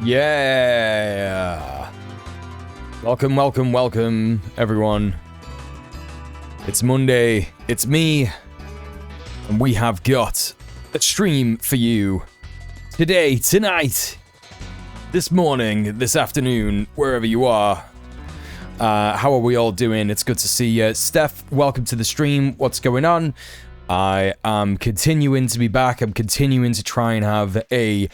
Yeah. Welcome, everyone. It's Monday. It's me. And we have got a stream for you today, tonight, this morning, this afternoon, wherever you are. How are we all doing? It's good to see you. Steph, welcome to the stream. What's going on? I am continuing to be back. I'm continuing to try and have a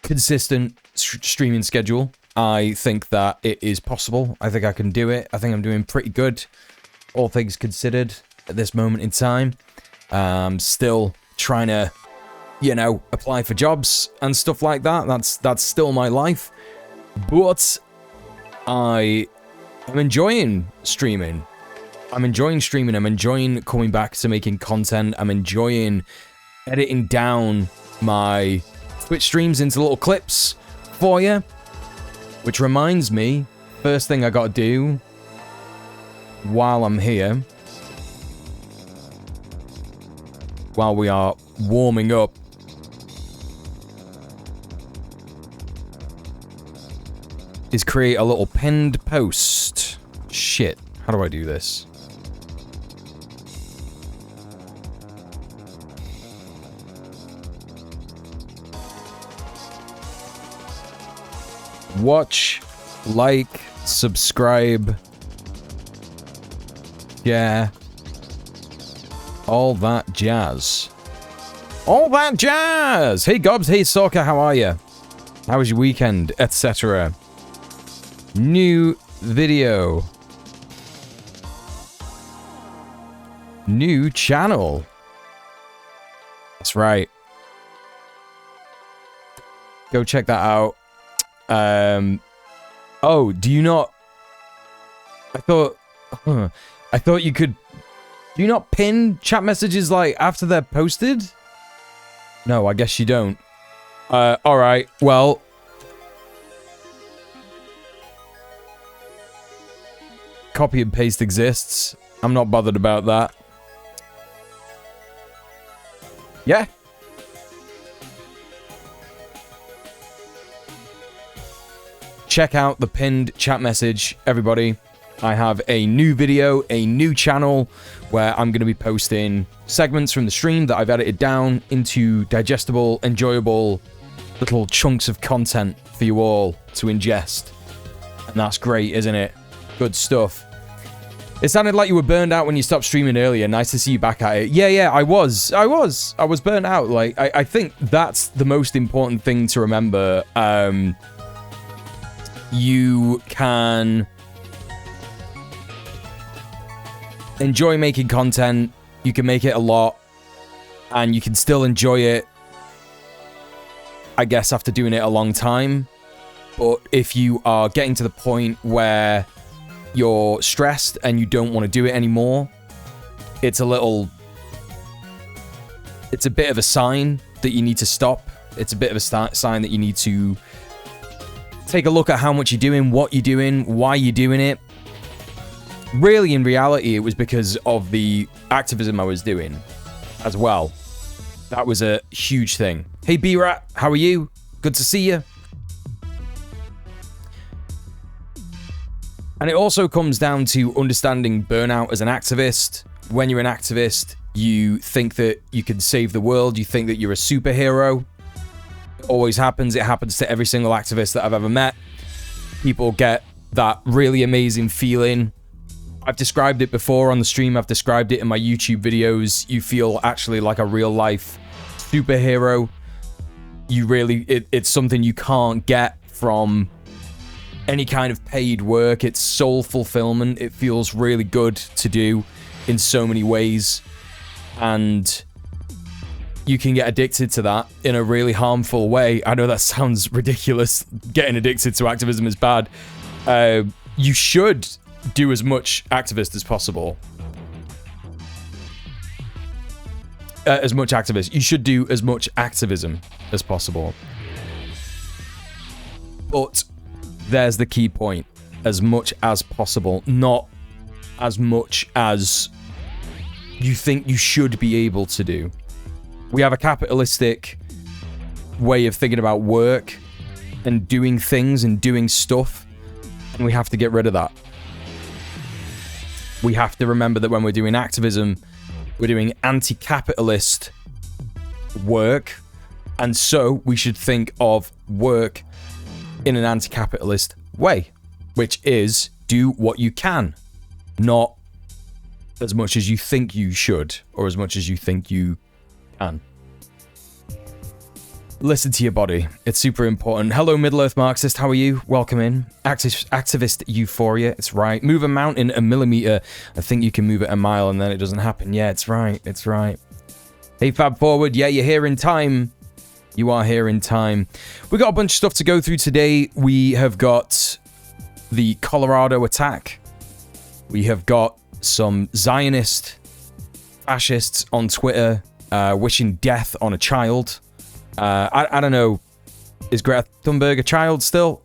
consistent streaming schedule. I think that it is possible. I think I can do it. I think I'm doing pretty good, all things considered, at this moment in time. Still trying to, apply for jobs and stuff like that. That's still my life. But I am enjoying streaming. I'm enjoying coming back to making content. I'm enjoying editing down my Twitch streams into little clips for you. Which reminds me, first thing I gotta do while I'm here, while we are warming up, is create a little pinned post. Shit, how do I do this? Watch, like, subscribe, yeah, all that jazz. All that jazz! Hey Gobs, hey Soccer, how are you? How was your weekend, etc.? New video. New channel. That's right. Go check that out. Oh, do you not... I thought you could... Do you not pin chat messages, like, after they're posted? No, I guess you don't. Alright, well... Copy and paste exists. I'm not bothered about that. Yeah. Check out the pinned chat message, everybody. I have a new video, a new channel, where I'm going to be posting segments from the stream that I've edited down into digestible, enjoyable little chunks of content for you all to ingest. And that's great, isn't it? Good stuff. It sounded like you were burned out when you stopped streaming earlier. Nice to see you back at it. Yeah, I was burned out. Like, I think that's the most important thing to remember. You can enjoy making content, you can make it a lot, and you can still enjoy it, I guess, after doing it a long time. But if you are getting to the point where you're stressed and you don't want to do it anymore, it's a bit of a sign that you need to stop. It's a bit of a sign that you need to take a look at how much you're doing, what you're doing, why you're doing it. Really, in reality, it was because of the activism I was doing as well. That was a huge thing. Hey, B-Rat, how are you? Good to see you. And it also comes down to understanding burnout as an activist. When you're an activist, you think that you can save the world. You think that you're a superhero. Always happens. It happens to every single activist that I've ever met. People get that really amazing feeling. I've described it before on the stream. I've described it in my YouTube videos. You feel actually like a real life superhero. It's something you can't get from any kind of paid work. It's soul fulfillment. It feels really good to do in so many ways. And you can get addicted to that in a really harmful way. I know that sounds ridiculous. Getting addicted to activism is bad. You should do as much activist as possible. You should do as much activism as possible. But there's the key point. As much as possible. Not as much as you think you should be able to do. We have a capitalistic way of thinking about work and doing things and doing stuff. And we have to get rid of that. We have to remember that when we're doing activism, we're doing anti-capitalist work. And so we should think of work in an anti-capitalist way, which is do what you can, not as much as you think you should or as much as you think you can. Listen to your body. It's super important. Hello, Middle-earth Marxist. How are you? Welcome in. Activist euphoria. It's right. Move a mountain a millimeter. I think you can move it a mile and then it doesn't happen. Yeah, it's right. It's right. Hey, Fab Forward. Yeah, you're here in time. You are here in time. We got a bunch of stuff to go through today. We have got the Colorado attack. We have got some Zionist fascists on Twitter wishing death on a child. I don't know. Is Greta Thunberg a child still?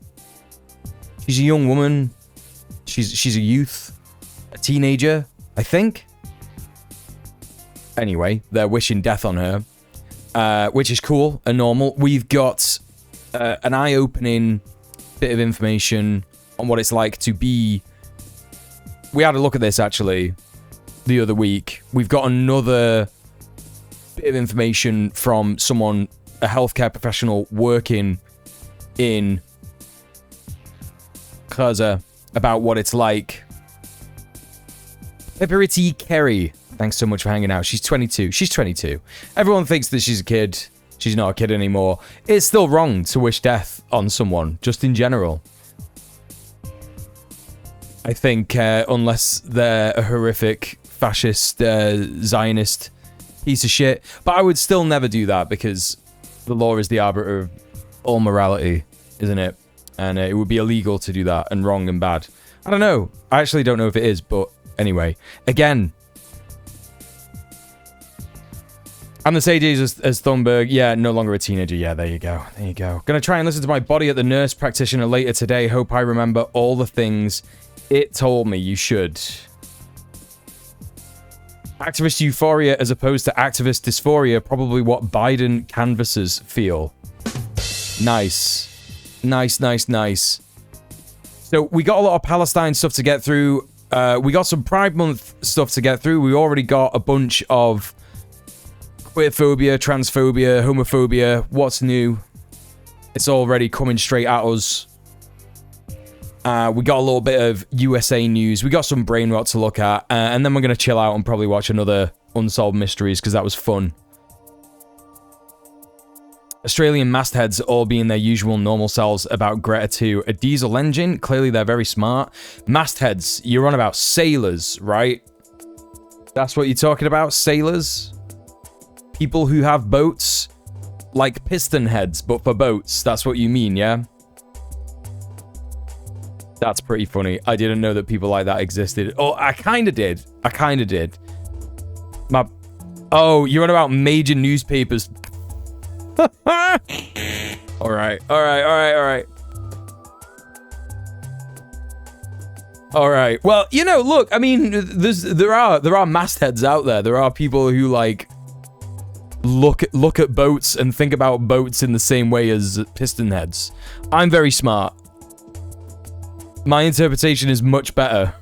She's a young woman. She's a youth. A teenager, I think. Anyway, they're wishing death on her. Which is cool and normal. We've got an eye-opening bit of information on what it's like to be... We had a look at this, actually, the other week. We've got another bit of information from someone, a healthcare professional working in Gaza, about what it's like. Pepperiti Kerry, thanks so much for hanging out. She's 22. She's 22. Everyone thinks that she's a kid. She's not a kid anymore. It's still wrong to wish death on someone, just in general. I think unless they're a horrific fascist Zionist piece of shit. But I would still never do that because the law is the arbiter of all morality, isn't it? And it would be illegal to do that and wrong and bad. I don't know. I actually don't know if it is, but anyway. Again, I'm the same age as Thunberg. Yeah, no longer a teenager. Yeah, there you go. There you go. Gonna try and listen to my body at the nurse practitioner later today. Hope I remember all the things it told me you should. Activist euphoria as opposed to activist dysphoria. Probably what Biden canvassers feel. Nice. Nice, nice, nice. So we got a lot of Palestine stuff to get through. We got some Pride Month stuff to get through. We already got a bunch of queerphobia, transphobia, homophobia. What's new? It's already coming straight at us. We got a little bit of USA news. We got some brain rot to look at. And then we're going to chill out and probably watch another Unsolved Mysteries because that was fun. Australian mastheads all being their usual normal selves about Greta 2. A diesel engine? Clearly they're very smart. Mastheads, you're on about sailors, right? That's what you're talking about? Sailors? People who have boats? Like piston heads, but for boats. That's what you mean, yeah? That's pretty funny. I didn't know that people like that existed. Oh, I kind of did. I kind of did. Oh, you're on about major newspapers. All right. Well, you know, look, I mean, there are mastheads out there. There are people who like look at boats and think about boats in the same way as piston heads. I'm very smart. My interpretation is much better.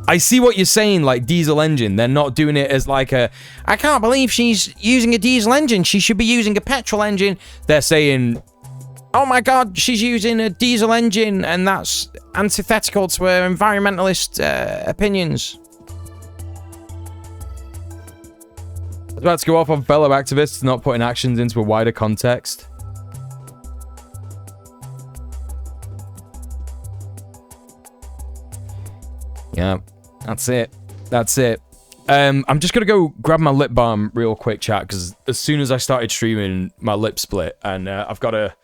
I see what you're saying, like diesel engine. They're not doing it as like a, I can't believe she's using a diesel engine. She should be using a petrol engine. They're saying, oh my God, she's using a diesel engine and that's antithetical to her environmentalist opinions. I was about to go off on fellow activists not putting actions into a wider context. Yeah, that's it. That's it. I'm just gonna go grab my lip balm real quick, chat, because as soon as I started streaming, my lip split, and I gotta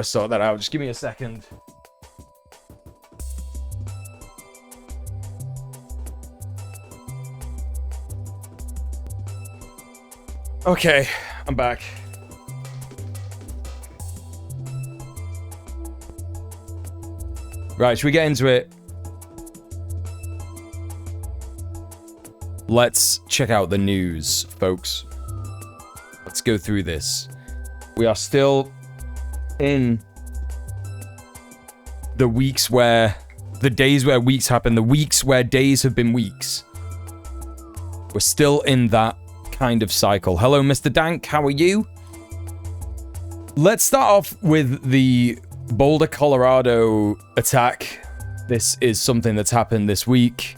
sort that out. Just give me a second. Okay, I'm back. Right, should we get into it? Let's check out the news, folks. Let's go through this. We are still in the weeks where... the days where weeks happen. The weeks where days have been weeks. We're still in that kind of cycle. Hello, Mr. Dank. How are you? Let's start off with the Boulder, Colorado attack. This is something that's happened this week.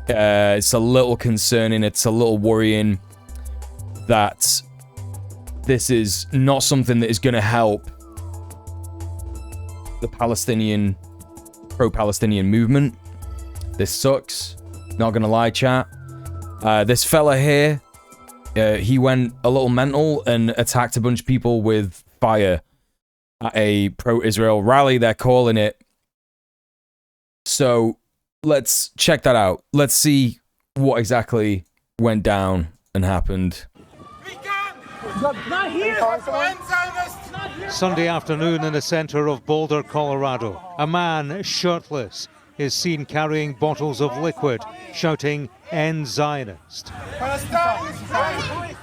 It's a little concerning. It's a little worrying that this is not something that is going to help the Palestinian, pro-Palestinian movement. This sucks. Not going to lie, chat. This fella here, he went a little mental and attacked a bunch of people with fire at a pro-Israel rally, they're calling it. So let's check that out. Let's see what exactly went down and happened. Sunday afternoon in the center of Boulder, Colorado, a man shirtless is seen carrying bottles of liquid, shouting, "End Zionist."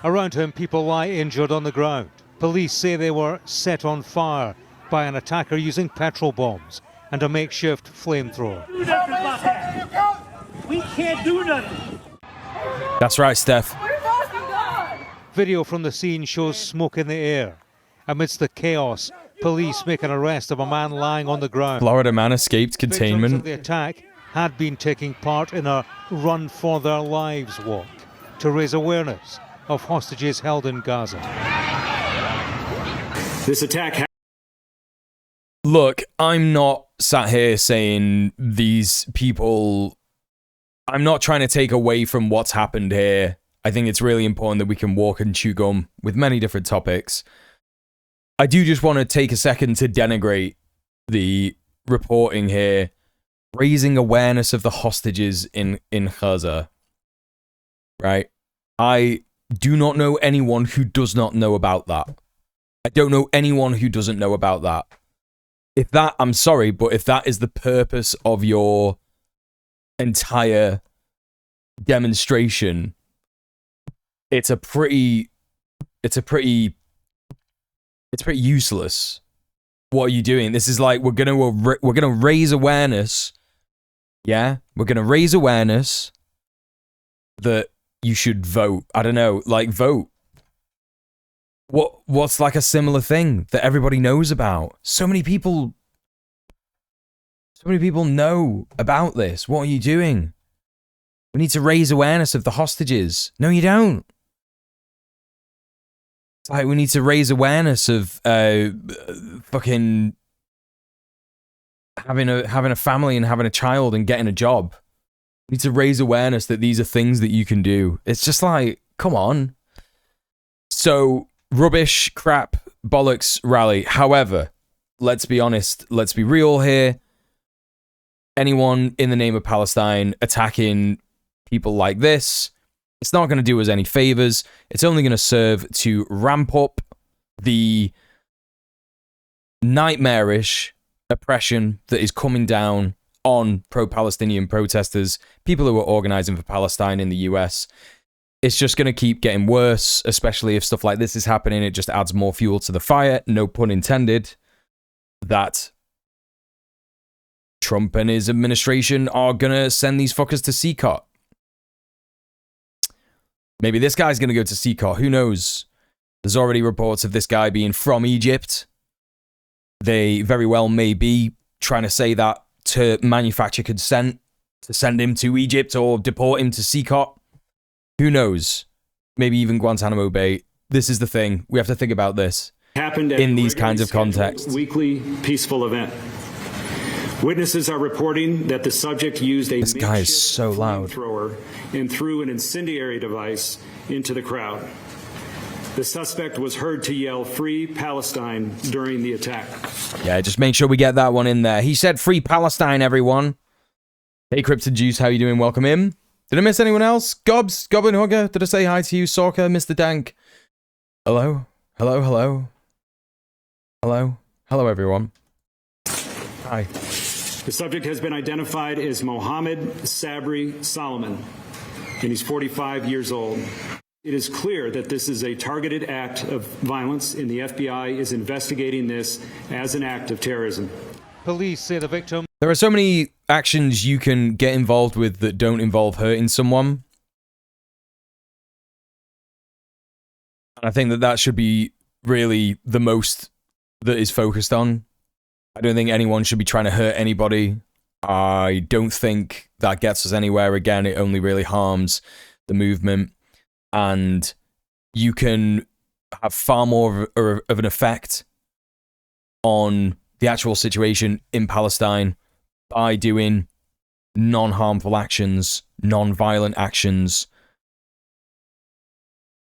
Around him, people lie injured on the ground. Police say they were set on fire by an attacker using petrol bombs and a makeshift flamethrower. We can't do nothing. That's right, Steph. Video from the scene shows smoke in the air. Amidst the chaos, police make an arrest of a man lying on the ground. Florida man escaped containment. Victims of the attack had been taking part in a Run for Their Lives walk to raise awareness of hostages held in Gaza. This attack. Look, I'm not sat here saying these people... I'm not trying to take away from what's happened here. I think it's really important that we can walk and chew gum with many different topics. I do just want to take a second to denigrate the reporting here, raising awareness of the hostages in Gaza. Right? I do not know anyone who does not know about that. I don't know anyone who doesn't know about that. If that, I'm sorry, but if that is the purpose of your entire demonstration, it's pretty useless. What are you doing? This is like we're gonna raise awareness. Yeah, we're gonna raise awareness that you should vote. I don't know, like vote. What's like a similar thing that everybody knows about? So many people know about this. What are you doing? We need to raise awareness of the hostages. No, you don't. It's like we need to raise awareness of fucking having a family and having a child and getting a job. We need to raise awareness that these are things that you can do. It's just like, come on. So, rubbish, crap, bollocks rally. However, let's be honest, let's be real here. Anyone in the name of Palestine attacking people like this, it's not going to do us any favors. It's only going to serve to ramp up the nightmarish oppression that is coming down on pro-Palestinian protesters, people who are organizing for Palestine in the US. It's just going to keep getting worse, especially if stuff like this is happening. It just adds more fuel to the fire, no pun intended, that Trump and his administration are going to send these fuckers to CCOT. Maybe this guy's going to go to CCOT. Who knows? There's already reports of this guy being from Egypt. They very well may be trying to say that to manufacture consent to send him to Egypt or deport him to CCOT. Who knows? Maybe even Guantanamo Bay. This is the thing. We have to think about this Happened in these kinds of contexts. Weekly peaceful event. Witnesses are reporting that the subject used a This guy is so loud. flamethrower and threw an incendiary device into the crowd. The suspect was heard to yell, "Free Palestine," during the attack. Yeah, just make sure we get that one in there. He said, "Free Palestine, everyone." Hey, Cryptid Juice, how you doing? Welcome in. Did I miss anyone else? Gobs, Goblin Hugger, did I say hi to you? Sorka, Mr. Dank. Hello? Hello, hello. Hello? Hello, everyone. Hi. The subject has been identified as Mohammed Sabri Solomon, and he's 45 years old. It is clear that this is a targeted act of violence, and the FBI is investigating this as an act of terrorism. Police say the victim... There are so many actions you can get involved with that don't involve hurting someone. And I think that that should be really the most that is focused on. I don't think anyone should be trying to hurt anybody. I don't think that gets us anywhere. Again, it only really harms the movement. And you can have far more of an effect on the actual situation in Palestine by doing non-harmful actions, non-violent actions.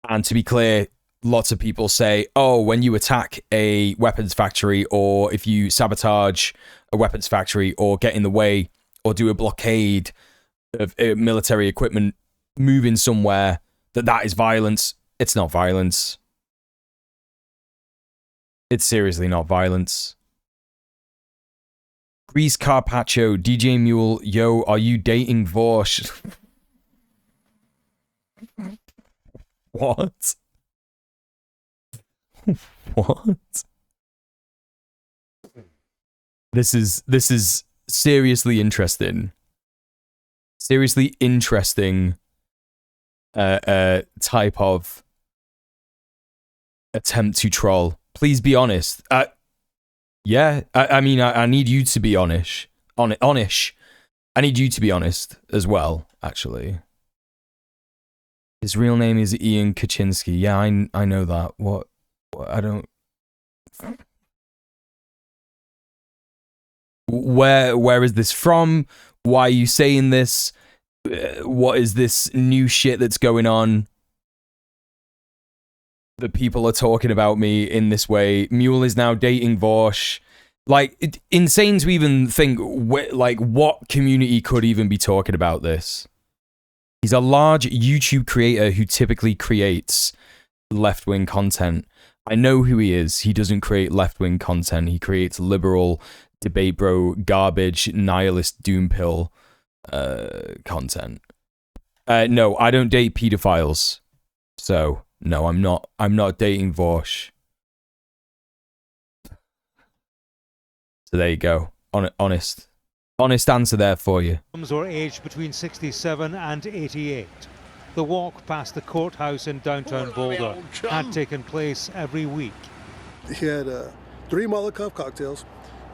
And to be clear, lots of people say, oh, when you attack a weapons factory, or if you sabotage a weapons factory, or get in the way, or do a blockade of military equipment moving somewhere, that is violence. It's not violence. It's seriously not violence. Grease Carpaccio, djmuel, yo, are you dating Vorsh? What? What? This is seriously interesting. Seriously interesting type of attempt to troll. Please be honest. Yeah, I mean, I need you to be honest. Honest. I need you to be honest as well, actually. His real name is Ian Kaczynski. Yeah, I know that. What I don't... Where is this from? Why are you saying this? What is this new shit that's going on? That people are talking about me in this way. Mule is now dating Vorsh. Like, it's insane to even think, like, what community could even be talking about this? He's a large YouTube creator who typically creates left-wing content. I know who he is. He doesn't create left-wing content. He creates liberal, debate bro, garbage, nihilist, doom pill content. No, I don't date pedophiles. So... no, I'm not dating Vorsh. So there you go. Honest answer there for you. Were aged between 67 and 88. The walk past the courthouse in downtown Boulder had taken place every week. He had 3 Molotov cocktails.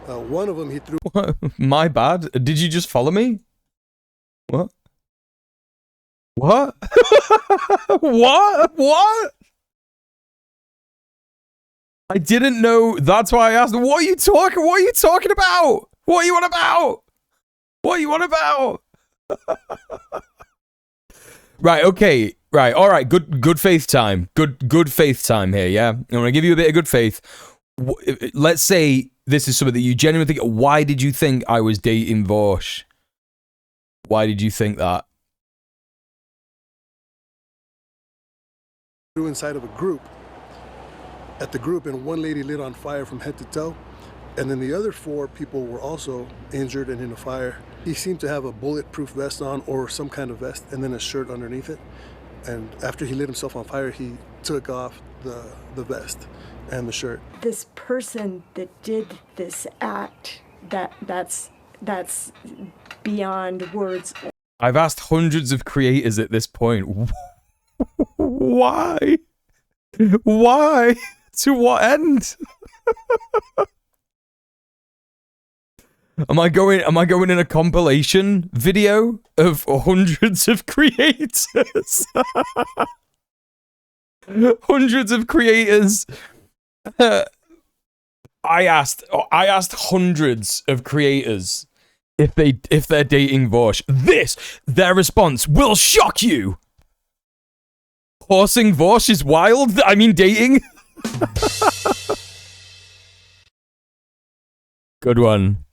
One of them he threw... What? My bad. Did you just follow me? What? What? What? I didn't know. That's why I asked. What are you talking about? What are you on about? What are you on about? Right, okay. Right, all right. Good faith time. Good faith time here, yeah? I'm going to give you a bit of good faith. Let's say this is something that you genuinely think. Why did you think I was dating Vorsh? Why did you think that? Inside of a group, at the group, and one lady lit on fire from head to toe, and then the other 4 people were also injured and in a fire. He seemed to have a bulletproof vest on, or some kind of vest, and then a shirt underneath it. And after he lit himself on fire, he took off the vest and the shirt. This person that did this act, that's beyond words. I've asked hundreds of creators at this point. Why? Why? To what end? Am I going in a compilation video of hundreds of creators? Hundreds of creators. I asked hundreds of creators if they're dating Vorsh. Their response will shock you. Horsing Vorsh is wild. I mean, dating. Good one.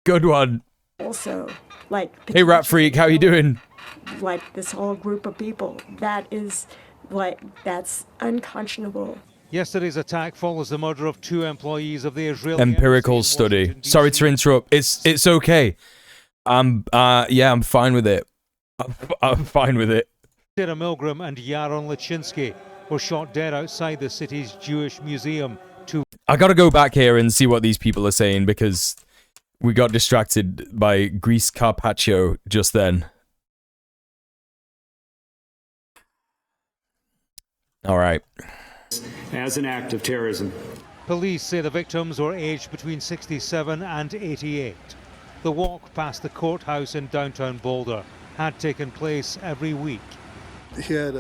Good one. Also, like... hey, Rat Freak, how you doing? Like, this whole group of people, that is, like, that's unconscionable. Yesterday's attack follows the murder of 2 employees of the Israeli empirical study. Sorry to interrupt. It's okay. Yeah, I'm fine with it. I'm fine with it. Sarah Milgram and Yaron Lachinsky were shot dead outside the city's Jewish museum. I gotta go back here and see what these people are saying because we got distracted by Grease Carpaccio just then. All right. As an act of terrorism. Police say the victims were aged between 67 and 88. The walk past the courthouse in downtown Boulder had taken place every week. He had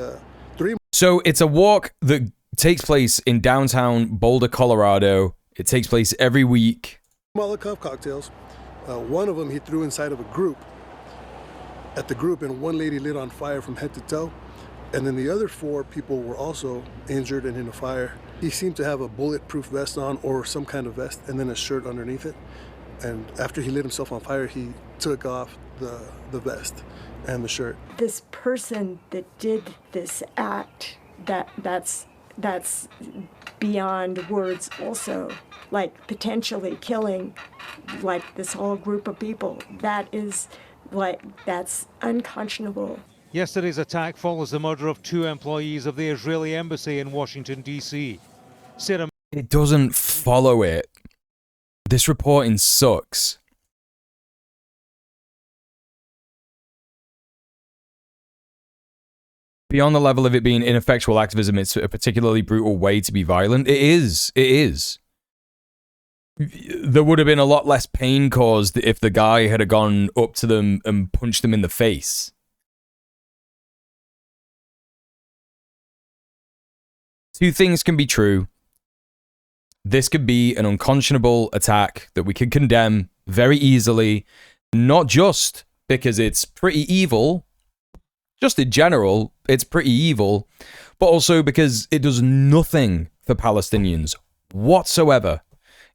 3. So it's a walk that takes place in downtown Boulder, Colorado. It takes place every week. Molotov cocktails. One of them he threw inside of a group. At the group, and one lady lit on fire from head to toe. And then the other 4 people were also injured and in a fire. He seemed to have a bulletproof vest on or some kind of vest and then a shirt underneath it. And after he lit himself on fire, he took off the vest and the shirt. This person that did this act, that's beyond words also, like potentially killing like this whole group of people. That's unconscionable. Yesterday's attack follows the murder of 2 employees of the Israeli embassy in Washington, D.C. It doesn't follow it. This reporting sucks. Beyond the level of it being ineffectual activism, it's a particularly brutal way to be violent. It is. It is. There would have been a lot less pain caused if the guy had gone up to them and punched them in the face. Two things can be true. This could be an unconscionable attack that we could condemn very easily, not just because it's pretty evil, just in general, it's pretty evil, but also because it does nothing for Palestinians whatsoever.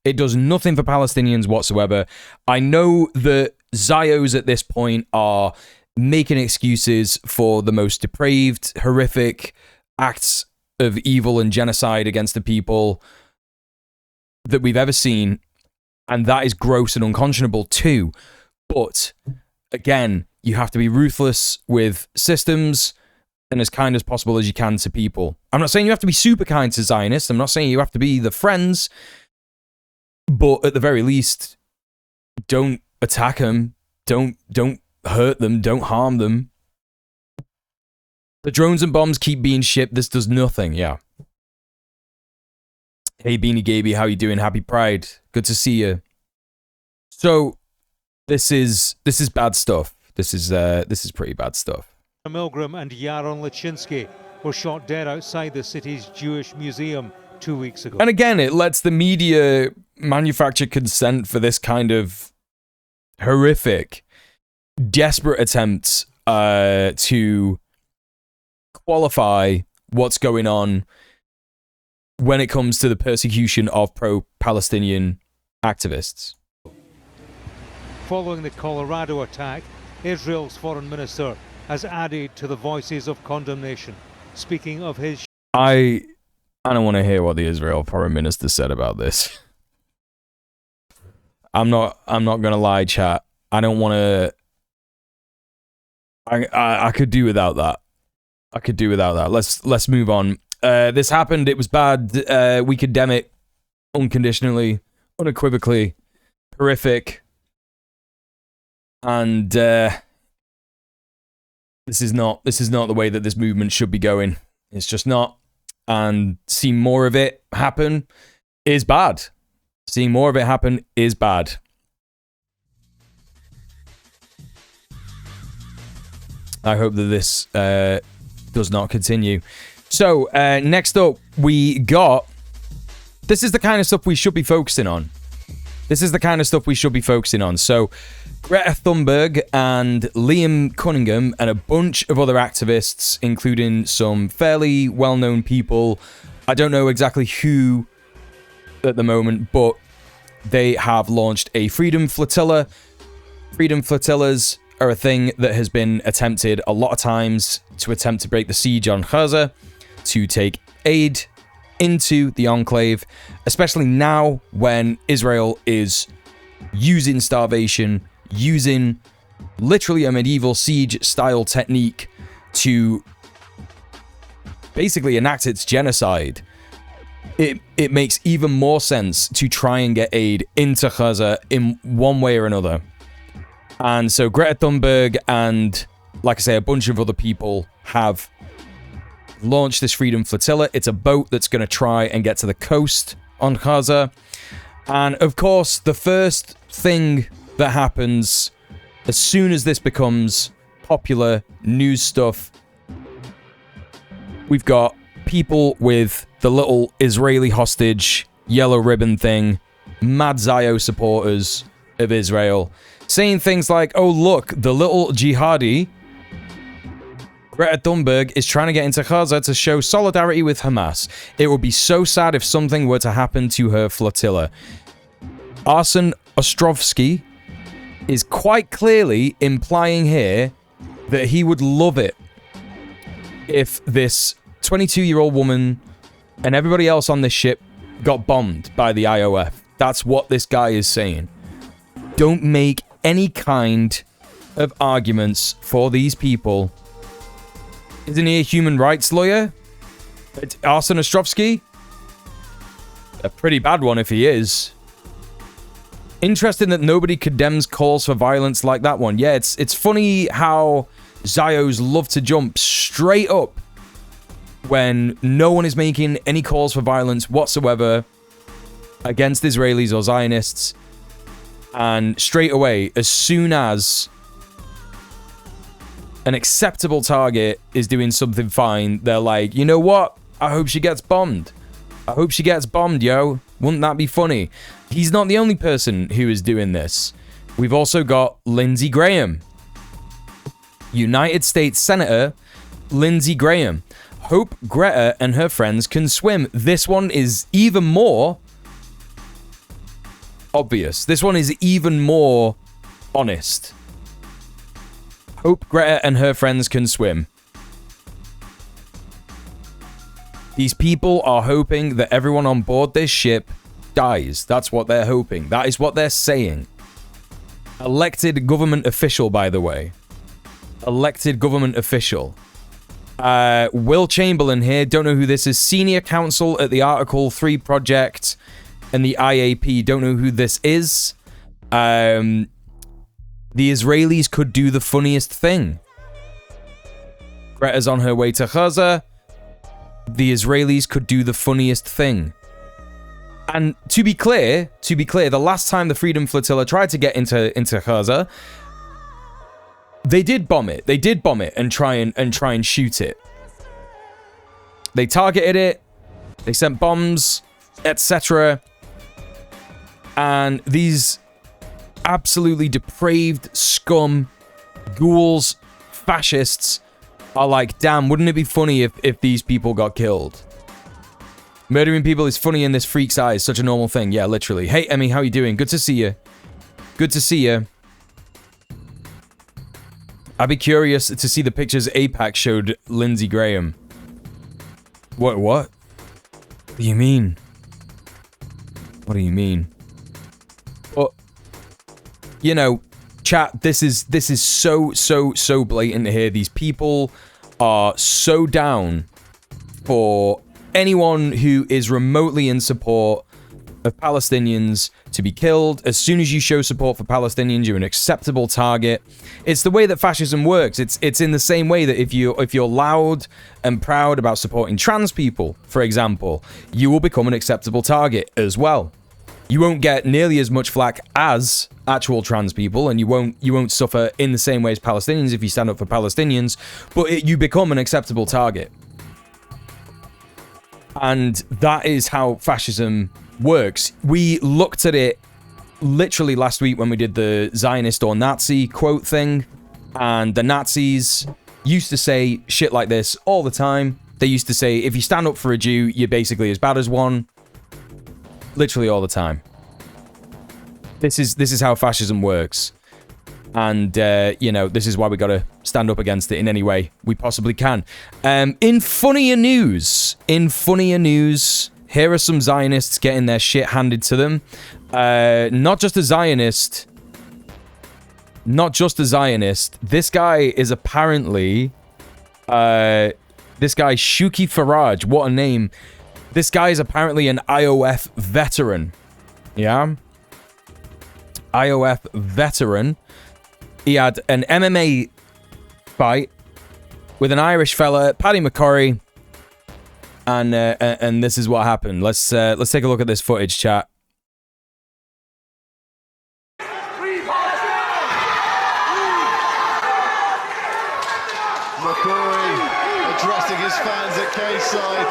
It does nothing for Palestinians whatsoever. I know that Zios at this point are making excuses for the most depraved, horrific acts of evil and genocide against the people that we've ever seen, and that is gross and unconscionable too. But again, you have to be ruthless with systems and as kind as possible as you can to people. I'm not saying you have to be super kind to Zionists. I'm not saying you have to be the friends, but at the very least, don't attack them. Don't hurt them. Don't harm them. The drones and bombs keep being shipped. This does nothing. Yeah. Hey, Beanie Gaby, how you doing? Happy Pride. Good to see you. So, this is bad stuff. This is pretty bad stuff. Milgram and Yaron Lachinsky were shot dead outside the city's Jewish museum 2 weeks ago. And again, it lets the media manufacture consent for this kind of horrific, desperate attempts to qualify what's going on when it comes to the persecution of pro-Palestinian activists. Following the Colorado attack, Israel's foreign minister has added to the voices of condemnation, speaking of his... I don't want to hear what the Israel foreign minister said about this. I'm not gonna lie, chat. I don't want to... I could do without that. I could do without that. Let's move on. This happened. It was bad. We condemn it unconditionally, unequivocally, horrific, and this is not the way that this movement should be going. It's just not. And seeing more of it happen is bad. Seeing more of it happen is bad. I hope that this does not continue. So, next up, we got... This is the kind of stuff we should be focusing on. This is the kind of stuff we should be focusing on. So, Greta Thunberg and Liam Cunningham and a bunch of other activists, including some fairly well-known people. I don't know exactly who at the moment, but they have launched a Freedom Flotilla. Freedom Flotillas are a thing that has been attempted a lot of times to attempt to break the siege on Gaza, to take aid into the enclave, especially now when Israel is using starvation, using literally a medieval siege-style technique to basically enact its genocide, it makes even more sense to try and get aid into Gaza in one way or another. And so Greta Thunberg and, like I say, a bunch of other people have launched this Freedom Flotilla. It's a boat that's going to try and get to the coast on Gaza. And of course, the first thing that happens as soon as this becomes popular news stuff, we've got people with the little Israeli hostage yellow ribbon thing, mad Zio supporters of Israel, saying things like, oh look, the little jihadi Greta Thunberg is trying to get into Gaza to show solidarity with Hamas. It would be so sad if something were to happen to her flotilla. Arsen Ostrovsky is quite clearly implying here that he would love it if this 22-year-old woman and everybody else on this ship got bombed by the IOF. That's what this guy is saying. Don't make any kind of arguments for these people. Isn't he a human rights lawyer? It's Arsen Ostrovsky? A pretty bad one if he is. Interesting that nobody condemns calls for violence like that one. Yeah, it's funny how Zios love to jump straight up when no one is making any calls for violence whatsoever against Israelis or Zionists. And straight away, as soon as an acceptable target is doing something fine, they're like, you know what? I hope she gets bombed. I hope she gets bombed, yo. Wouldn't that be funny? He's not the only person who is doing this. We've also got Lindsey Graham. United States Senator Lindsey Graham. Hope Greta and her friends can swim. This one is even more obvious. This one is even more honest. Hope Greta and her friends can swim. These people are hoping that everyone on board this ship dies. That's what they're hoping. That is what they're saying. Elected government official, by the way. Elected government official. Will Chamberlain here. Don't know who this is. Senior counsel at the Article 3 project and the IAP. Don't know who this is. The Israelis could do the funniest thing. Greta's on her way to Gaza. The Israelis could do the funniest thing. And to be clear, the last time the Freedom Flotilla tried to get into Gaza, they did bomb it. They did bomb it and try and shoot it. They targeted it. They sent bombs, etc. And these absolutely depraved scum, ghouls, fascists are like, damn, wouldn't it be funny if these people got killed? Murdering people is funny in this freak's eyes. Such a normal thing. Yeah, literally. Hey, Emmy, how you doing? Good to see you. Good to see you. I'd be curious to see the pictures APAC showed Lindsey Graham. What? What do you mean? What do you mean? Well, you know, chat, this is so blatant here. These people are so down for anyone who is remotely in support of Palestinians to be killed. As soon as you show support for Palestinians, you're an acceptable target. It's the way that fascism works. It's in the same way that if you're loud and proud about supporting trans people, for example, you will become an acceptable target as well. You won't get nearly as much flack as actual trans people, and you won't suffer in the same way as Palestinians if you stand up for Palestinians, but you become an acceptable target. And that is how fascism works. We looked at it literally last week when we did the Zionist or Nazi quote thing, and the Nazis used to say shit like this all the time. They used to say, if you stand up for a Jew, you're basically as bad as one. Literally all the time. This is how fascism works. And, you know, this is why we gotta stand up against it in any way we possibly can. In funnier news, here are some Zionists getting their shit handed to them. Not just a Zionist. This guy is apparently, This guy, Shuki Faraj, what a name. This guy is apparently an IOF veteran. Yeah? IOF veteran. He had an MMA fight with an Irish fella, Paddy McCurry, and this is what happened. Let's take a look at this footage, chat. McCurry addressing his fans at K-side.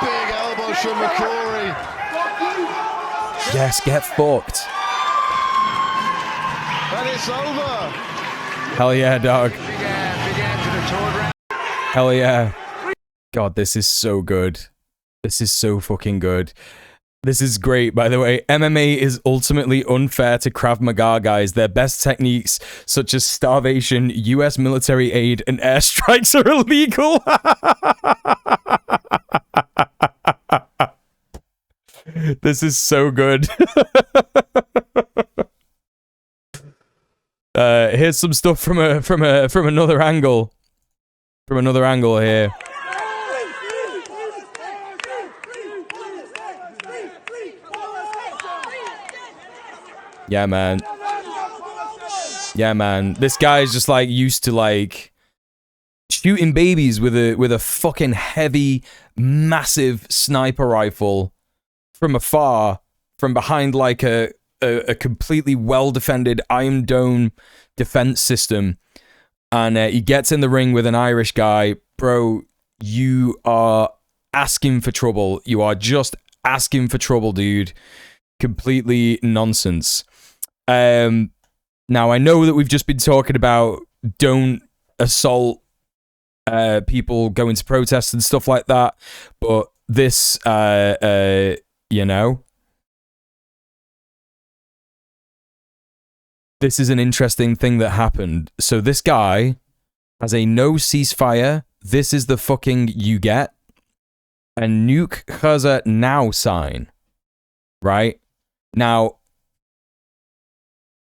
Big elbows from McCurry. Yes, get fucked. And it's over. Hell yeah, dog. Hell yeah. God, this is so good. This is so fucking good. This is great, by the way. MMA is ultimately unfair to Krav Maga guys. Their best techniques, such as starvation, US military aid, and airstrikes are illegal. This is so good. Here's some stuff from another angle. From another angle here. Yeah, man. Yeah, man. This guy is just like used to like shooting babies with a fucking heavy, massive sniper rifle from afar, from behind like a completely well-defended Iron Dome defense system. And he gets in the ring with an Irish guy. Bro, you are asking for trouble. You are just asking for trouble, dude. Completely nonsense. Now, I know that we've just been talking about don't assault people going to protests and stuff like that, but this, you know, this is an interesting thing that happened. So this guy has a no ceasefire. This is the fucking you get. A nuke Gaza now sign. Right? Now,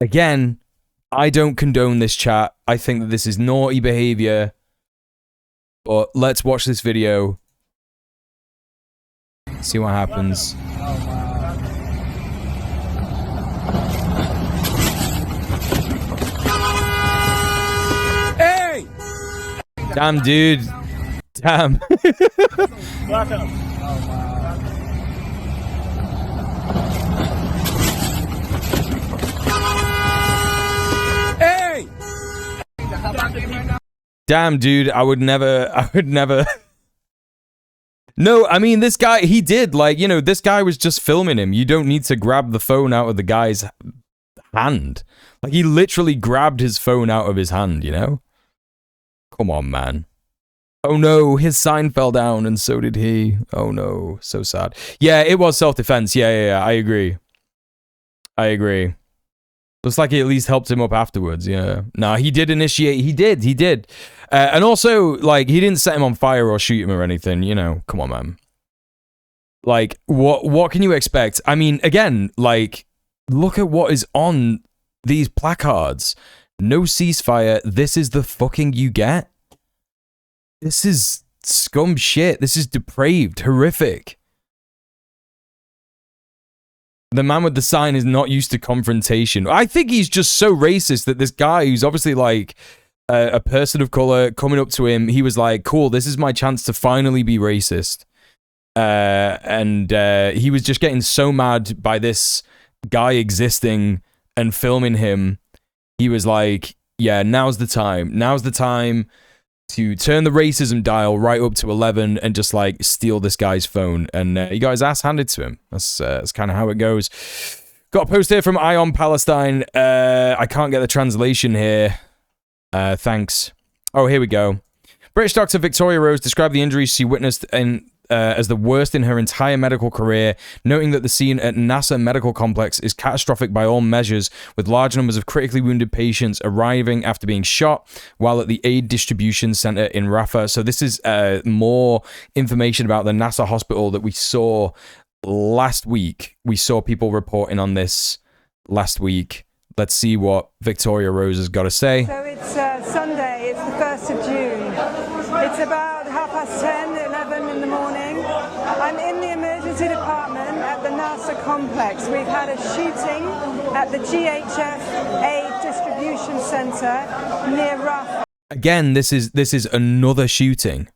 again, I don't condone this, chat. I think that this is naughty behavior. But let's watch this video. See what happens. Hey! Damn, dude. Damn. Hey! Damn, dude, I would never. No, I mean, this guy, he did, like, you know, this guy was just filming him. You don't need to grab the phone out of the guy's hand. Like, he literally grabbed his phone out of his hand, you know? Come on, man. Oh no, his sign fell down and so did he. Oh no, so sad. Yeah, it was self-defense. Yeah, I agree. Looks like it at least helped him up afterwards, yeah. Nah, he did initiate, he did. And also, like, he didn't set him on fire or shoot him or anything, you know. Come on, man. Like, what can you expect? I mean, again, like, look at what is on these placards. No ceasefire, this is the fucking you get. This is scum shit. This is depraved, horrific. The man with the sign is not used to confrontation. I think he's just so racist that this guy, who's obviously like a person of color, coming up to him, he was like, cool, this is my chance to finally be racist. And he was just getting so mad by this guy existing and filming him. He was like, yeah, now's the time to turn the racism dial right up to 11 and just like steal this guy's phone. And he got his ass handed to him. That's kind of how it goes. Got a post here from Ion Palestine. I can't get the translation here. Thanks. Oh, here we go. British doctor Victoria Rose described the injuries she witnessed as the worst in her entire medical career, noting that the scene at NASA Medical Complex is catastrophic by all measures, with large numbers of critically wounded patients arriving after being shot while at the aid distribution center in Rafah. So this is more information about the NASA hospital that we saw last week. We saw people reporting on this last week. Let's see what Victoria Rose has got to say. So it's Sunday, it's the 1st of June. It's about 10:30, 11 in the morning. I'm in the emergency department at the NASA complex. We've had a shooting at the GHF Aid Distribution Center near Rafah. Again, this is another shooting.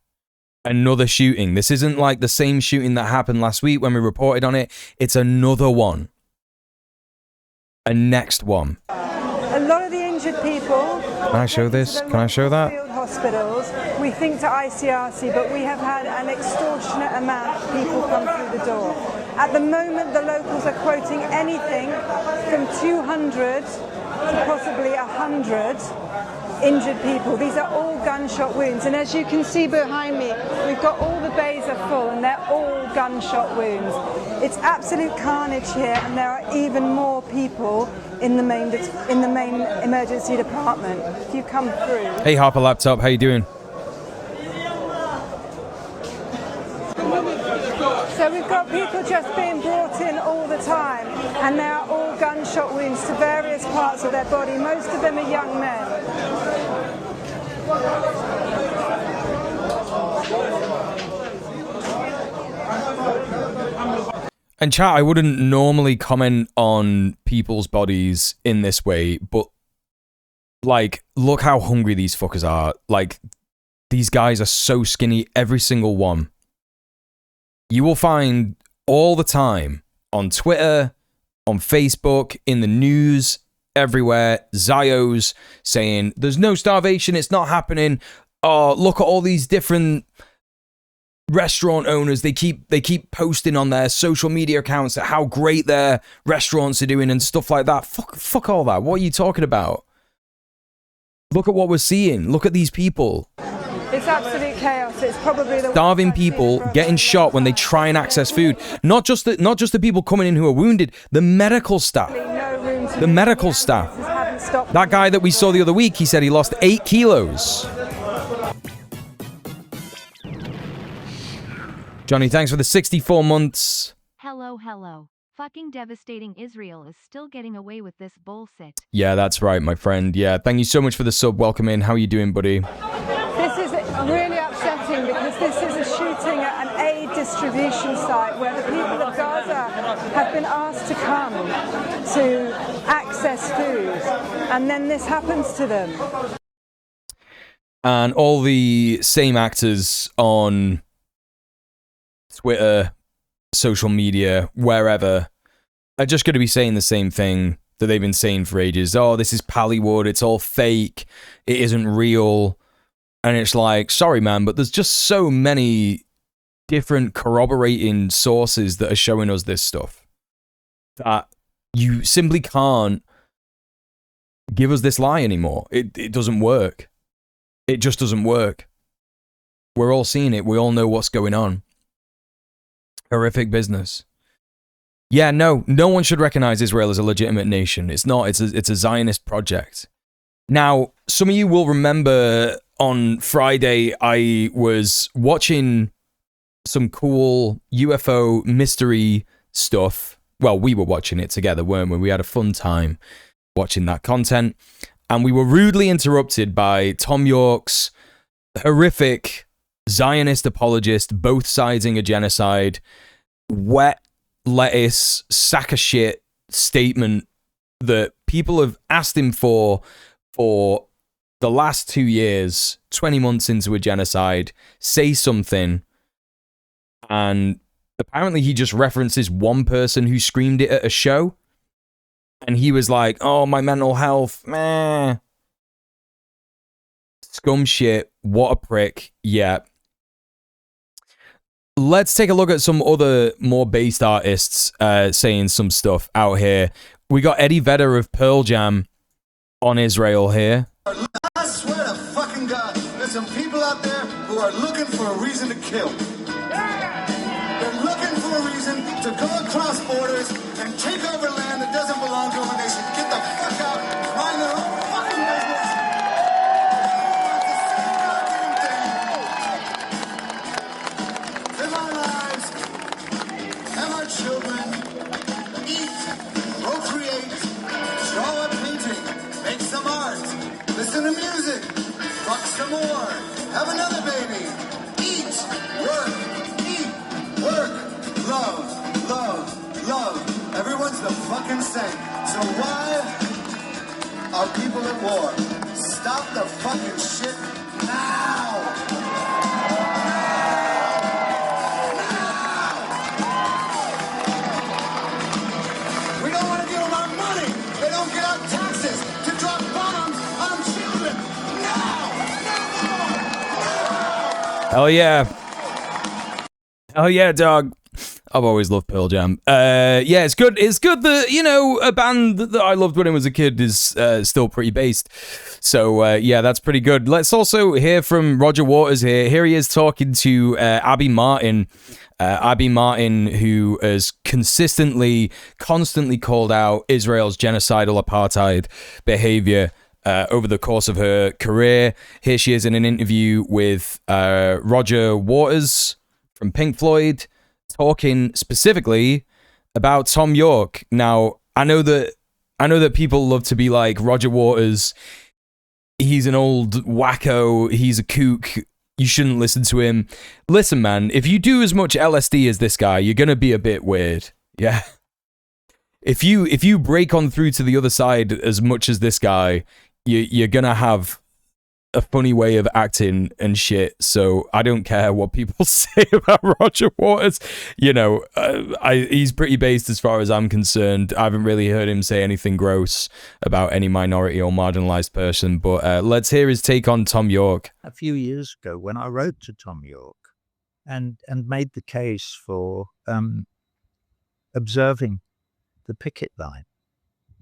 Another shooting. This isn't like the same shooting that happened last week when we reported on it. It's another one. A next one. A lot of the injured people... Can I show this? Can I show that? ...field hospitals. We think to ICRC, but we have had an extortionate amount of people come through the door. At the moment, the locals are quoting anything from 200 to possibly 100 injured people. These are all gunshot wounds, and as you can see behind me, we've got all the bays are full and they're all gunshot wounds. It's absolute carnage here, and there are even more people in the main emergency department. If you come through. Hey Harper Laptop, how you doing? So we've got people just being brought in all the time, and they are all gunshot wounds to various parts of their body. Most of them are young men. And chat, I wouldn't normally comment on people's bodies in this way, but like, look how hungry these fuckers are. Like, these guys are so skinny, every single one. You will find all the time on Twitter, on Facebook, in the news, everywhere, Zios saying, there's no starvation, it's not happening. Oh, look at all these different restaurant owners. They keep posting on their social media accounts at how great their restaurants are doing and stuff like that. Fuck all that. What are you talking about? Look at what we're seeing. Look at these people. It's absolute chaos. It's probably the starving people getting shot when they try and access food. Not just the people coming in who are wounded. The medical staff. The medical staff. That guy that we saw the other week, he said he lost 8 kilos. Johnny, thanks for the 64 months. Hello. Fucking devastating. Israel is still getting away with this bullshit. Yeah, that's right, my friend. Yeah, thank you so much for the sub. Welcome in. How are you doing, buddy? This is really upsetting because this is a shooting at an aid distribution site where the people of Gaza have been asked to come to access food, and then this happens to them. And all the same actors on Twitter, social media, wherever, are just going to be saying the same thing that they've been saying for ages. Oh, this is Pallywood, it's all fake, it isn't real. And it's like, sorry man, but there's just so many different corroborating sources that are showing us this stuff that you simply can't give us this lie anymore. It doesn't work. It just doesn't work. We're all seeing it. We all know what's going on. Horrific business. Yeah, no one should recognize Israel as a legitimate nation. It's not. It's a Zionist project. Now, some of you will remember on Friday I was watching some cool UFO mystery stuff. Well, we were watching it together, weren't we? We had a fun time watching that content, and we were rudely interrupted by Tom York's horrific Zionist apologist, both siding a genocide, wet lettuce, sack of shit statement that people have asked him for the last 2 years, 20 months into a genocide, say something, and apparently he just references one person who screamed it at a show, and he was like, oh, my mental health, meh. Scum shit, what a prick, yeah. Let's take a look at some other more based artists saying some stuff out here. We got Eddie Vedder of Pearl Jam on Israel here. I swear to fucking God, there's some people out there who are looking for a reason to kill. They're looking for a reason to go across borders and take over land that doesn't belong to them, and they should get the fuck out, mind their own fucking business. Live our lives, have our children, eat, procreate, draw a painting, make some art, listen to music, have another baby, eat, work, love, love, love. Everyone's the fucking same. So why are people at war? Stop the fucking shit now! We don't want to give them our money. They don't get our taxes to drop bombs on children. Hell yeah. Hell yeah, dog. I've always loved Pearl Jam. Yeah, it's good. It's good that, you know, a band that I loved when I was a kid is still pretty based. So, yeah, that's pretty good. Let's also hear from Roger Waters here. Here he is talking to Abby Martin. Abby Martin, who has constantly called out Israel's genocidal apartheid behavior over the course of her career. Here she is in an interview with Roger Waters from Pink Floyd, talking specifically about Tom York. Now, I know that people love to be like, Roger Waters, he's an old wacko, he's a kook, you shouldn't listen to him. Listen, man, if you do as much LSD as this guy, you're gonna be a bit weird. Yeah. If you break on through to the other side as much as this guy, you're gonna have a funny way of acting and shit. So I don't care what people say about Roger Waters. You know, he's pretty based as far as I'm concerned. I haven't really heard him say anything gross about any minority or marginalized person. But let's hear his take on Tom York. A few years ago, when I wrote to Tom York and made the case for observing the picket line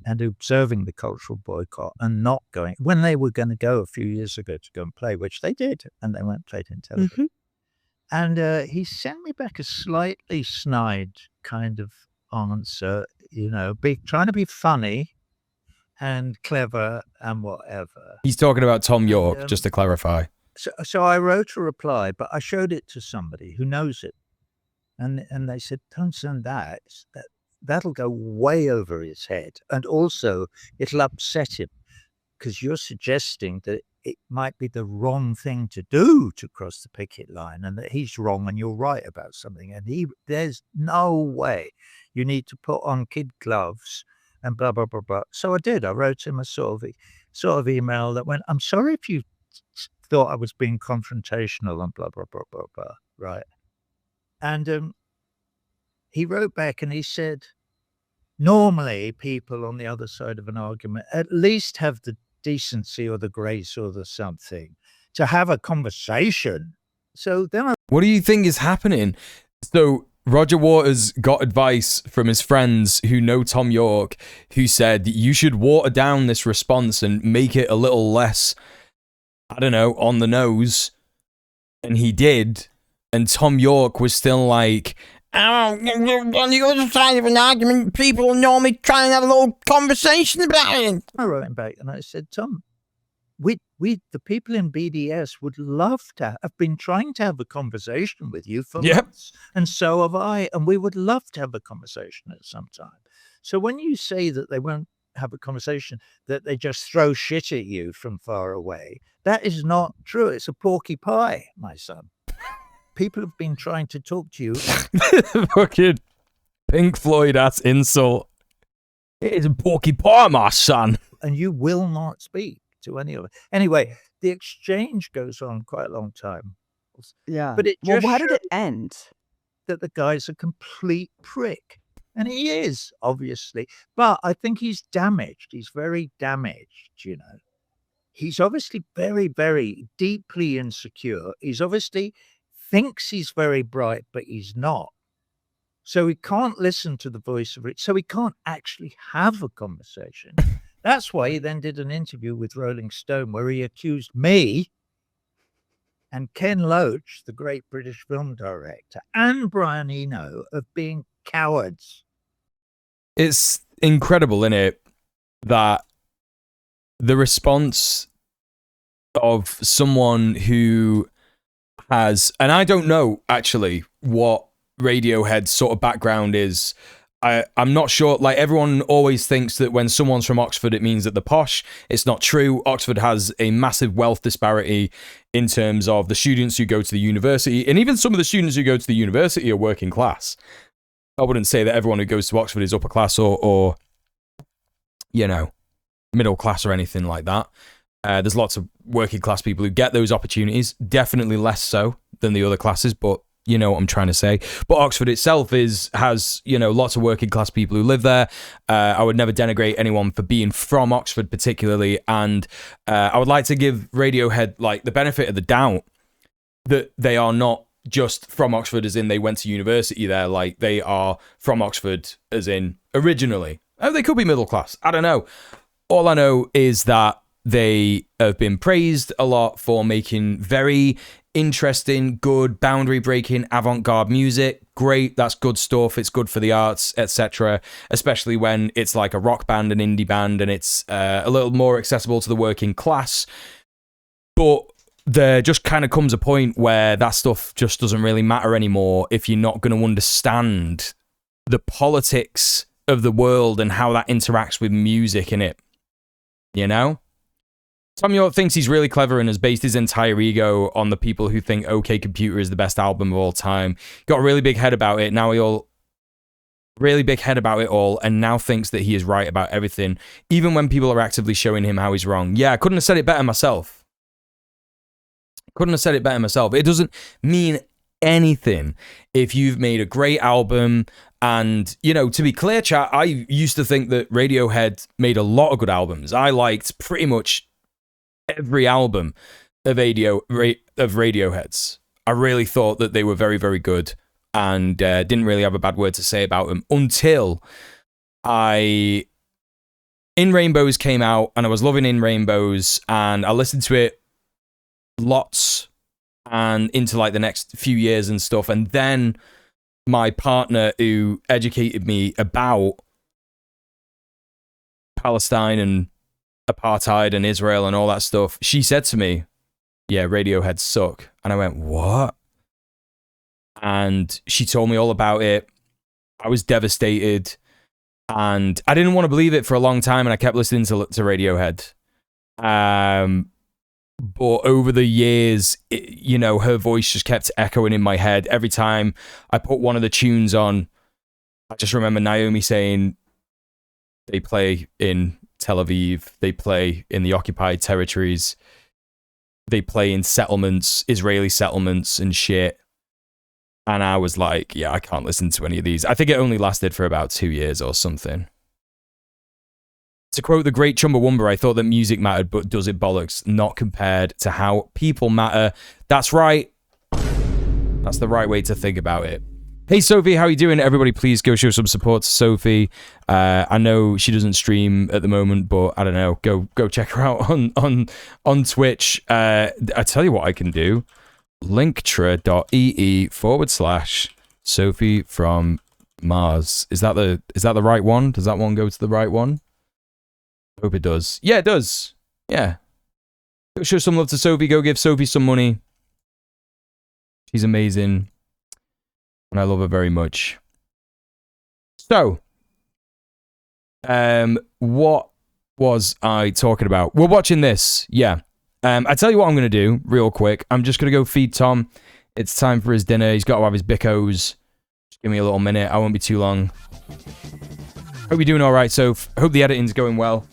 and observing the cultural boycott and not going, when they were going to go a few years ago to go and play, which they did, and they went and played in television. Mm-hmm. And he sent me back a slightly snide kind of answer, you know, trying to be funny and clever and whatever. He's talking about Tom York, just to clarify. So I wrote a reply, but I showed it to somebody who knows it. And they said, don't send that. That'll go way over his head. And also, it'll upset him because you're suggesting that it might be the wrong thing to do to cross the picket line and that he's wrong and you're right about something. And there's no way. You need to put on kid gloves and blah, blah, blah, blah. So I did. I wrote him a sort of email that went, I'm sorry if you thought I was being confrontational and blah, blah, blah, blah, blah. Right. And he wrote back and he said, normally people on the other side of an argument at least have the decency or the grace or the something to have a conversation. So then what do you think is happening? So Roger Waters got advice from his friends who know Tom York, who said you should water down this response and make it a little less, I don't know, on the nose. And he did. And Tom York was still like, on the other side of an argument, people normally try and have a little conversation about it. I wrote him back and I said, Tom, we the people in BDS would love to have been trying to have a conversation with you for months. And so have I. And we would love to have a conversation at some time. So when you say that they won't have a conversation, that they just throw shit at you from far away, that is not true. It's a porky pie, my son. People have been trying to talk to you. Fucking Pink Floyd ass insult. It is a porky pie, my son. And you will not speak to any of it. Anyway, the exchange goes on quite a long time. Yeah. But it just why did it end? That the guy's a complete prick. And he is, obviously. But I think he's damaged. He's very damaged, you know. He's obviously very, very deeply insecure. He's obviously thinks he's very bright, but he's not. So he can't listen to the voice of it. So he can't actually have a conversation. That's why he then did an interview with Rolling Stone where he accused me and Ken Loach, the great British film director, and Brian Eno of being cowards. It's incredible, isn't it, that the response of someone who has, and I don't know actually what Radiohead's sort of background is I'm not sure. Like, everyone always thinks that when someone's from Oxford, it means that they're posh. It's not true. Oxford has a massive wealth disparity in terms of the students who go to the university, and even some of the students who go to the university are working class. I wouldn't say that everyone who goes to Oxford is upper class or you know, middle class or anything like that. There's lots of working class people who get those opportunities. Definitely less so than the other classes, but you know what I'm trying to say. But Oxford itself has, you know, lots of working class people who live there. I would never denigrate anyone for being from Oxford particularly. And I would like to give Radiohead, like, the benefit of the doubt that they are not just from Oxford as in they went to university there. Like, they are from Oxford as in originally. Oh, they could be middle class. I don't know. All I know is that they have been praised a lot for making very interesting, good, boundary-breaking, avant-garde music. Great, that's good stuff. It's good for the arts, etc. Especially when it's like a rock band, an indie band, and it's a little more accessible to the working class. But there just kind of comes a point where that stuff just doesn't really matter anymore if you're not going to understand the politics of the world and how that interacts with music in it. You know? Tom York thinks he's really clever and has based his entire ego on the people who think OK Computer is the best album of all time. Got a really big head about it. Now and now thinks that he is right about everything, even when people are actively showing him how he's wrong. Yeah, I couldn't have said it better myself. It doesn't mean anything if you've made a great album. And, you know, to be clear, chat, I used to think that Radiohead made a lot of good albums. I liked pretty much every album of Radiohead's. I really thought that they were very, very good and didn't really have a bad word to say about them until In Rainbows came out, and I was loving In Rainbows, and I listened to it lots and into like the next few years and stuff. And then my partner, who educated me about Palestine and apartheid and Israel and all that stuff, she said to me, yeah, Radiohead suck. And I went, what? And she told me all about it. I was devastated, and I didn't want to believe it for a long time, and I kept listening to Radiohead. But over the years, you know, her voice just kept echoing in my head. Every time I put one of the tunes on, I just remember Naomi saying they play in Tel Aviv, they play in the occupied territories, they play in settlements, Israeli settlements and shit. And I was like, yeah, I can't listen to any of these. I think it only lasted for about 2 years or something. To quote the great Chumbawamba, I thought that music mattered, but does it bollocks? Not compared to how people matter. That's right. That's the right way to think about it. Hey, Sophie, how are you doing? Everybody, please go show some support to Sophie. I know she doesn't stream at the moment, but I don't know. Go check her out on Twitch. I tell you what I can do. Linktree.ee/Sophie from Mars. Is that the right one? Does that one go to the right one? Hope it does. Yeah, it does. Yeah. Go show some love to Sophie. Go give Sophie some money. She's amazing. And I love her very much. So, what was I talking about? We're watching this. Yeah. I tell you what I'm going to do real quick. I'm just going to go feed Tom. It's time for his dinner. He's got to have his bicos. Just give me a little minute. I won't be too long. Hope you're doing all right, Soph. Hope the editing's going well.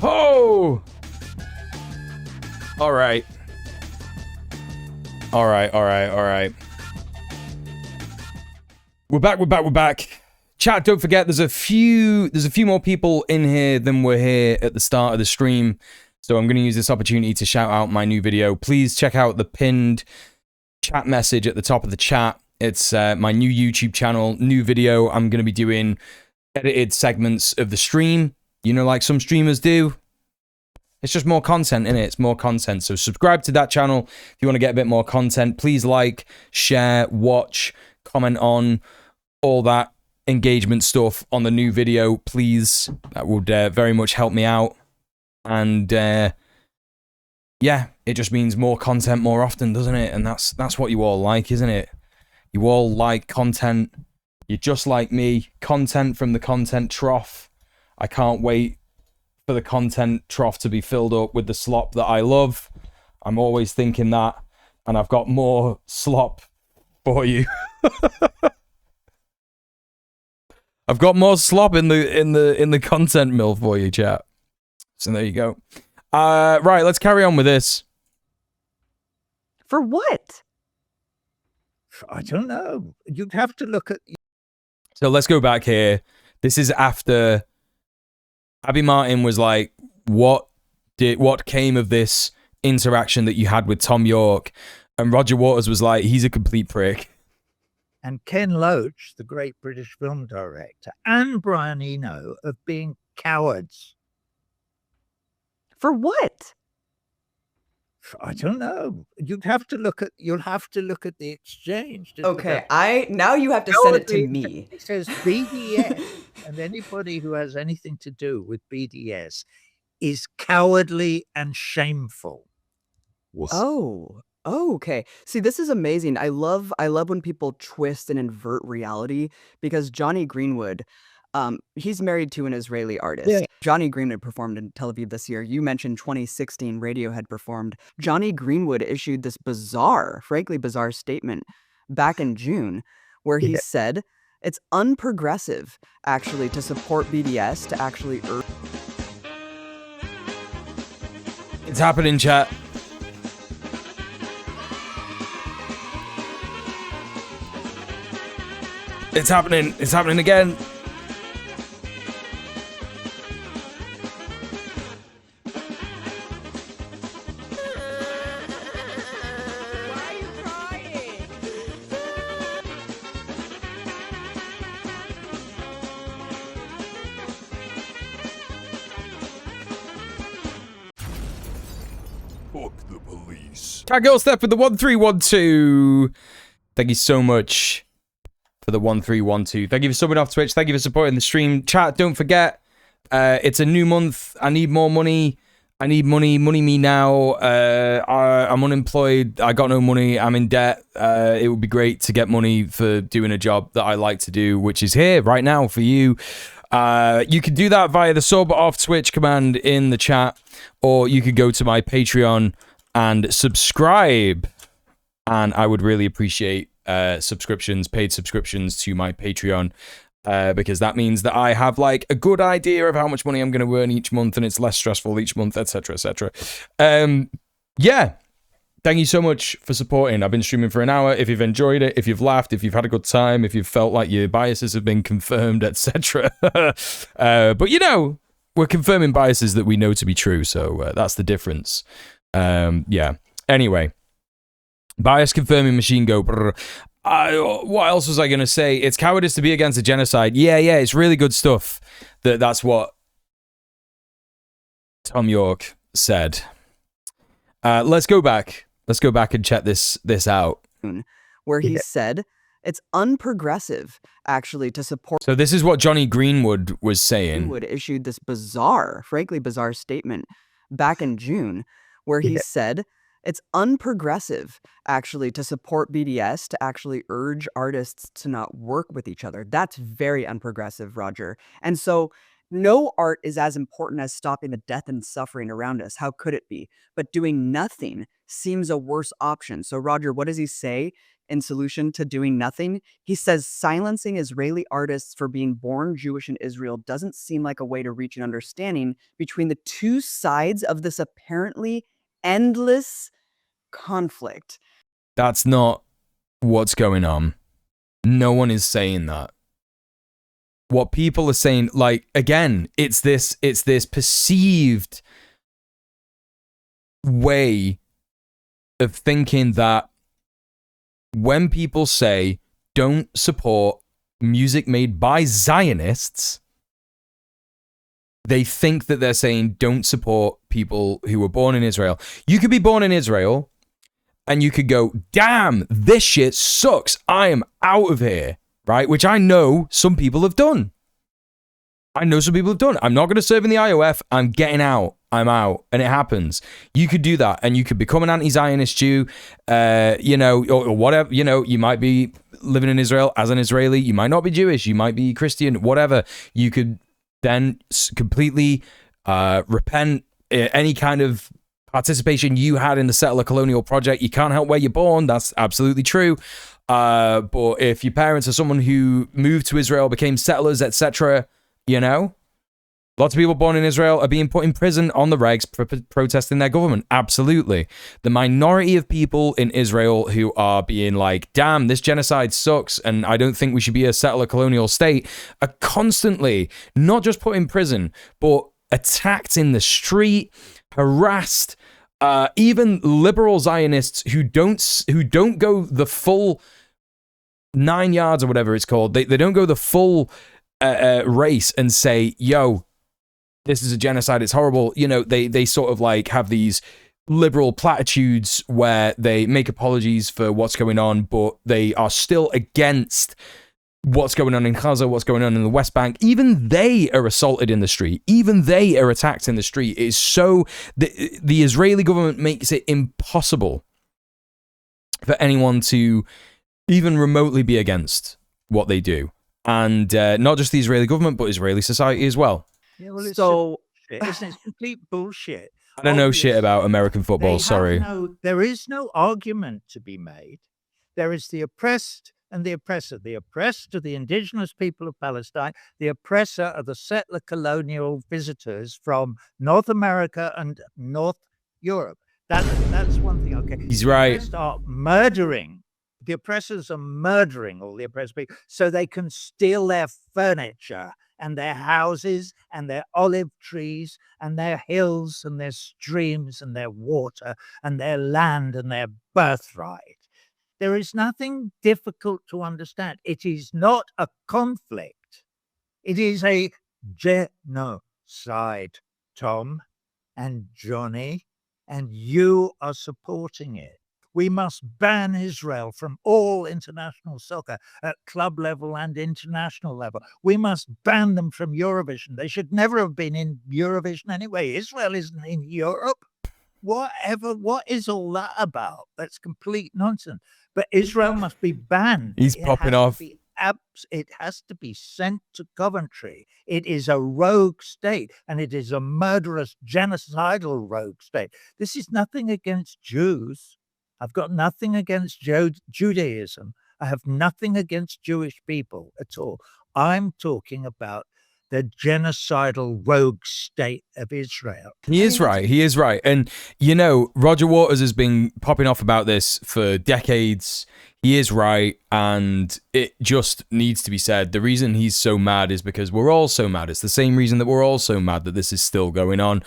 Oh! All right. All right. We're back. Chat, don't forget, there's a few more people in here than were here at the start of the stream. So I'm going to use this opportunity to shout out my new video. Please check out the pinned chat message at the top of the chat. It's my new YouTube channel, new video. I'm going to be doing edited segments of the stream, you know, like some streamers do. It's just more content in it. It's more content. So subscribe to that channel if you want to get a bit more content. Please like, share, watch, comment on all that engagement stuff on the new video, please. That would very much help me out. And yeah, it just means more content more often, doesn't it? And that's what you all like, isn't it? You all like content. You're just like me. Content from the content trough. I can't wait for the content trough to be filled up with the slop that I love. I'm always thinking that, and I've got more slop for you. I've got more slop in the content mill for you, chat. So there you go. Right, let's carry on with this. For what? I don't know. You'd have to look at. So let's go back here. This is after Abby Martin was like, what came of this interaction that you had with Tom York? And Roger Waters was like, he's a complete prick. And Ken Loach, the great British film director, and Brian Eno of being cowards. For what? I don't know. You'll have to look at the exchange. Okay, now you have to send it to me. It says BDS, and anybody who has anything to do with BDS is cowardly and shameful. Oh, okay. See, this is amazing. I love when people twist and invert reality, because Johnny Greenwood, he's married to an Israeli artist. Yeah. Johnny Greenwood performed in Tel Aviv this year. You mentioned 2016 Radiohead performed. Johnny Greenwood issued this frankly bizarre statement back in June where he said it's unprogressive actually to support BDS to actually It's happening, chat. It's happening. It's happening again. Fuck the police. Cat Girl Steph with the 1312. Thank you so much for the 1312. Thank you for subbing off Twitch. Thank you for supporting the stream. Chat, don't forget, it's a new month. I need more money. I need money. Money me now. I'm unemployed. I got no money. I'm in debt. It would be great to get money for doing a job that I like to do, which is here right now for you. You can do that via the sub off Twitch command in the chat, or you could go to my Patreon and subscribe. And I would really appreciate paid subscriptions to my Patreon, because that means that I have like a good idea of how much money I'm going to earn each month, and it's less stressful each month, etc., etc. Yeah. Thank you so much for supporting. I've been streaming for an hour. If you've enjoyed it, if you've laughed, if you've had a good time, if you've felt like your biases have been confirmed, etc. But you know, we're confirming biases that we know to be true, so that's the difference. Yeah. Anyway, bias confirming machine go. What else was I going to say? It's cowardice to be against a genocide. Yeah, it's really good stuff. That's what Tom York said. Let's go back and check this out. Where he said it's unprogressive actually to support. So this is what Johnny Greenwood was saying. Greenwood issued this frankly bizarre statement back in June where he said it's unprogressive actually to support BDS to actually urge artists to not work with each other. That's very unprogressive, Roger. And so no art is as important as stopping the death and suffering around us. How could it be? But doing nothing seems a worse option. So Roger, what does he say in solution to doing nothing? He says silencing Israeli artists for being born Jewish in Israel doesn't seem like a way to reach an understanding between the two sides of this apparently endless conflict. That's not what's going on. No one is saying that. What people are saying, like, again, it's this perceived way of thinking that when people say don't support music made by Zionists, they think that they're saying don't support people who were born in Israel. You could be born in Israel and you could go, damn, this shit sucks. I am out of here, right? Which I know some people have done. I'm not going to serve in the IOF. I'm getting out. I'm out. And it happens. You could do that and you could become an anti-Zionist Jew, or whatever. You might be living in Israel as an Israeli. You might not be Jewish. You might be Christian, whatever. You could then completely repent any kind of participation you had in the settler colonial project. You can't help where you're born. That's absolutely true. But if your parents are someone who moved to Israel, became settlers, etc., lots of people born in Israel are being put in prison on the regs for protesting their government. Absolutely. The minority of people in Israel who are being like, damn, this genocide sucks and I don't think we should be a settler colonial state, are constantly not just put in prison, but attacked in the street, harassed. Even liberal Zionists who don't go the full 9 yards or whatever it's called, they don't go the full race and say, yo, this is a genocide, it's horrible. They sort of like have these liberal platitudes where they make apologies for what's going on, but they are still against what's going on in Gaza, what's going on in the West Bank. Even they are assaulted in the street. Even they are attacked in the street. It is so... The Israeli government makes it impossible for anyone to even remotely be against what they do. And not just the Israeli government, but Israeli society as well. Yeah, well, it's bullshit, isn't it? It's complete bullshit. I don't know shit about American football, sorry. There is no argument to be made. There is the oppressed and the oppressor. The oppressed are the indigenous people of Palestine. The oppressor are the settler colonial visitors from North America and North Europe. That's one thing, okay? He's right. The oppressors are murdering all the oppressed people so they can steal their furniture and their houses and their olive trees and their hills and their streams and their water and their land and their birthright. There is nothing difficult to understand. It is not a conflict. It is a genocide, Tom and Johnny, and you are supporting it. We must ban Israel from all international soccer at club level and international level. We must ban them from Eurovision. They should never have been in Eurovision anyway. Israel isn't in Europe. What is all that about? That's complete nonsense. But Israel must be banned. He's popping off. It has to be sent to Coventry. It is a rogue state, and it is a murderous, genocidal rogue state. This is nothing against Jews. I've got nothing against Judaism. I have nothing against Jewish people at all. I'm talking about the genocidal rogue state of Israel. He is right. And, Roger Waters has been popping off about this for decades. He is right. And it just needs to be said. The reason he's so mad is because we're all so mad. It's the same reason that we're all so mad that this is still going on.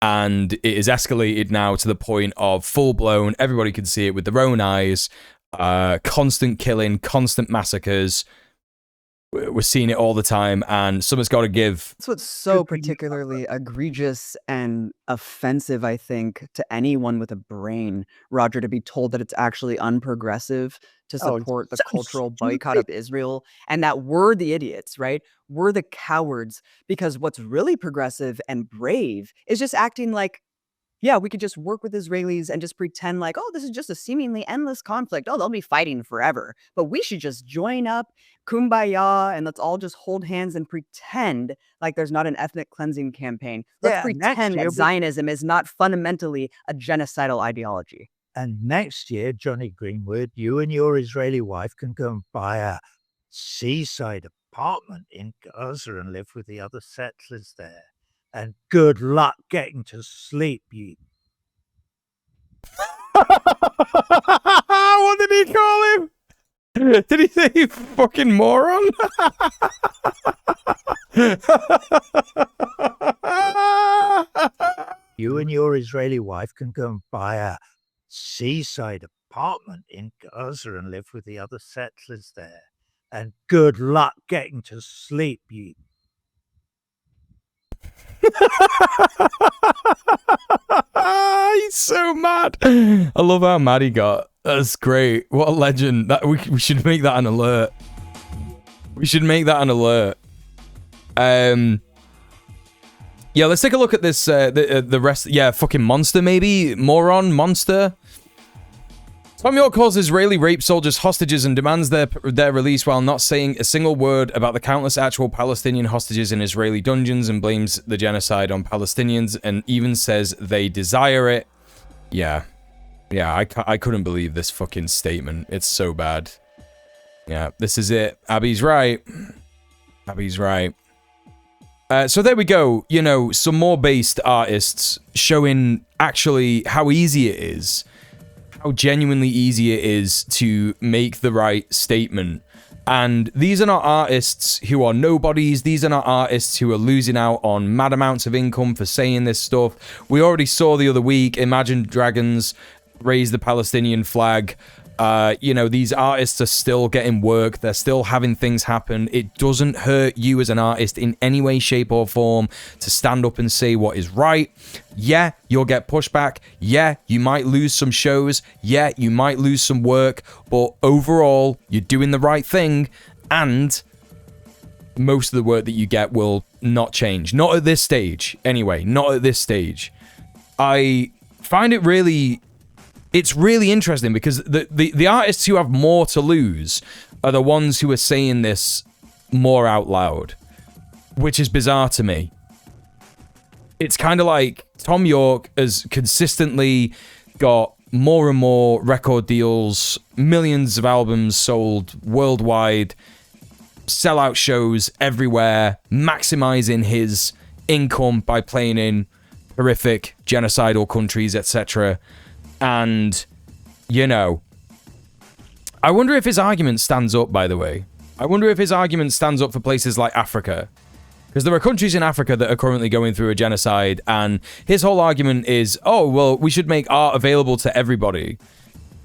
And it is escalated now to the point of full-blown, everybody can see it with their own eyes, constant killing, constant massacres. We're seeing it all the time, and someone's got to give. That's what's so particularly egregious and offensive, I think, to anyone with a brain, Roger, to be told that it's actually unprogressive to support the cultural boycott of Israel, and that we're the idiots, right? We're the cowards, because what's really progressive and brave is just acting like, yeah, we could just work with Israelis and just pretend like, oh, this is just a seemingly endless conflict. Oh, they'll be fighting forever. But we should just join up, kumbaya, and let's all just hold hands and pretend like there's not an ethnic cleansing campaign. Let's pretend that Zionism is not fundamentally a genocidal ideology. And next year, Johnny Greenwood, you and your Israeli wife can go and buy a seaside apartment in Gaza and live with the other settlers there. And good luck getting to sleep, you. What did he call him? Did he say you fucking moron? You and your Israeli wife can go and buy a seaside apartment in Gaza and live with the other settlers there. And good luck getting to sleep, you. He's so mad. I love how mad he got. That's great. What a legend. That we should make that an alert. We should make that an alert. Yeah, let's take a look at this. The rest. Yeah, fucking monster, maybe moron, monster. Tom York calls Israeli rape soldiers hostages and demands their release while not saying a single word about the countless actual Palestinian hostages in Israeli dungeons, and blames the genocide on Palestinians and even says they desire it. Yeah. Yeah, I couldn't believe this fucking statement. It's so bad. Yeah, this is it. Abby's right. Abby's right. So there we go. You know, some more based artists showing actually how easy it is. How genuinely easy it is to make the right statement. And these are not artists who are nobodies. These are not artists who are losing out on mad amounts of income for saying this stuff. We already saw the other week, Imagine Dragons raise the Palestinian flag. You know, these artists are still getting work. They're still having things happen. It doesn't hurt you as an artist in any way, shape, or form to stand up and say what is right. Yeah, you'll get pushback. Yeah, you might lose some shows. Yeah, you might lose some work. But overall, you're doing the right thing. And most of the work that you get will not change. Not at this stage. Anyway, not at this stage. I find it really... It's really interesting because the artists who have more to lose are the ones who are saying this more out loud, which is bizarre to me. It's kind of like Tom York has consistently got more and more record deals, millions of albums sold worldwide, sellout shows everywhere, maximizing his income by playing in horrific genocidal countries, etc. And, you know, I wonder if his argument stands up, by the way. I wonder if his argument stands up for places like Africa. Because there are countries in Africa that are currently going through a genocide, and his whole argument is, oh, well, we should make art available to everybody.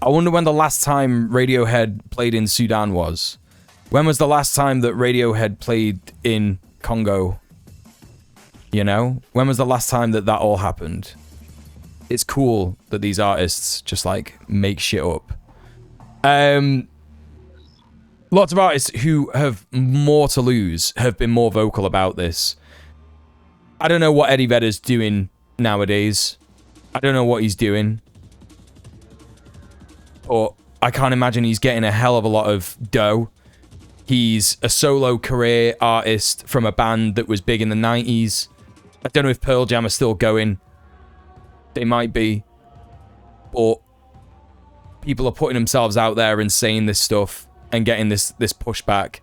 I wonder when the last time Radiohead played in Sudan was. When was the last time that Radiohead played in Congo? You know? When was the last time that all happened? It's cool that these artists just, like, make shit up. Lots of artists who have more to lose have been more vocal about this. I don't know what Eddie Vedder's doing nowadays. I don't know what he's doing. But I can't imagine he's getting a hell of a lot of dough. He's a solo career artist from a band that was big in the 90s. I don't know if Pearl Jam are still going. They might be. But people are putting themselves out there and saying this stuff and getting this pushback.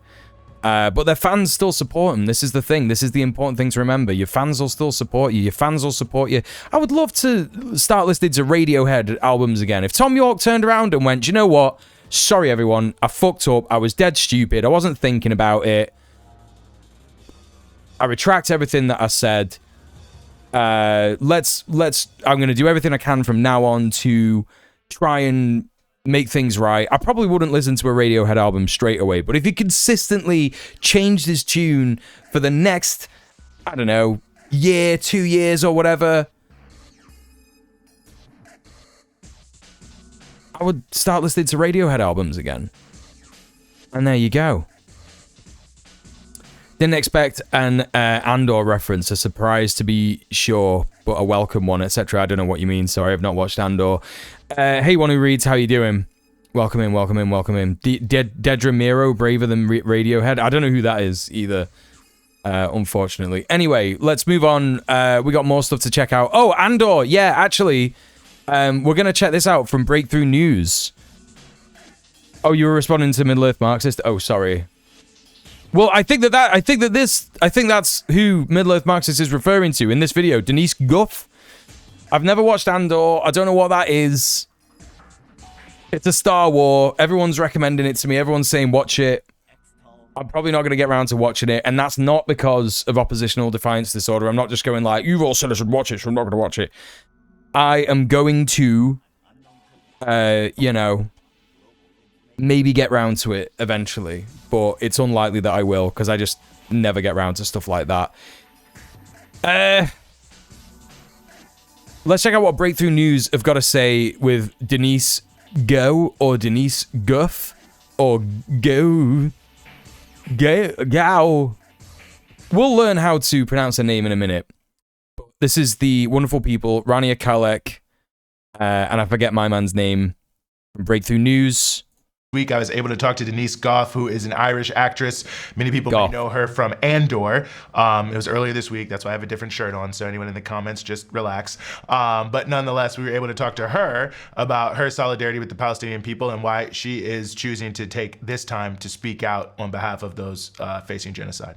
But their fans still support them. This is the thing. This is the important thing to remember. Your fans will still support you. Your fans will support you. I would love to start listening to Radiohead albums again. If Tom York turned around and went, "Do you know what? Sorry, everyone. I fucked up. I was dead stupid. I wasn't thinking about it. I retract everything that I said. I'm going to do everything I can from now on to try and make things right." I probably wouldn't listen to a Radiohead album straight away, but if he consistently changed his tune for the next, I don't know, year, 2 years or whatever, I would start listening to Radiohead albums again. And there you go. Didn't expect an Andor reference, a surprise to be sure, but a welcome one, etc. I don't know what you mean. Sorry, I've not watched Andor. Hey, one who reads, how you doing? Welcome in, welcome in, welcome in. Dedra Miro, braver than Radiohead. I don't know who that is either, unfortunately. Anyway, let's move on. We got more stuff to check out. Oh, Andor. Yeah, actually, we're going to check this out from Breakthrough News. Oh, you were responding to Middle-earth Marxist? Oh, sorry. Well, I think that's who Middle-earth Marxist is referring to in this video. Denise Guff. I've never watched Andor. I don't know what that is. It's a Star War. Everyone's recommending it to me. Everyone's saying watch it. I'm probably not going to get around to watching it, and that's not because of oppositional defiance disorder. I'm not just going like, you've all said I should watch it, so I'm not going to watch it. I am going to, you know, maybe get round to it eventually, but it's unlikely that I will, because I just never get round to stuff like that. Let's check out what Breakthrough News have got to say with Denise Go, or Denise Guff, or Go. Gao. We'll learn how to pronounce her name in a minute. This is the wonderful people, Rania Kalek, and I forget my man's name, from Breakthrough News. Week I was able to talk to Denise Goff, who is an Irish actress. Many people may know her from Andor. It was earlier this week. That's why I have a different shirt on, so anyone in the comments, just relax. But nonetheless, we were able to talk to her about her solidarity with the Palestinian people and why she is choosing to take this time to speak out on behalf of those facing genocide.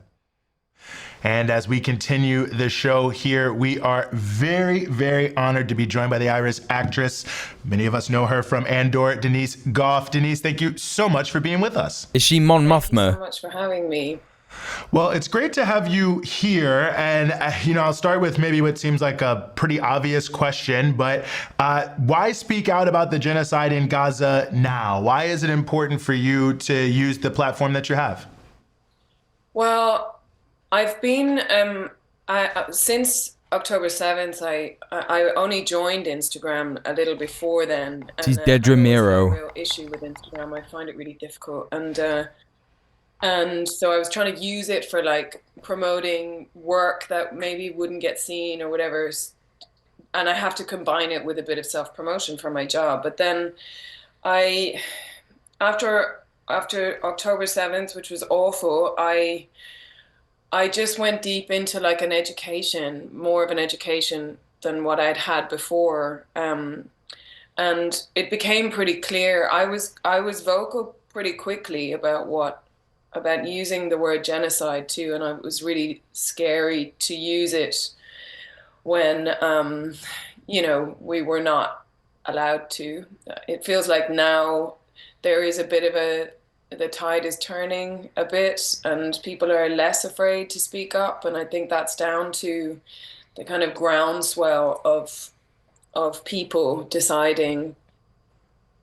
And as we continue the show here, we are very, very honored to be joined by the Irish actress. Many of us know her from Andor, Denise Goff. Denise, thank you so much for being with us. Is she Mon Mothma? Thank you so much for having me. Well, it's great to have you here. And, you know, I'll start with maybe what seems like a pretty obvious question, but why speak out about the genocide in Gaza now? Why is it important for you to use the platform that you have? Well, I've been, since October 7th, I only joined Instagram a little before then. She's Dedra Miro. I have a real issue with Instagram. I find it really difficult. And so I was trying to use it for like promoting work that maybe wouldn't get seen or whatever. And I have to combine it with a bit of self-promotion for my job. But then after October 7th, which was awful, I just went deep into like an education, more of an education than what I'd had before. And it became pretty clear. I was vocal pretty quickly about using the word genocide too. And it was really scary to use it when, you know, we were not allowed to. It feels like now there is a bit of the tide is turning a bit and people are less afraid to speak up. And I think that's down to the kind of groundswell of people deciding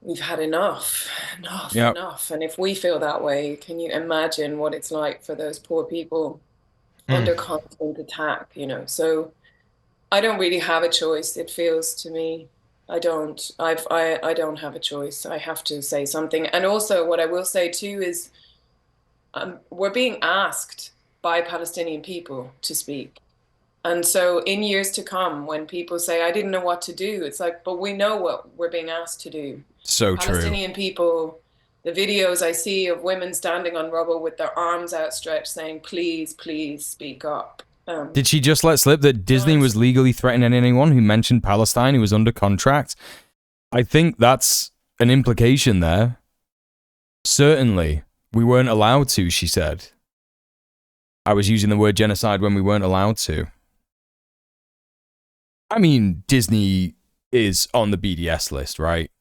we've had enough. And if we feel that way, can you imagine what it's like for those poor people under constant attack, you know? So I don't really have a choice, it feels to me. I don't have a choice. I have to say something. And also what I will say too is we're being asked by Palestinian people to speak. And so in years to come, when people say, I didn't know what to do, it's like, but we know what we're being asked to do. So true. Palestinian people, the videos I see of women standing on rubble with their arms outstretched saying, please, please speak up. Did she just let slip that Disney was legally threatening anyone who mentioned Palestine who was under contract? I think that's an implication there. Certainly. We weren't allowed to, she said. I was using the word genocide when we weren't allowed to. I mean, Disney is on the BDS list, right?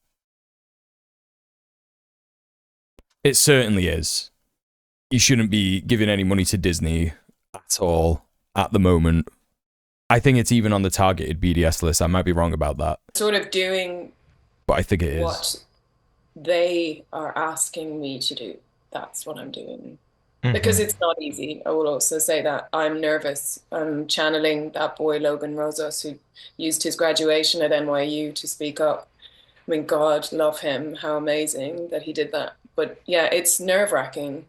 It certainly is. You shouldn't be giving any money to Disney at all. At the moment, I think it's even on the targeted BDS list. I might be wrong about that. Sort of doing, but I think it is what they are asking me to do. That's what I'm doing. Because it's not easy. I will also say that I'm nervous. I'm channeling that boy Logan Rosas, who used his graduation at NYU to speak up. I mean, God love him. How amazing that he did that. But yeah, it's nerve-wracking.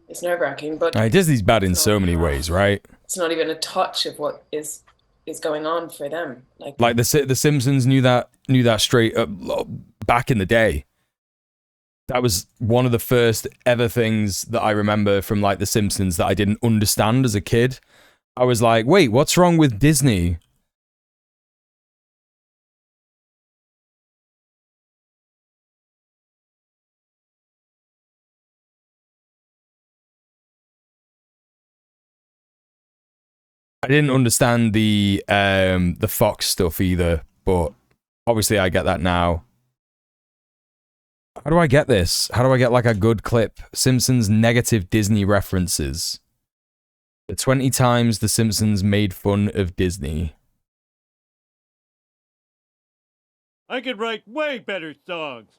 It's nerve-wracking, but Disney's bad in so many ways, right? It's not even a touch of what is going on for them. Like the Simpsons knew that straight up back in the day. That was one of the first ever things that I remember from like the Simpsons that I didn't understand as a kid. I was like, wait, what's wrong with Disney? I didn't understand the Fox stuff either, but obviously I get that now. How do I get this? How do I get like a good clip? Simpsons negative Disney references. The 20 times The Simpsons made fun of Disney. I could write way better songs.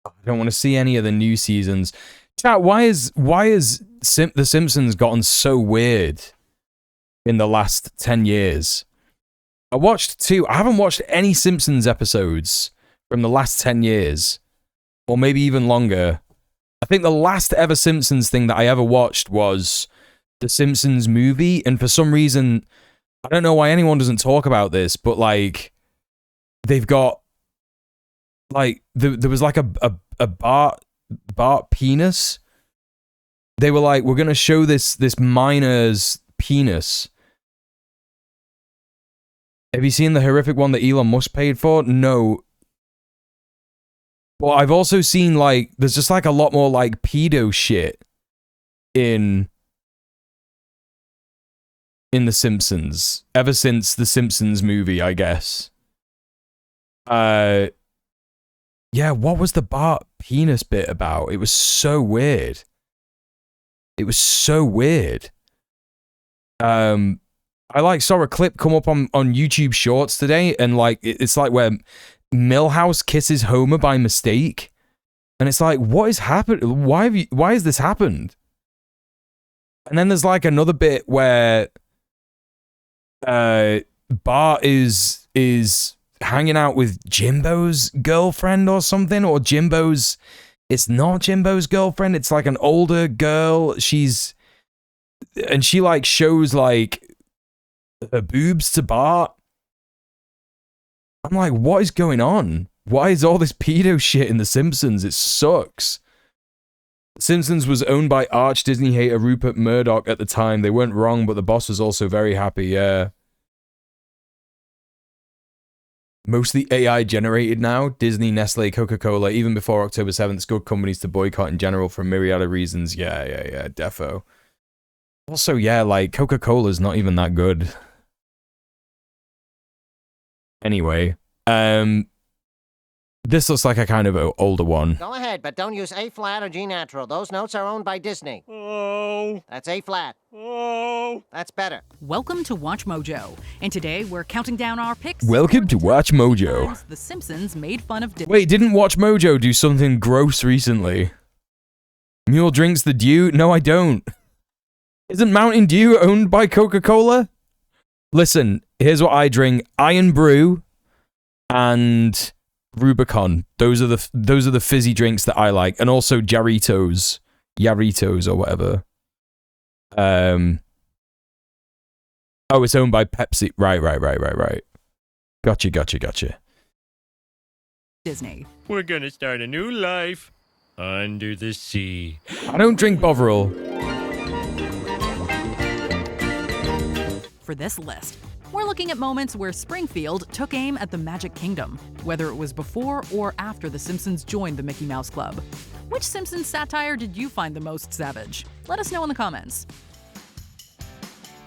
I don't want to see any of the new seasons. Chat, why is The Simpsons gotten so weird in the last 10 years? I haven't watched any Simpsons episodes from the last 10 years. Or maybe even longer. I think the last ever Simpsons thing that I ever watched was the Simpsons movie, and for some reason, I don't know why anyone doesn't talk about this, but like, they've got, like, there was like a Bart penis. They were like, we're gonna show this miner's penis. Have you seen the horrific one that Elon Musk paid for? No. Well, I've also seen, like, there's just, like, a lot more, like, pedo shit in The Simpsons. Ever since the Simpsons movie, I guess. Yeah, what was the Bart penis bit about? It was so weird. It was so weird. I, like, saw a clip come up on YouTube Shorts today, and, like, it's, like, where Milhouse kisses Homer by mistake, and it's like, what is happening? Why has this happened? And then there's like another bit where Bart is hanging out with Jimbo's girlfriend or something, or it's not Jimbo's girlfriend, it's like an older girl. She like shows like her boobs to Bart. I'm like, what is going on? Why is all this pedo shit in The Simpsons? It sucks. The Simpsons was owned by arch Disney hater Rupert Murdoch at the time. They weren't wrong, but the boss was also very happy, yeah. Mostly AI generated now. Disney, Nestle, Coca-Cola, even before October 7th, it's good companies to boycott in general for a myriad of reasons. Yeah, defo. Also, yeah, like, Coca-Cola's not even that good. Anyway, this looks like a kind of older one. Go ahead, but don't use A flat or G natural. Those notes are owned by Disney. Oh. That's A flat. Oh. That's better. Welcome to Watch Mojo, and today we're counting down our picks. Welcome to Watch Mojo. The Simpsons made fun of Disney. Wait, didn't Watch Mojo do something gross recently? Mule drinks the Dew? No, I don't. Isn't Mountain Dew owned by Coca-Cola? Listen, here's what I drink: Iron Brew and Rubicon. Those are the fizzy drinks that I like, and also Jarritos or whatever. Oh, it's owned by Pepsi. Right. Gotcha. Disney. We're gonna start a new life under the sea. I don't drink Bovril. For this list, we're looking at moments where Springfield took aim at the Magic Kingdom, whether it was before or after the Simpsons joined the Mickey Mouse Club. Which Simpsons satire did you find the most savage? Let us know in the comments.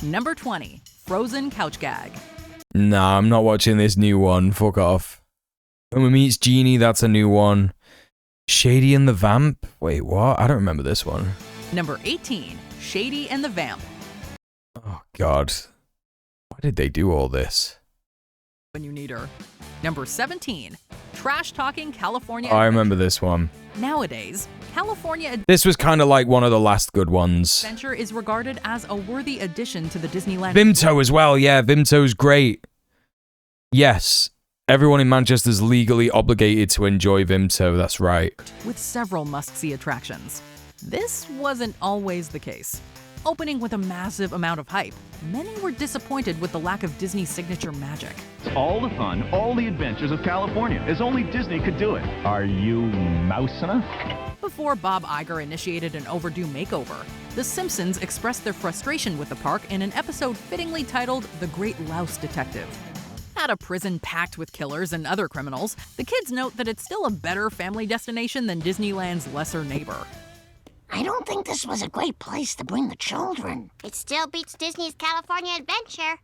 Number 20, Frozen Couch Gag. Nah, I'm not watching this new one. Fuck off. Homer Meets Genie, that's a new one. Shady and the Vamp? Wait, what? I don't remember this one. Number 18, Shady and the Vamp. Oh, God. Why did they do all this? When you need her. Number 17, Trash Talking California. Oh, I remember this one. Nowadays, California This was kind of like one of the last good ones. Adventure is regarded as a worthy addition to the Disneyland. Vimto as well, yeah, Vimto's great. Yes, everyone in Manchester is legally obligated to enjoy Vimto, that's right. With several must-see attractions. This wasn't always the case. Opening with a massive amount of hype, many were disappointed with the lack of Disney's signature magic. All the fun, all the adventures of California, as only Disney could do it. Are you mouse enough? Before Bob Iger initiated an overdue makeover, The Simpsons expressed their frustration with the park in an episode fittingly titled The Great Louse Detective. At a prison packed with killers and other criminals, the kids note that it's still a better family destination than Disneyland's lesser neighbor. I don't think this was a great place to bring the children. It still beats Disney's California Adventure.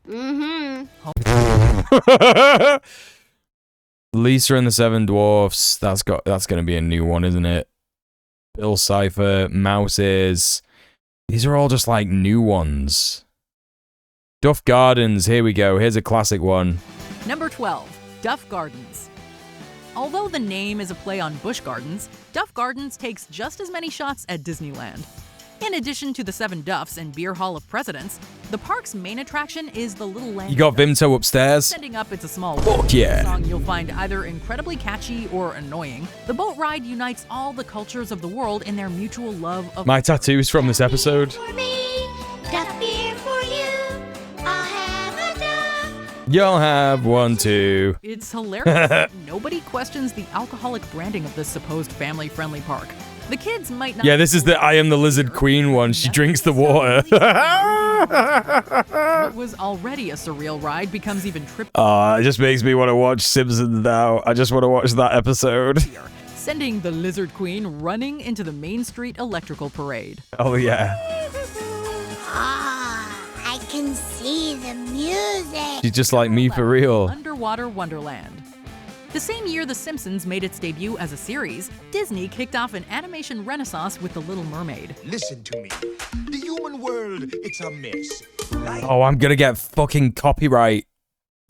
Lisa and the Seven Dwarfs. That's gonna be a new one, isn't it? Bill Cipher, Mouses. These are all just like new ones. Duff Gardens. Here we go. Here's a classic one. Number 12, Duff Gardens. Although the name is a play on Busch Gardens, Duff Gardens takes just as many shots at Disneyland. In addition to the 7 Duffs and Beer Hall of Presidents, the park's main attraction is the Little Land. You got Vimto upstairs. Sending up It's a Small World. Fuck yeah. Song you'll find either incredibly catchy or annoying. The boat ride unites all the cultures of the world in their mutual love of... My tattoos from this episode. Duff beer for you. I'll have a Duff. You'll have one too. It's hilarious. Nobody questions the alcoholic branding of this supposed family-friendly park. The kids might not... Yeah, this is the I Am the Lizard Queen one. She drinks the water. What was already a surreal ride becomes even It just makes me want to watch Simpsons now. I just want to watch that episode. sending the Lizard Queen running into the Main Street Electrical Parade. Oh, yeah. I can see the music. She's just like me for real. Underwater Wonderland. The same year The Simpsons made its debut as a series, Disney kicked off an animation renaissance with The Little Mermaid. Listen to me. The human world, it's a mess. Oh, I'm gonna get fucking copyright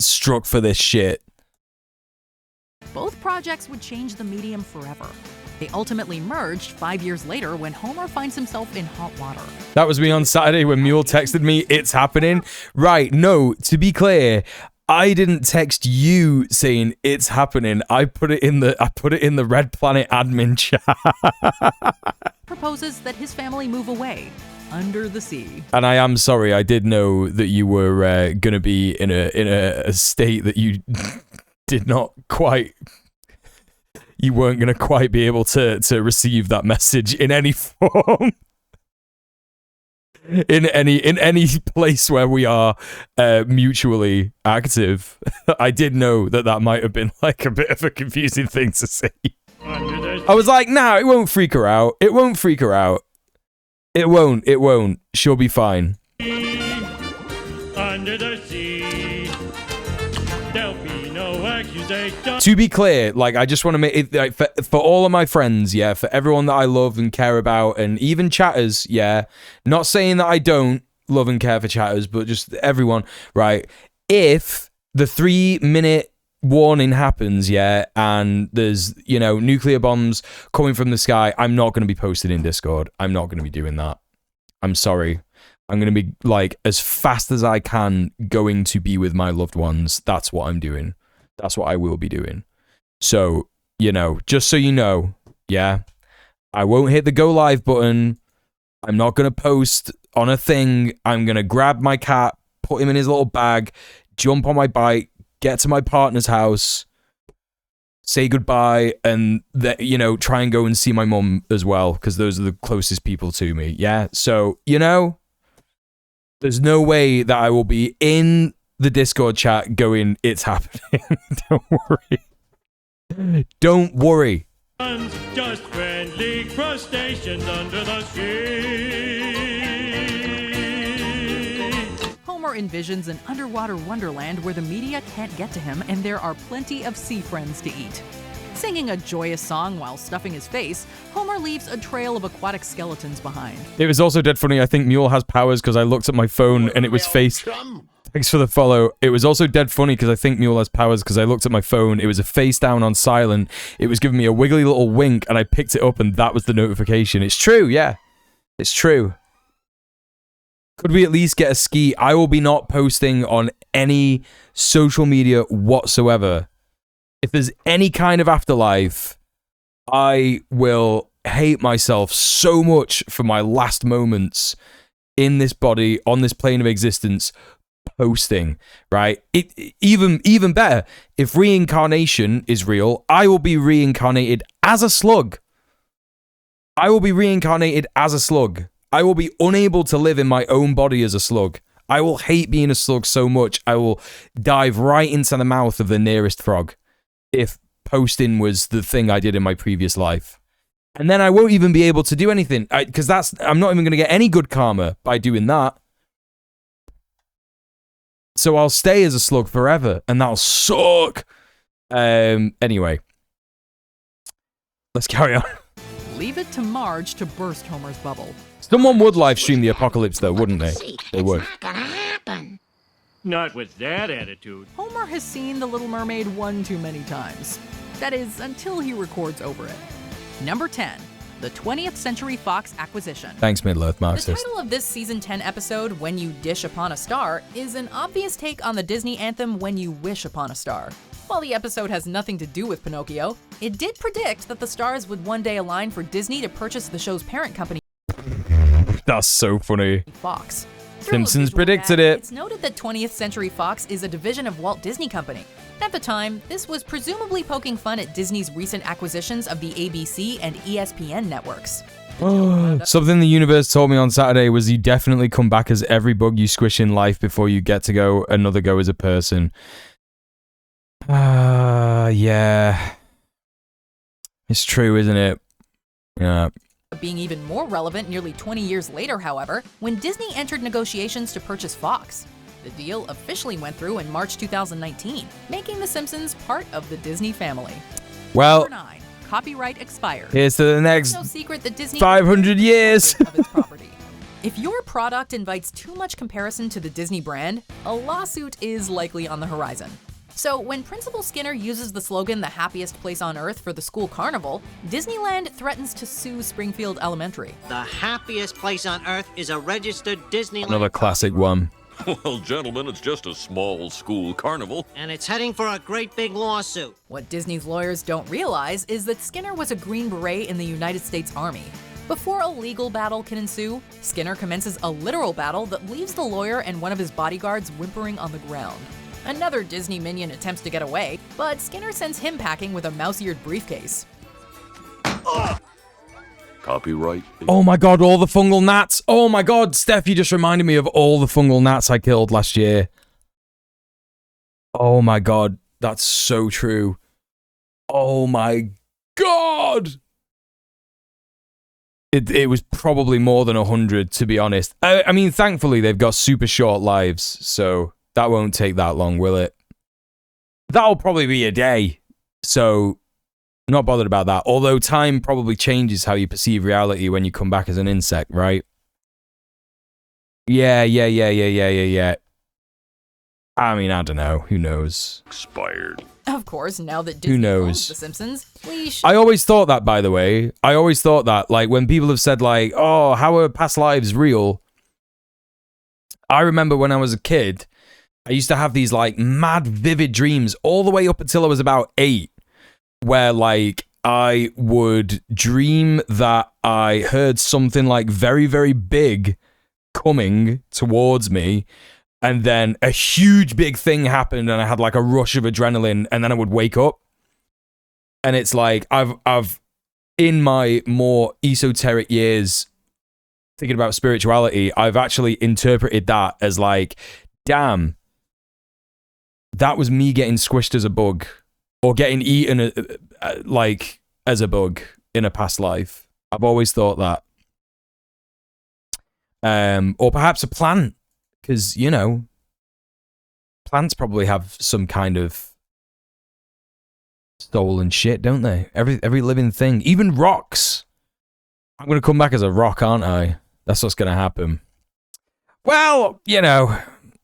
struck for this shit. Both projects would change the medium forever. They ultimately merged 5 years later when Homer finds himself in hot water. That was me on Saturday when Mule texted me, it's happening. Right, no, to be clear, I didn't text you saying it's happening. I put it in the Red Planet admin chat. Proposes that his family move away under the sea. And I am sorry, I did know that you were gonna be in a state that you did not quite. You weren't gonna quite be able to receive that message in any form. In any place where we are mutually active. I did know that might have been like a bit of a confusing thing to say. I was like, nah, it won't freak her out. It won't freak her out. It won't. She'll be fine. Under the sea, there'll be no accusation. To be clear, like, I just want to make it like, for all of my friends, yeah, for everyone that I love and care about, and even chatters, yeah, not saying that I don't love and care for chatters, but just everyone, right? If the 3-minute warning happens, yeah, and there's, you know, nuclear bombs coming from the sky, I'm not going to be posted in Discord. I'm not going to be doing that. I'm sorry. I'm going to be, like, as fast as I can going to be with my loved ones. That's what I'm doing. That's what I will be doing. So, you know, just so you know, yeah, I won't hit the go live button. I'm not going to post on a thing. I'm going to grab my cat, put him in his little bag, jump on my bike, get to my partner's house, say goodbye, and, you know, try and go and see my mum as well, because those are the closest people to me. Yeah. So, you know, there's no way that I will be in the Discord chat going, it's happening. Don't worry. Don't worry. Just friendly crustaceans under the sea. Homer envisions an underwater wonderland where the media can't get to him and there are plenty of sea friends to eat. Singing a joyous song while stuffing his face, Homer leaves a trail of aquatic skeletons behind. It was also dead funny. I think Mule has powers because I looked at my phone and it was face. Thanks for the follow. It was also dead funny because I think Mule has powers because I looked at my phone. It was a face down on silent. It was giving me a wiggly little wink and I picked it up and that was the notification. It's true, yeah. It's true. Could we at least get a ski? I will be not posting on any social media whatsoever. If there's any kind of afterlife, I will hate myself so much for my last moments in this body, on this plane of existence, posting, right? Even better, if reincarnation is real, I will be reincarnated as a slug. I will be reincarnated as a slug. I will be unable to live in my own body as a slug. I will hate being a slug so much, I will dive right into the mouth of the nearest frog if posting was the thing I did in my previous life. And then I won't even be able to do anything, because I'm not even going to get any good karma by doing that. So I'll stay as a slug forever, and that'll suck. Anyway. Let's carry on. Leave it to Marge to burst Homer's bubble. Someone would live stream the apocalypse, though, wouldn't they? They would. Not with that attitude. Homer has seen The Little Mermaid one too many times. That is, until he records over it. Number 10. The 20th Century Fox acquisition. Thanks, Middle-earth The Marxist. title of this season 10 episode, When You Dish Upon a Star, is an obvious take on the Disney anthem When You Wish Upon a Star. While the episode has nothing to do with Pinocchio, it did predict that the stars would one day align for Disney to purchase the show's parent company, That's so funny. Fox. Simpsons predicted it. It's noted that 20th Century Fox is a division of Walt Disney Company. At the time, this was presumably poking fun at Disney's recent acquisitions of the ABC and ESPN networks. Something the universe told me on Saturday was you definitely come back as every bug you squish in life before you get to go another go as a person. Yeah. It's true, isn't it? Yeah. Being even more relevant nearly 20 years later, however, when Disney entered negotiations to purchase Fox. The deal officially went through in March 2019, making The Simpsons part of the Disney family. Well, Number 9. Copyright expired. here's to the next No secret that Disney 500 years. of its property. If your product invites too much comparison to the Disney brand, a lawsuit is likely on the horizon. So when Principal Skinner uses the slogan, "The happiest place on earth" for the school carnival, Disneyland threatens to sue Springfield Elementary. The happiest place on earth is a registered Disneyland. Another classic one. Well, gentlemen, it's just a small school carnival. And it's heading for a great big lawsuit. What Disney's lawyers don't realize is that Skinner was a Green Beret in the United States Army. Before a legal battle can ensue, Skinner commences a literal battle that leaves the lawyer and one of his bodyguards whimpering on the ground. Another Disney minion attempts to get away, but Skinner sends him packing with a mouse-eared briefcase. Copyright. Oh my god, all the fungal gnats. Oh my god, Steph, you just reminded me of all the fungal gnats I killed last year. Oh my god, that's so true. Oh my god! It was probably more than 100, to be honest. I mean, thankfully, they've got super short lives, so that won't take that long, will it? That'll probably be a day, so not bothered about that. Although time probably changes how you perceive reality when you come back as an insect, right? Yeah. I mean, I don't know. Who knows? Expired. Of course, now that Disney owns The Simpsons, we should... I always thought that, by the way. I always thought that, like, when people have said, like, oh, how are past lives real? I remember when I was a kid, I used to have these, like, mad, vivid dreams all the way up until I was about 8, where, like, I would dream that I heard something, like, very, very big coming towards me, and then a huge big thing happened and I had like a rush of adrenaline, and then I would wake up. And it's like I've in my more esoteric years thinking about spirituality, I've actually interpreted that as like, damn, that was me getting squished as a bug or getting eaten like as a bug in a past life. I've always thought that. Or perhaps a plant. Because, you know, plants probably have some kind of soul and shit, don't they? Every living thing. Even rocks. I'm going to come back as a rock, aren't I? That's what's going to happen. Well, you know,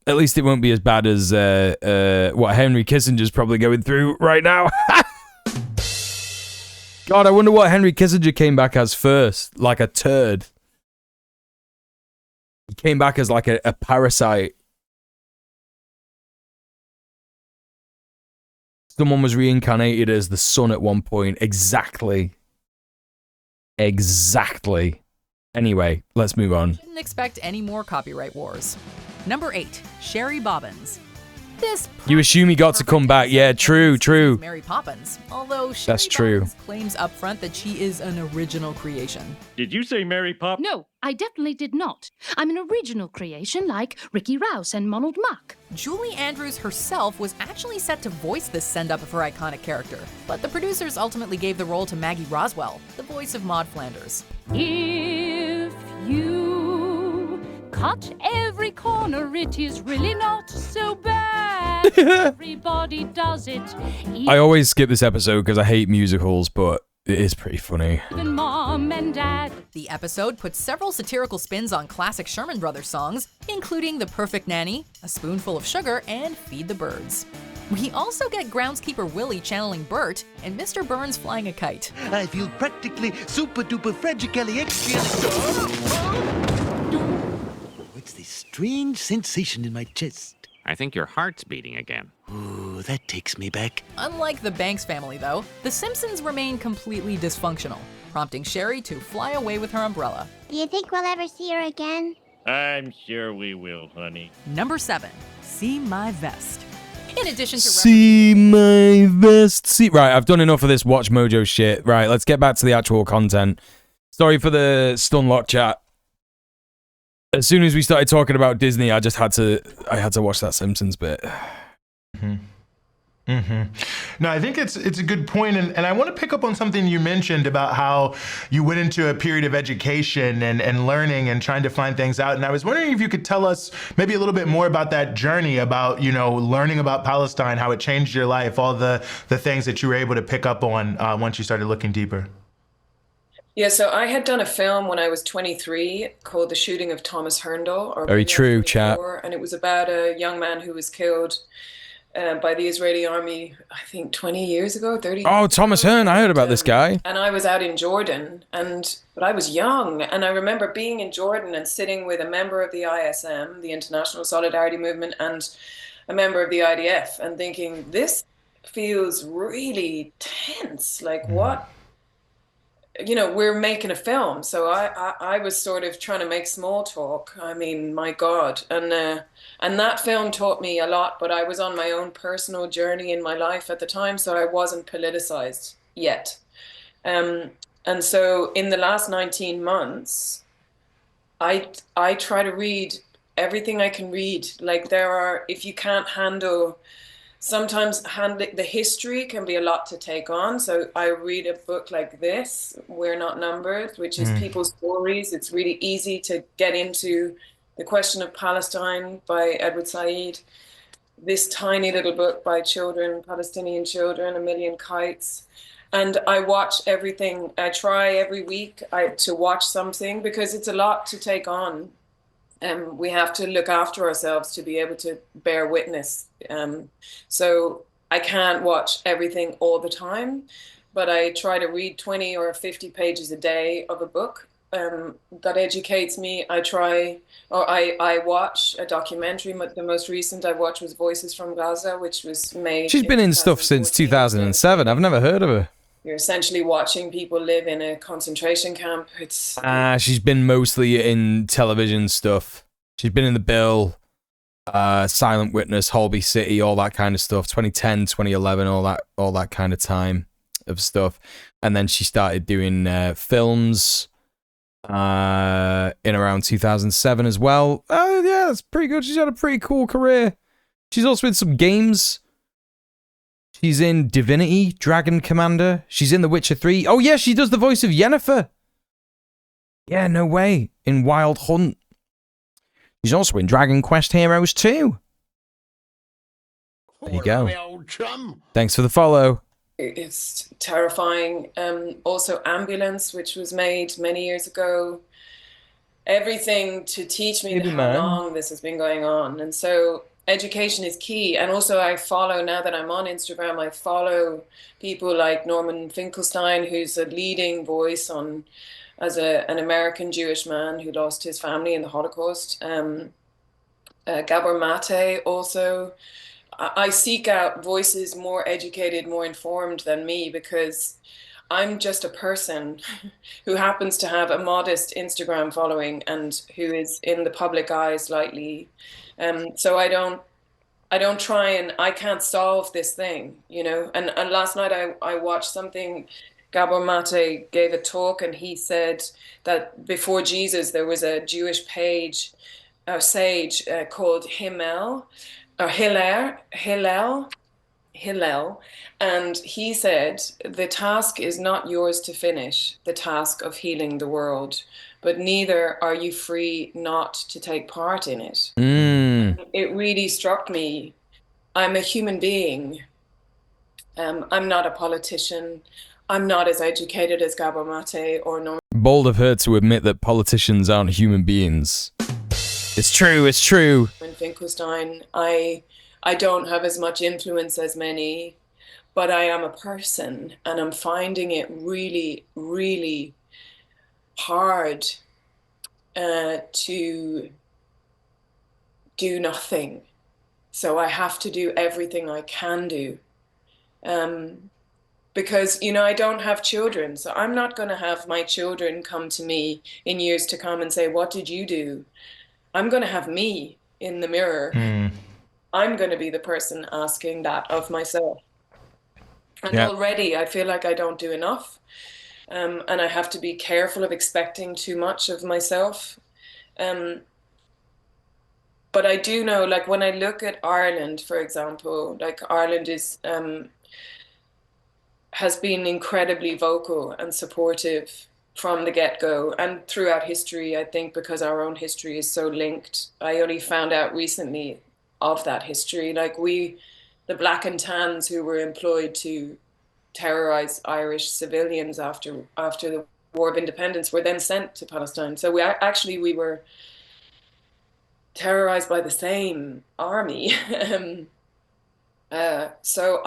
at least it won't be as bad as what Henry Kissinger's probably going through right now. God, I wonder what Henry Kissinger came back as first. Like a turd. He came back as like a parasite. Someone was reincarnated as the sun at one point. Exactly. Anyway, let's move on. Shouldn't expect any more copyright wars. Number 8, Sherry Bobbins. This You assume he got to come back. Yeah, true. Mary Poppins, although Sherry That's true. Bobbins claims up front that she is an original creation. Did you say Mary Poppins? No, I definitely did not. I'm an original creation like Ricky Rouse and Ronald Muck. Julie Andrews herself was actually set to voice this send-up of her iconic character, but the producers ultimately gave the role to Maggie Roswell, the voice of Maud Flanders. If you cut every corner, it is really not so bad. Everybody does it. I always skip this episode because I hate musicals, but it is pretty funny. Even mom and dad. The episode puts several satirical spins on classic Sherman Brothers songs, including The Perfect Nanny, A Spoonful of Sugar, and Feed the Birds. We also get groundskeeper Willie channeling Bert and Mr. Burns flying a kite. I feel practically super duper fragically What's this strange sensation in my chest? I think your heart's beating again. Ooh, that takes me back. Unlike the Banks family, though, the Simpsons remain completely dysfunctional, prompting Sherry to fly away with her umbrella. Do you think we'll ever see her again? I'm sure we will, honey. Number 7, See My Vest. In addition to See my vest. See, right, I've done enough of this Watch Mojo shit. Right, let's get back to the actual content. Sorry for the Stunlock chat. As soon as we started talking about Disney, I had to watch that Simpsons bit. No, I think it's a good point, and I want to pick up on something you mentioned about how you went into a period of education and learning and trying to find things out. And I was wondering if you could tell us maybe a little bit more about that journey, about, you know, learning about Palestine, how it changed your life, all the things that you were able to pick up on once you started looking deeper. Yeah, so I had done a film when I was 23 called The Shooting of Thomas Herndl. Very true, chat. And it was about a young man who was killed by the Israeli army, I think 20 years ago, 30 Oh, Thomas Hearn, I heard about this guy. And I was out in Jordan, but I was young. And I remember being in Jordan and sitting with a member of the ISM, the International Solidarity Movement, and a member of the IDF, and thinking, this feels really tense. Like, what? You know, we're making a film, so I was sort of trying to make small talk. I mean, my God, and that film taught me a lot. But I was on my own personal journey in my life at the time, so I wasn't politicized yet. And so in the last 19 months, I try to read everything I can read. Like if you can't handle. Sometimes the history can be a lot to take on. So I read a book like this, We're Not Numbered, which is people's stories. It's really easy to get into The Question of Palestine by Edward Said. This tiny little book by Palestinian children, A Million Kites. And I watch everything. I try every week to watch something because it's a lot to take on. We have to look after ourselves to be able to bear witness. So I can't watch everything all the time, but I try to read 20 or 50 pages a day of a book that educates me. I watch a documentary. The most recent I watched was Voices from Gaza, which was made. She's been in stuff since 2007. I've never heard of her. You're essentially watching people live in a concentration camp. It's she's been mostly in television stuff. She's been in The Bill, Silent Witness, Holby City, all that kind of stuff. 2010, 2011, all that kind of time of stuff. And then she started doing films in around 2007 as well. Oh yeah, that's pretty good. She's had a pretty cool career. She's also in some games. She's in Divinity, Dragon Commander. She's in The Witcher 3. Oh yeah, she does the voice of Yennefer. Yeah, no way. In Wild Hunt. She's also in Dragon Quest Heroes 2. There you go. Thanks for the follow. It's terrifying. Also Ambulance, which was made many years ago. Everything to teach me how long this has been going on. And so education is key. And also I follow, now that I'm on Instagram, I follow people like Norman Finkelstein, who's a leading voice as an American Jewish man who lost his family in the Holocaust. Gabor Mate also. I seek out voices more educated, more informed than me, because I'm just a person who happens to have a modest Instagram following and who is in the public eye slightly. So I don't try, and I can't solve this thing, you know. And last night I watched something. Gabor Mate gave a talk, and he said that before Jesus there was a Jewish sage called Hillel, and he said, the task is not yours to finish, the task of healing the world. but neither are you free not to take part in it. It really struck me. I'm a human being. I'm not a politician. I'm not as educated as Gabor Mate or Norman Bold of her to admit that politicians aren't human beings. It's true, it's true. Finkelstein. I don't have as much influence as many, but I am a person, and I'm finding it really, really hard to do nothing. So I have to do everything I can do. Because, you know, I don't have children, so I'm not going to have my children come to me in years to come and say, what did you do? I'm going to have me in the mirror. I'm going to be the person asking that of myself. And already I feel like I don't do enough. And I have to be careful of expecting too much of myself. But I do know, like, when I look at Ireland, for example, like, Ireland is has been incredibly vocal and supportive from the get-go and throughout history. I think because our own history is so linked. I only found out recently of that history. Like, the black and tans who were employed to terrorize Irish civilians after the War of Independence were then sent to Palestine. So we were terrorized by the same army. So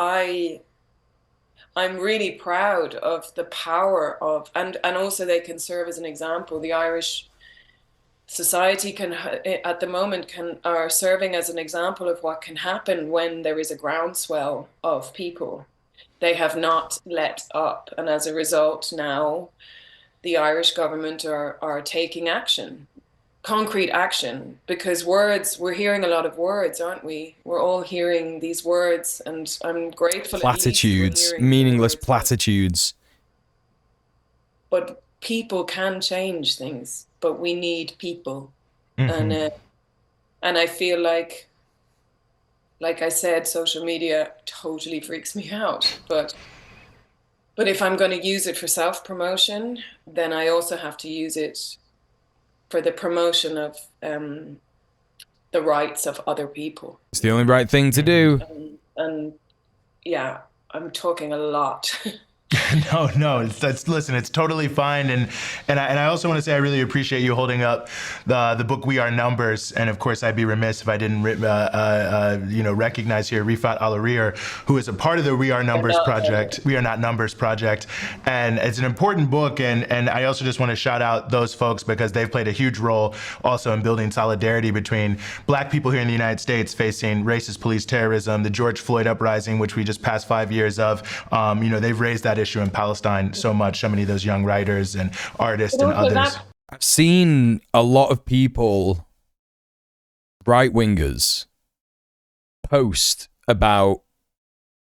I'm really proud of the power of, and also they can serve as an example. The Irish society can, at the moment, are serving as an example of what can happen when there is a groundswell of people. They have not let up, and as a result, now the Irish government are taking action. Concrete action, because we're hearing a lot of words, aren't we? We're all hearing these words, and I'm grateful. Platitudes, meaningless platitudes. But people can change things, but we need people. And I feel like I said, social media totally freaks me out, but if I'm going to use it for self-promotion, then I also have to use it for the promotion of the rights of other people. It's the only right thing to do. And yeah, I'm talking a lot. No, listen, it's totally fine, and I also want to say I really appreciate you holding up the book We Are Numbers, and of course I'd be remiss if I didn't recognize here Rifat Alarir, who is a part of the We Are Numbers project. We Are Not Numbers project, and it's an important book, and I also just want to shout out those folks because they've played a huge role also in building solidarity between Black people here in the United States facing racist police terrorism, the George Floyd uprising, which we just passed 5 years of. They've raised that issue in Palestine so much, so many of those young writers and artists and others. I've seen a lot of people, right-wingers, post about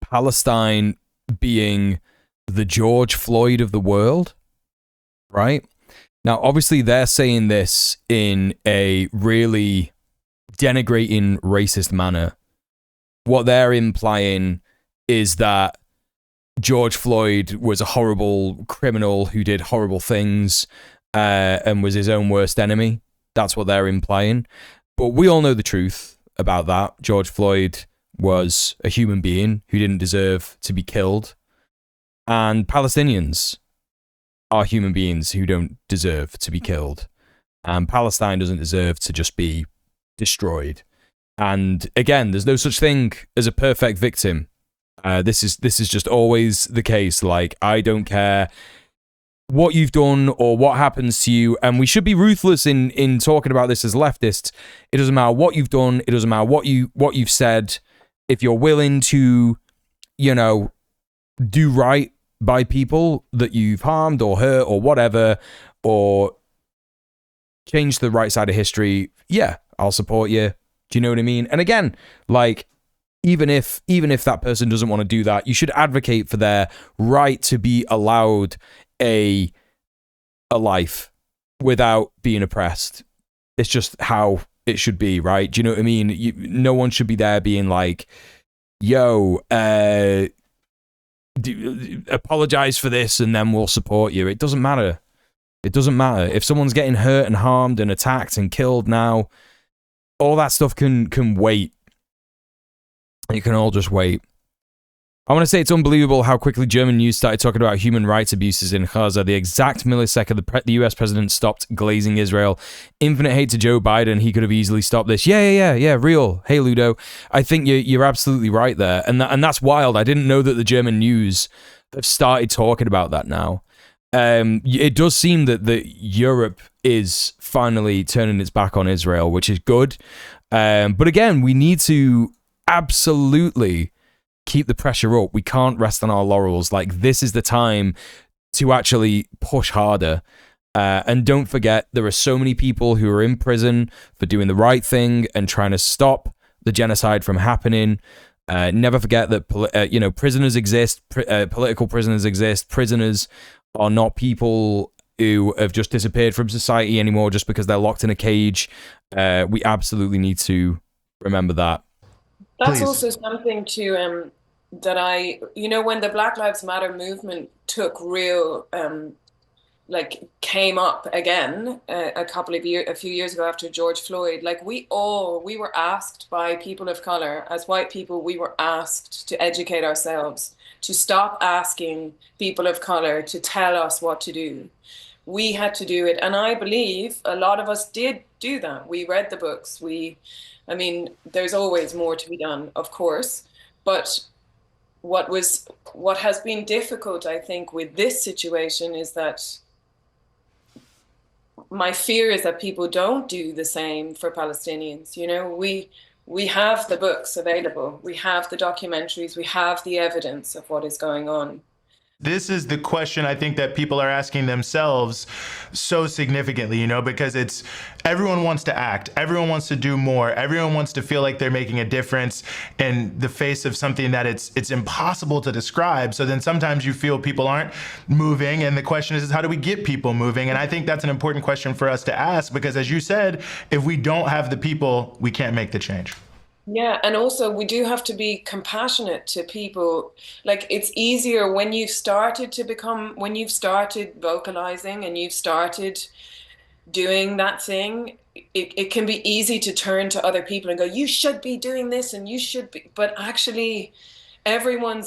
Palestine being the George Floyd of the world, right? Now, obviously, they're saying this in a really denigrating, racist manner. What they're implying is that George Floyd was a horrible criminal who did horrible things and was his own worst enemy. That's what they're implying. But we all know the truth about that. George Floyd was a human being who didn't deserve to be killed. And Palestinians are human beings who don't deserve to be killed. And Palestine doesn't deserve to just be destroyed. And again, there's no such thing as a perfect victim. This is just always the case. Like, I don't care what you've done or what happens to you, and we should be ruthless in talking about this as leftists. It doesn't matter what you've done. It doesn't matter what you've said. If you're willing to, do right by people that you've harmed or hurt or whatever, or change the right side of history, yeah, I'll support you. Do you know what I mean? And again, like, even if that person doesn't want to do that, you should advocate for their right to be allowed a life without being oppressed. It's just how it should be, right? Do you know what I mean? No one should be there being like, yo, apologize for this and then we'll support you. It doesn't matter. It doesn't matter. If someone's getting hurt and harmed and attacked and killed now, all that stuff can wait. It can all just wait. I want to say it's unbelievable how quickly German news started talking about human rights abuses in Gaza. The exact millisecond the US president stopped glazing Israel. Infinite hate to Joe Biden. He could have easily stopped this. Yeah, real. Hey, Ludo. I think you're absolutely right there. And that's wild. I didn't know that the German news have started talking about that now. It does seem that Europe is finally turning its back on Israel, which is good. But again, we need to absolutely keep the pressure up. We can't rest on our laurels. Like, this is the time to actually push harder. And don't forget, there are so many people who are in prison for doing the right thing and trying to stop the genocide from happening. Never forget that prisoners exist. Political prisoners exist. Prisoners are not people who have just disappeared from society anymore just because they're locked in a cage. We absolutely need to remember that. That's Please. also something to that when the Black Lives Matter movement took real came up again a few years ago after George Floyd. Like, we were asked by people of color, as white people, we were asked to educate ourselves, to stop asking people of color to tell us what to do. We had to do it, and I believe a lot of us did do that. We read the books. There's always more to be done, of course, but what has been difficult, I think, with this situation is that my fear is that people don't do the same for Palestinians. We have the books available, we have the documentaries, we have the evidence of what is going on. This is the question I think that people are asking themselves so significantly, because everyone wants to act, everyone wants to do more, everyone wants to feel like they're making a difference in the face of something that it's impossible to describe. So then sometimes you feel people aren't moving, and the question is how do we get people moving? And I think that's an important question for us to ask, because as you said, if we don't have the people, we can't make the change. Yeah, and also we do have to be compassionate to people. Like, it's easier when you've started vocalizing and you've started doing that thing, it can be easy to turn to other people and go, you should be doing this and you should be, but actually everyone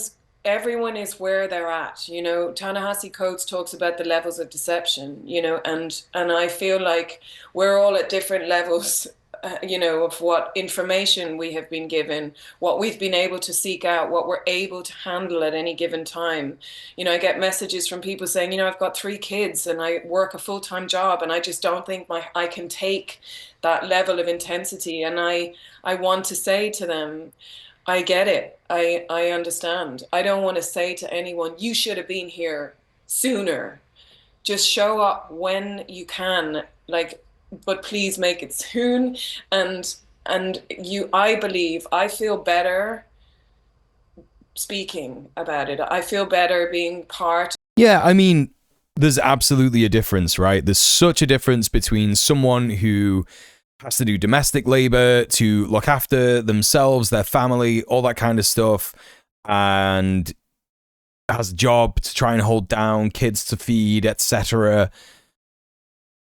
is where they're at. Ta-Nehisi Coates talks about the levels of deception, and I feel like we're all at different levels of what information we have been given, what we've been able to seek out, what we're able to handle at any given time. I get messages from people saying, I've got 3 kids and I work a full-time job and I just don't think I can take that level of intensity. And I want to say to them, I get it. I understand. I don't want to say to anyone, you should have been here sooner. Just show up when you can, but please make it soon. And I feel better speaking about it. I feel better being part. Yeah, there's absolutely a difference, right? There's such a difference between someone who has to do domestic labor to look after themselves, their family, all that kind of stuff, and has a job to try and hold down, kids to feed, etc.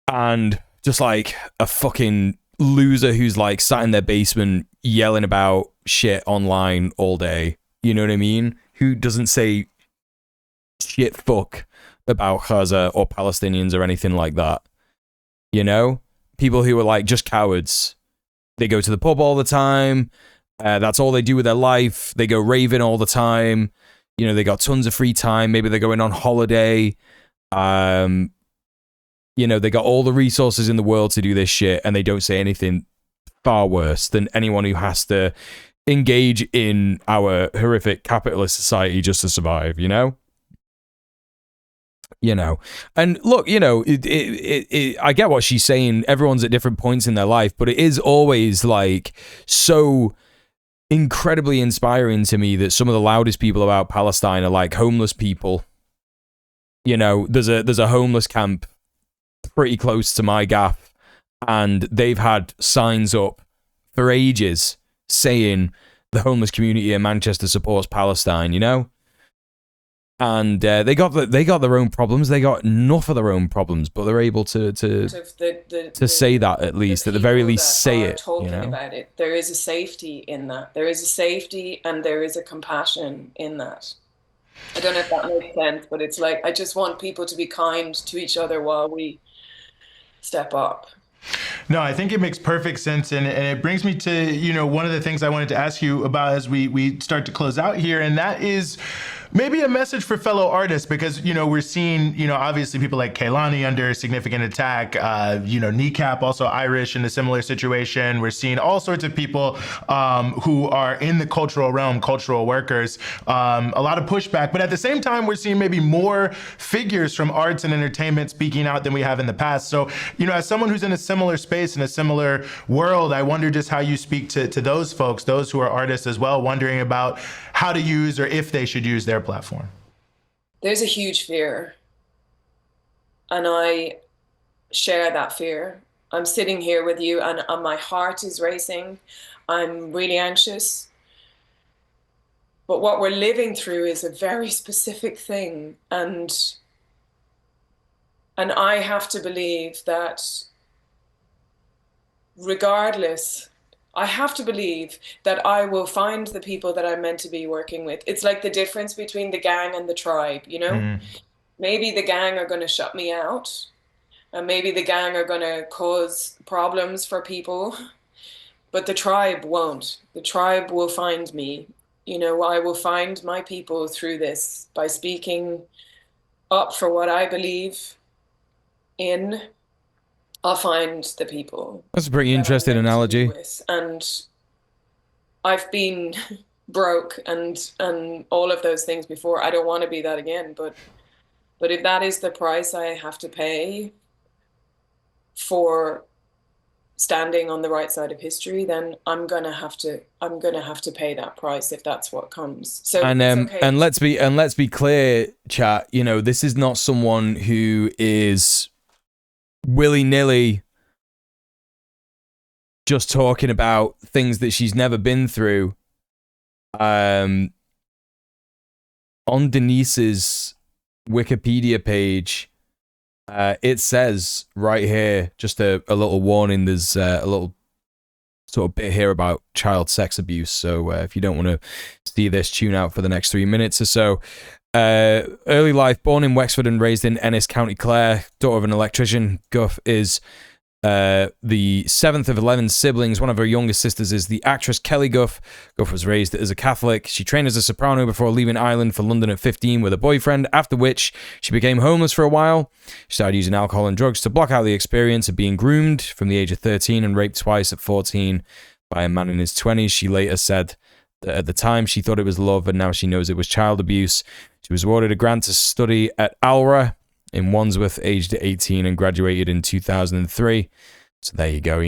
And just like a fucking loser who's sat in their basement yelling about shit online all day. You know what I mean? Who doesn't say shit fuck about Gaza or Palestinians or anything like that. People who are just cowards. They go to the pub all the time. That's all they do with their life. They go raving all the time. They got tons of free time. Maybe they're going on holiday. They got all the resources in the world to do this shit, and they don't say anything far worse than anyone who has to engage in our horrific capitalist society just to survive, And look, I get what she's saying. Everyone's at different points in their life, but it is always so incredibly inspiring to me that some of the loudest people about Palestine are homeless people. There's a homeless camp pretty close to my gaff, and they've had signs up for ages saying the homeless community in Manchester supports Palestine, and they got their own problems. They got enough of their own problems, but they're able to say that, at least, at the very least, say it. Talking You know? about it, there is a safety in that. There is a safety and there is a compassion in that. I don't know if that makes sense, but it's like, I just want people to be kind to each other while we step up. No, I think it makes perfect sense, and it brings me to, one of the things I wanted to ask you about as we start to close out here, and that is maybe a message for fellow artists, because, we're seeing, obviously people like Kehlani under significant attack, Kneecap, also Irish, in a similar situation. We're seeing all sorts of people who are in the cultural realm, cultural workers, a lot of pushback, but at the same time, we're seeing maybe more figures from arts and entertainment speaking out than we have in the past. So, as someone who's in a similar space, in a similar world, I wonder just how you speak to those folks, those who are artists as well, wondering about how to use, or if they should use, their platform. There's a huge fear, and I share that fear. I'm sitting here with you, and my heart is racing. I'm really anxious. But what we're living through is a very specific thing, and I have to believe that regardless, I have to believe that I will find the people that I'm meant to be working with. It's like the difference between the gang and the tribe, Maybe the gang are going to shut me out, and maybe the gang are going to cause problems for people, but the tribe won't. The tribe will find me. I will find my people through this by speaking up for what I believe in. I'll find the people. That's a pretty interesting analogy. And I've been broke and all of those things before. I don't want to be that again. But if that is the price I have to pay for standing on the right side of history, then I'm gonna have to pay that price if that's what comes. So and it's okay. and let's be clear, chat. This is not someone who is willy-nilly just talking about things that she's never been through. On Denise's Wikipedia page, it says right here, just a little warning, there's a little sort of bit here about child sex abuse, so if you don't want to see this, tune out for the next 3 minutes or so. Early life, born in Wexford and raised in Ennis, County Clare, daughter of an electrician. Guff is the seventh of 11 siblings. One of her youngest sisters is the actress Kelly Guff. Guff was raised as a Catholic. She trained as a soprano before leaving Ireland for London at 15 with a boyfriend, after which she became homeless for a while. She started using alcohol and drugs to block out the experience of being groomed from the age of 13 and raped twice at 14 by a man in his 20s. She later said that at the time she thought it was love, and now she knows it was child abuse. She was awarded a grant to study at Alra in Wandsworth, aged 18, and graduated in 2003. So there you go.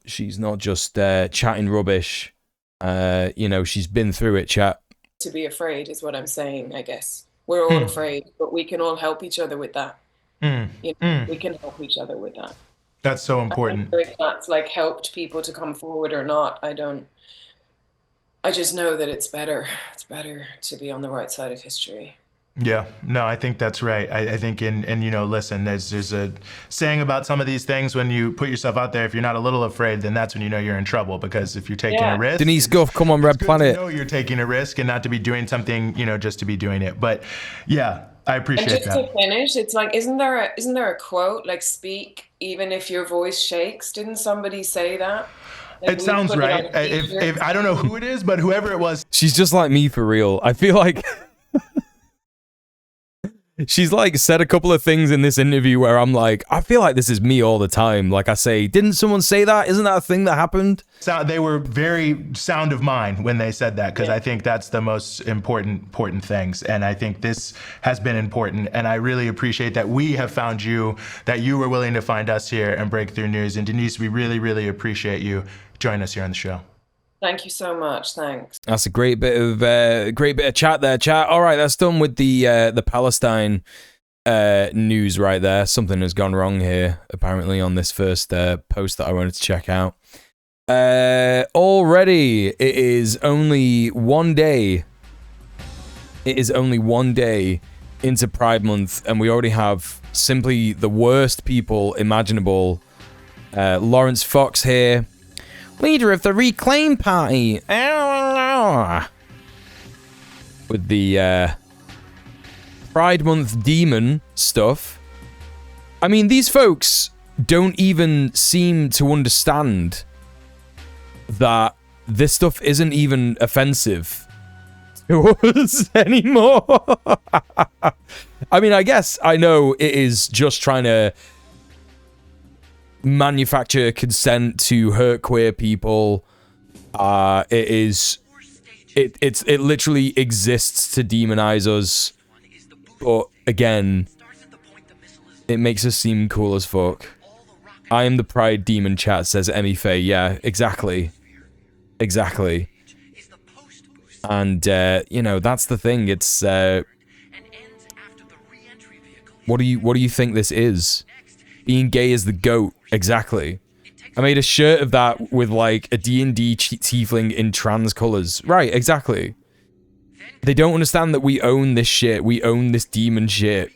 She's not just chatting rubbish. She's been through it, chat. To be afraid is what I'm saying, I guess. We're all afraid, but we can all help each other with that. We can help each other with that. That's so important. If that's like helped people to come forward or not, I just know that it's better. It's better to be on the right side of history. Yeah, no, I think that's right. I think, listen, there's a saying about some of these things, when you put yourself out there, if you're not a little afraid, then that's when you know you're in trouble, because if you're taking a risk. Denise Guff, come on, Red Planet. You know you're taking a risk and not to be doing something, just to be doing it. But yeah, I appreciate that. And just to finish, it's like, isn't there a quote, like, speak even if your voice shakes? Didn't somebody say that? It sounds right. If I don't know who it is, but whoever it was. She's just like me for real. I feel like she's like said a couple of things in this interview where I'm like, I feel like this is me all the time. Like I say, didn't someone say that? Isn't that a thing that happened? So they were very sound of mind when they said that, because I think that's the most important things. And I think this has been important. And I really appreciate that we have found you, that you were willing to find us here and Breakthrough News. And Denise, we really, really appreciate you joining us here on the show. Thank you so much. Thanks. That's a great bit of chat there, chat. All right, that's done with the Palestine news right there. Something has gone wrong here, apparently, on this first post that I wanted to check out. Already, it is only one day It is only one day into Pride Month, and we already have simply the worst people imaginable. Lawrence Fox here, leader of the Reclaim Party, with the Pride Month demon stuff. I mean, these folks don't even seem to understand that this stuff isn't even offensive to us anymore. I mean, I guess I know it is just trying to manufacture consent to hurt queer people. It literally exists to demonize us. But again, it makes us seem cool as fuck. I am the pride demon, chat, says Emmy Faye. Yeah, exactly. Exactly. And, you know, that's the thing. It's, what do you think this is? Being gay is the GOAT. Exactly. I made a shirt of that with, like, a D&D tiefling in trans colors. Right, exactly. They don't understand that we own this shit. We own this demon shit.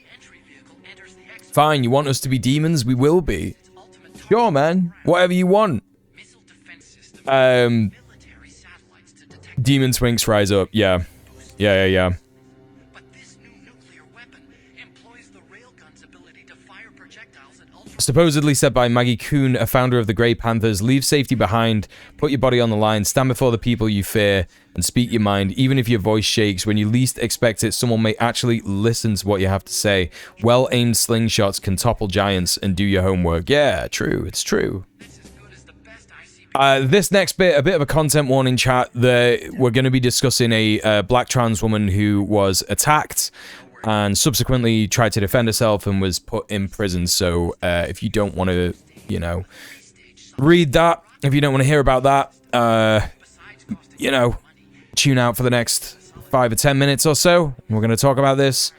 Fine, you want us to be demons? We will be. Sure, man. Whatever you want. Demon swinks rise up. Yeah. Yeah. Supposedly said by Maggie Kuhn, a founder of the Grey Panthers, leave safety behind, put your body on the line, stand before the people you fear, and speak your mind, even if your voice shakes. When you least expect it, someone may actually listen to what you have to say. Well-aimed slingshots can topple giants, and do your homework. Yeah, true, it's true. This next bit, a bit of a content warning, chat. We're going to be discussing a black trans woman who was attacked and subsequently tried to defend herself and was put in prison. So if you don't want to, you know, read that, if you don't want to hear about that, you know, tune out for the next 5 or 10 minutes or so. We're going to talk about this.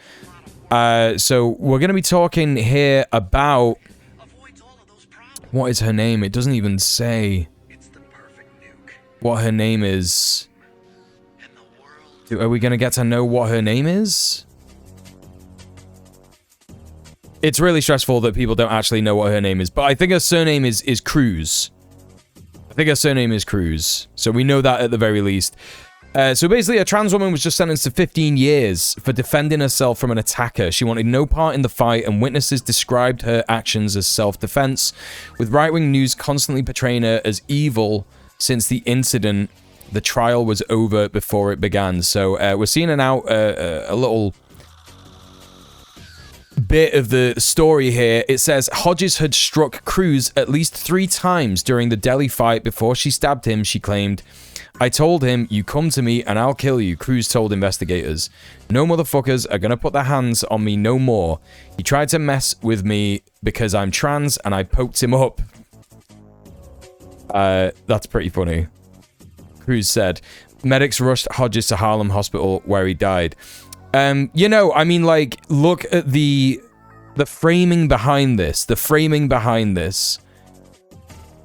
So we're going to be talking here about... What is her name? It doesn't even say what her name is. Are we going to get to know what her name is? It's really stressful that people don't actually know what her name is, but I think her surname is Cruz. I think her surname is Cruz, so we know that at the very least. So basically, a trans woman was just sentenced to 15 years for defending herself from an attacker. She wanted no part in the fight, and witnesses described her actions as self-defense, with right-wing news constantly portraying her as evil. Since the incident, the trial was over before it began. So we're seeing now a little bit of the story here. It says Hodges had struck Cruz at least 3 times during the Delhi fight before she stabbed him, she claimed. I told him, you come to me and I'll kill you, Cruz told investigators. No motherfuckers are gonna put their hands on me no more. He tried to mess with me because I'm trans and I poked him up. That's pretty funny. Cruz said. Medics rushed Hodges to Harlem Hospital where he died. You know, I mean, like, look at the framing behind this. The framing behind this.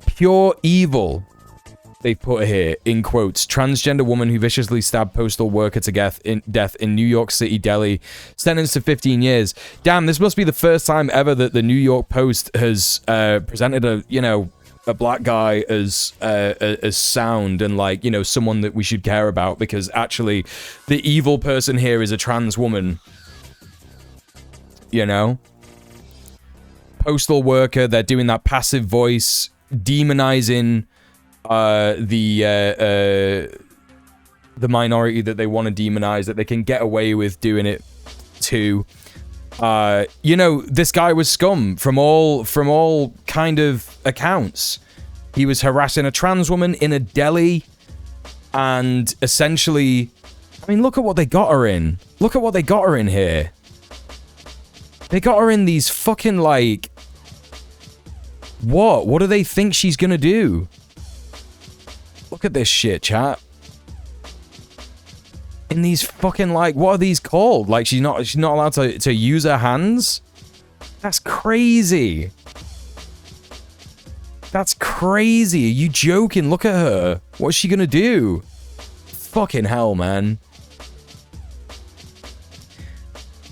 Pure evil. They put here, in quotes, transgender woman who viciously stabbed postal worker to death in New York City, Delhi, sentenced to 15 years. Damn, this must be the first time ever that the New York Post has presented a black guy as sound and, like, you know, someone that we should care about, because actually the evil person here is a trans woman. You know? Postal worker, they're doing that passive voice, demonizing the minority that they want to demonize, that they can get away with doing it to. You know, this guy was scum from all kind of accounts. He was harassing a trans woman in a deli, and essentially, I mean, look at what they got her in. Look at what they got her in here. They got her in these fucking, like, what do they think she's gonna do? Look at this shit, chat. In these fucking, like, what are these called? Like, she's not allowed to use her hands? That's crazy. That's crazy. Are you joking? Look at her. What's she gonna do? Fucking hell, man.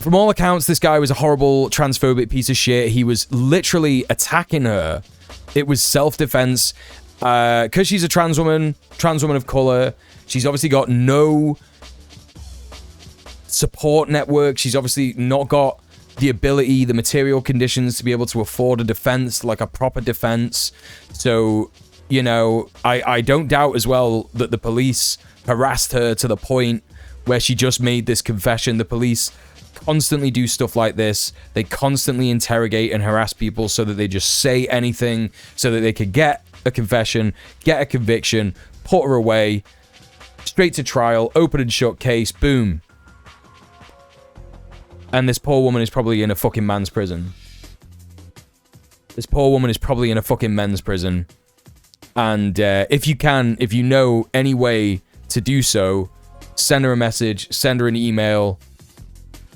From all accounts, this guy was a horrible transphobic piece of shit. He was literally attacking her. It was self-defense. Because she's a trans woman of color, she's obviously got no support network. She's obviously not got the ability, the material conditions to be able to afford a defense, like a proper defense. So, you know, I don't doubt as well that the police harassed her to the point where she just made this confession. The police constantly do stuff like this. They constantly interrogate and harass people so that they just say anything so that they could get a confession, get a conviction, put her away, straight to trial, open and shut case, boom. And this poor woman is probably in a fucking man's prison. This poor woman is probably in a fucking men's prison. And if you know any way to do so, send her a message, send her an email,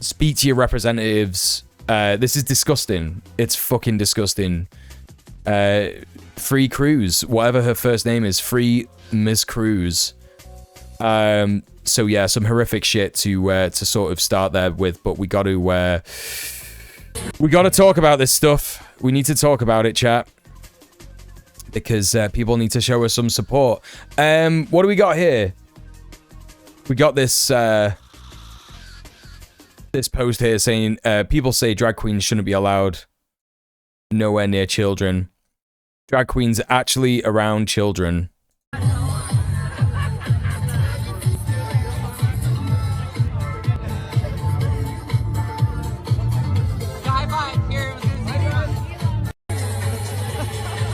speak to your representatives. This is disgusting. It's fucking disgusting. Free Cruz, whatever her first name is, Free Miss Cruz. So yeah, some horrific shit to sort of start there with, but we got to talk about this stuff. We need to talk about it, chat, because people need to show us some support. What do we got here? We got this this post here saying people say drag queens shouldn't be allowed nowhere near children. Drag queens are actually around children.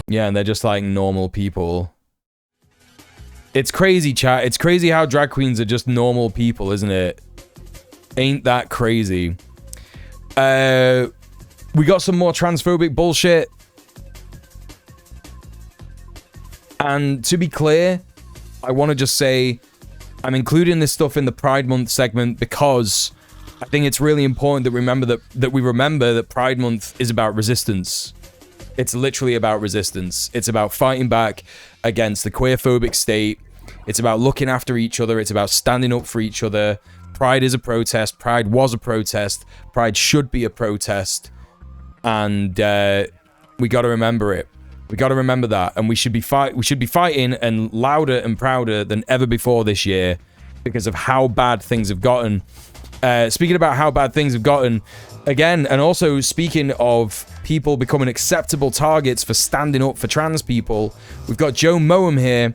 Yeah, and they're just like normal people. It's crazy, chat. It's crazy how drag queens are just normal people, isn't it? Ain't that crazy? We got some more transphobic bullshit. And to be clear, I want to just say I'm including this stuff in the Pride Month segment because I think it's really important that we remember that Pride Month is about resistance. It's literally about resistance. It's about fighting back against the queerphobic state. It's about looking after each other. It's about standing up for each other. Pride is a protest. Pride was a protest. Pride should be a protest. And we got to remember it. We got to remember that. And we should be fighting and louder and prouder than ever before this year because of how bad things have gotten. Speaking about how bad things have gotten, again, and also speaking of people becoming acceptable targets for standing up for trans people, we've got Joe Moem here,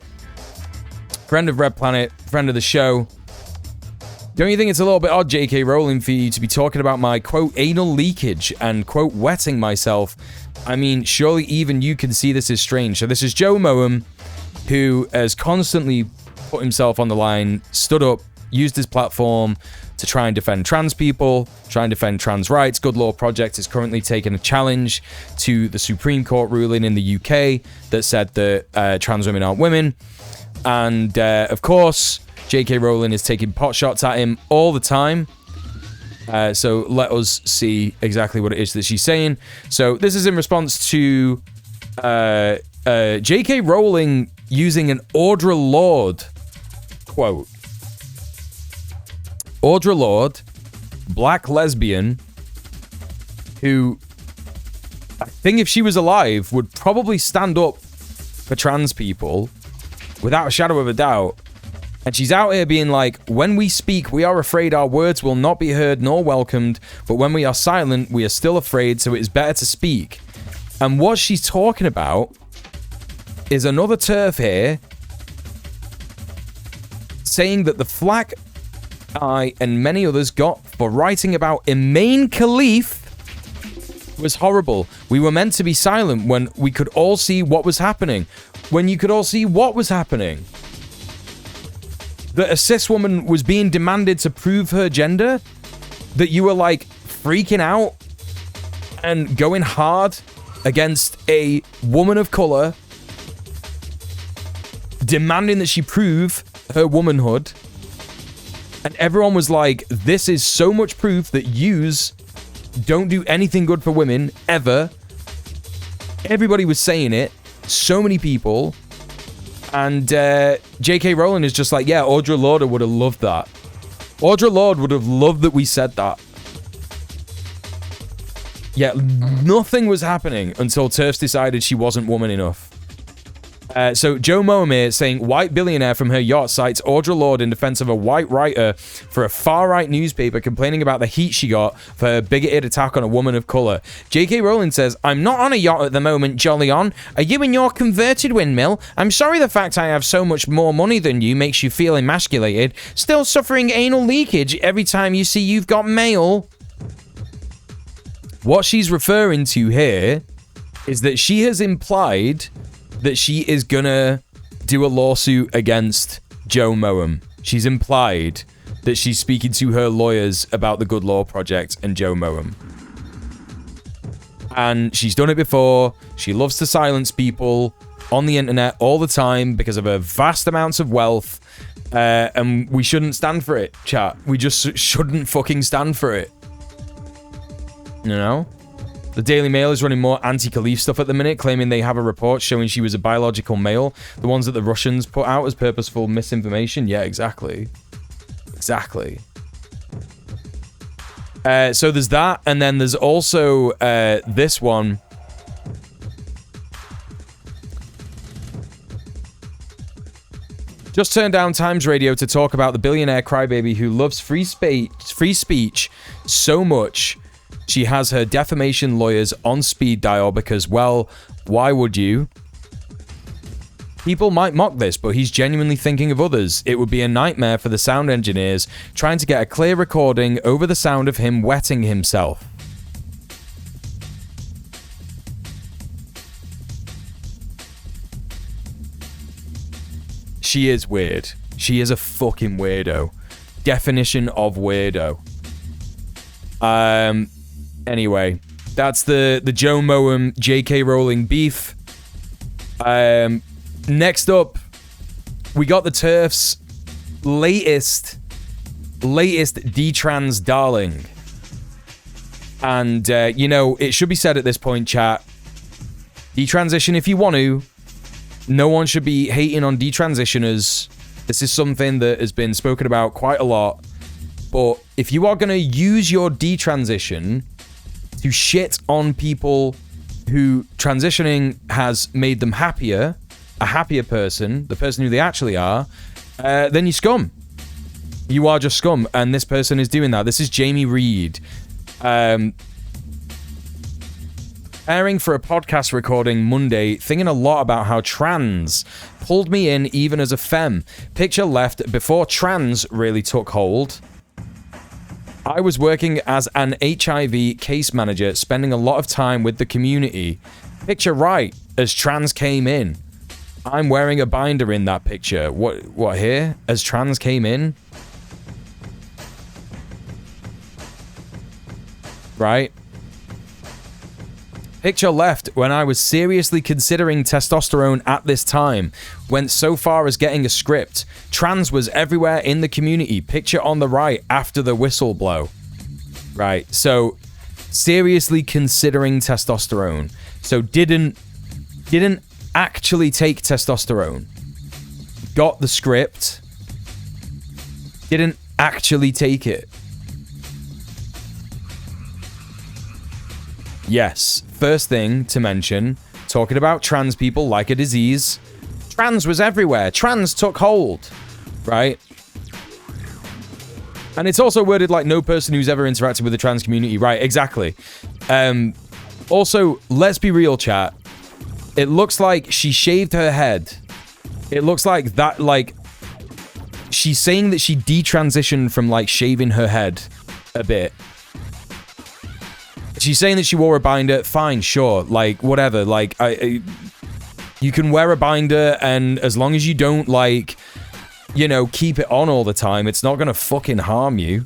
friend of Red Planet, friend of the show. Don't you think it's a little bit odd, J.K. Rowling, for you to be talking about my, quote, anal leakage and, quote, wetting myself? I mean, surely even you can see this is strange. So this is Joe Moem, who has constantly put himself on the line, stood up, used his platform to try and defend trans people, try and defend trans rights. Good Law Project is currently taking a challenge to the Supreme Court ruling in the UK that said that trans women aren't women. And, of course, J.K. Rowling is taking pot shots at him all the time. So let us see exactly what it is that she's saying. So this is in response to J.K. Rowling using an Audre Lorde quote. Audre Lorde, black lesbian, who I think if she was alive would probably stand up for trans people without a shadow of a doubt. And she's out here being like, when we speak, we are afraid our words will not be heard nor welcomed, but when we are silent, we are still afraid, so it is better to speak. And what she's talking about is another TERF here saying that the flack I and many others got for writing about Imane Khalif was horrible. We were meant to be silent when we could all see what was happening. When you could all see what was happening. That a cis woman was being demanded to prove her gender? That you were like freaking out and going hard against a woman of color, demanding that she prove her womanhood? And everyone was like, this is so much proof that yous don't do anything good for women, ever. Everybody was saying it. So many people. And J.K. Rowling is just like, yeah, Audre Lorde would have loved that. Audre Lorde would have loved that we said that. Yeah, nothing was happening until TERFs decided she wasn't woman enough. So Joe Moamir saying, white billionaire from her yacht cites Audre Lorde in defense of a white writer for a far-right newspaper complaining about the heat she got for her bigoted attack on a woman of color. J.K. Rowling says, I'm not on a yacht at the moment, jolly on. Are you in your converted windmill? I'm sorry the fact I have so much more money than you makes you feel emasculated. Still suffering anal leakage every time you see you've got mail. What she's referring to here is that she has implied that she is gonna do a lawsuit against Joe Moam. She's implied that she's speaking to her lawyers about the Good Law Project and Joe Moam. And she's done it before. She loves to silence people on the internet all the time because of her vast amounts of wealth. And we shouldn't stand for it, chat. We just shouldn't fucking stand for it. You know? The Daily Mail is running more anti-Khalif stuff at the minute, claiming they have a report showing she was a biological male. The ones that the Russians put out as purposeful misinformation. Yeah, exactly. Exactly. So there's that, and then there's also this one. Just turned down Times Radio to talk about the billionaire crybaby who loves free speech so much she has her defamation lawyers on speed dial because, well, why would you? People might mock this, but he's genuinely thinking of others. It would be a nightmare for the sound engineers trying to get a clear recording over the sound of him wetting himself. She is weird. She is a fucking weirdo. Definition of weirdo. Anyway, that's the Joe Moam, J.K. Rowling beef. Next up, we got the TERFs' latest detrans darling. And, you know, it should be said at this point, chat, detransition if you want to. No one should be hating on detransitioners. This is something that has been spoken about quite a lot. But if you are going to use your detransition to shit on people who transitioning has made them happier, a happier person, the person who they actually are, then you scum. You are just scum, and this person is doing that. This is Jamie Reed. Airing for a podcast recording Monday, thinking a lot about how trans pulled me in even as a femme. Picture left before trans really took hold. I was working as an HIV case manager, spending a lot of time with the community. Picture right as trans came in. I'm wearing a binder in that picture. What here? As trans came in? Right? Picture left when I was seriously considering testosterone at this time. Went so far as getting a script. Trans was everywhere in the community. Picture on the right after the whistle blow. Right, so seriously considering testosterone. So didn't actually take testosterone. Got the script. Didn't actually take it. Yes, first thing to mention, talking about trans people like a disease. Trans was everywhere. Trans took hold, right? And it's also worded like no person who's ever interacted with the trans community. Right, exactly. Also, let's be real, chat. It looks like she shaved her head. It looks like that, like, she's saying that she detransitioned from, like, shaving her head a bit. She's saying that she wore a binder. Fine, sure. Like, whatever. Like, you can wear a binder, and as long as you don't, like, you know, keep it on all the time, it's not gonna fucking harm you.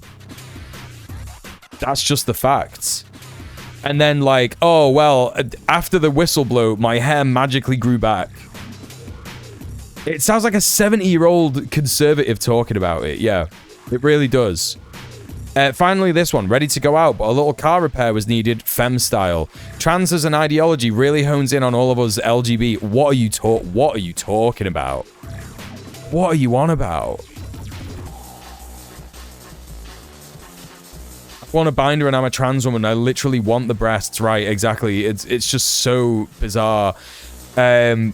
That's just the facts. And then, like, oh, well, after the whistle blow, my hair magically grew back. It sounds like a 70-year-old conservative talking about it. Yeah, it really does. Finally, this one, ready to go out, but a little car repair was needed, femme style. Trans as an ideology really hones in on all of us LGB. What are you talking about? What are you on about? want to bind her and I'm a trans woman. I literally want the breasts. Right, exactly. It's just so bizarre. You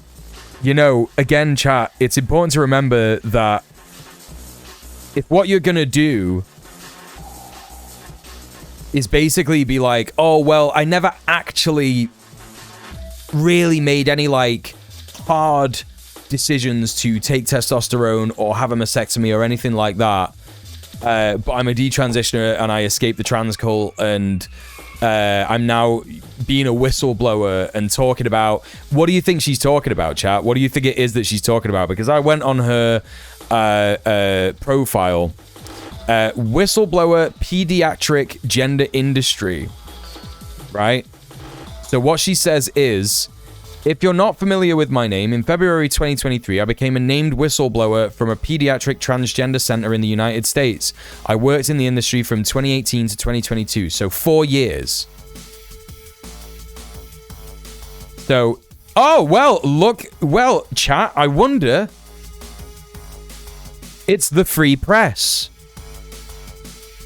know, again, chat, it's important to remember that if what you're gonna do is basically be like, oh, well, I never actually really made any, like, hard decisions to take testosterone or have a mastectomy or anything like that, but I'm a detransitioner and I escaped the trans cult, and I'm now being a whistleblower and talking about... What do you think she's talking about, chat? What do you think it is that she's talking about? Because I went on her profile... whistleblower pediatric gender industry, right? So what she says is, if you're not familiar with my name, in February 2023, I became a named whistleblower from a pediatric transgender center in the United States. I worked in the industry from 2018 to 2022, so 4 years. So, oh, well, look, well, chat, I wonder, it's the free press.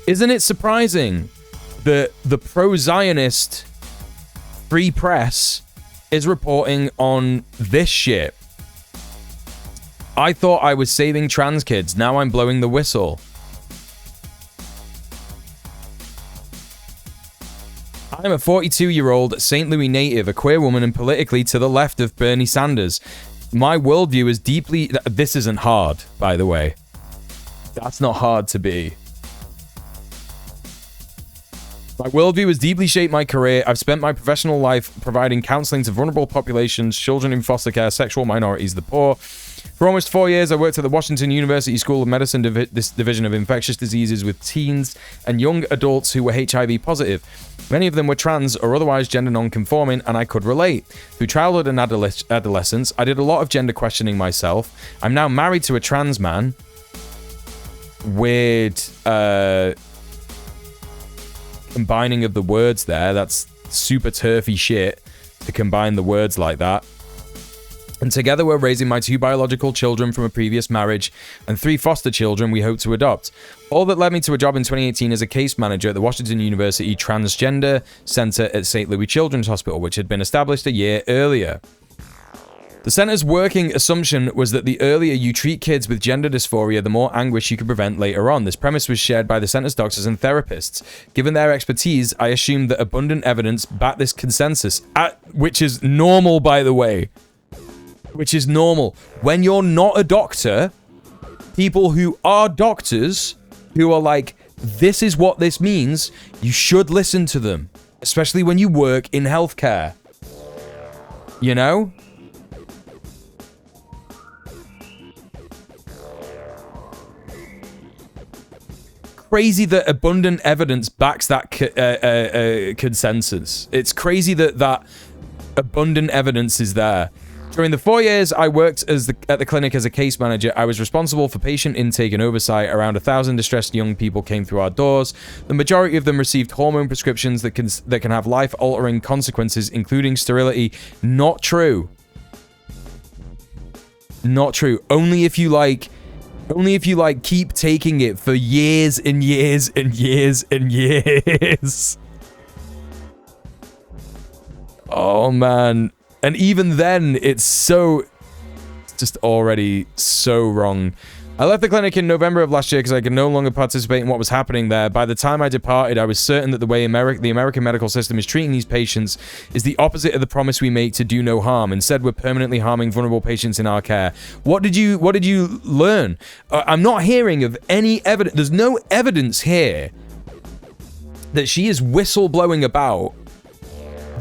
Isn't it surprising that the pro-Zionist free press is reporting on this shit? I thought I was saving trans kids. Now I'm blowing the whistle. I'm a 42-year-old St. Louis native, a queer woman, and politically to the left of Bernie Sanders. My worldview is deeply... This isn't hard, by the way. That's not hard to be. My worldview has deeply shaped my career. I've spent my professional life providing counseling to vulnerable populations, children in foster care, sexual minorities, the poor. For almost 4 years, I worked at the Washington University School of Medicine Division of Infectious Diseases with teens and young adults who were HIV positive. Many of them were trans or otherwise gender non-conforming, and I could relate. Through childhood and adolescence, I did a lot of gender questioning myself. I'm now married to a trans man. Weird, combining of the words there. That's super turfy shit to combine the words like that. And together we're raising my 2 biological children from a previous marriage and 3 foster children we hope to adopt. All that led me to a job in 2018 as a case manager at the Washington University Transgender Center at St. Louis Children's Hospital, which had been established a year earlier. The center's working assumption was that the earlier you treat kids with gender dysphoria, the more anguish you could prevent later on. This premise was shared by the center's doctors and therapists. Given their expertise, I assumed that abundant evidence backed this consensus, which is normal, by the way. Which is normal. When you're not a doctor, people who are doctors, who are like, this is what this means, you should listen to them. Especially when you work in healthcare. You know? Crazy that abundant evidence backs that consensus. It's crazy that abundant evidence is there. During the 4 years I worked at the clinic as a case manager, I was responsible for patient intake and oversight. Around 1,000 distressed young people came through our doors. The majority of them received hormone prescriptions that can have life-altering consequences, including sterility. Not true. Not true. Only if you keep taking it for years and years and years and years. Oh, man. And even then, it's just already so wrong. I left the clinic in November of last year because I could no longer participate in what was happening there. By the time I departed, I was certain that the way the American medical system is treating these patients is the opposite of the promise we make to do no harm. Instead, we're permanently harming vulnerable patients in our care. What did you learn? I'm not hearing of any evidence. There's no evidence here that she is whistleblowing about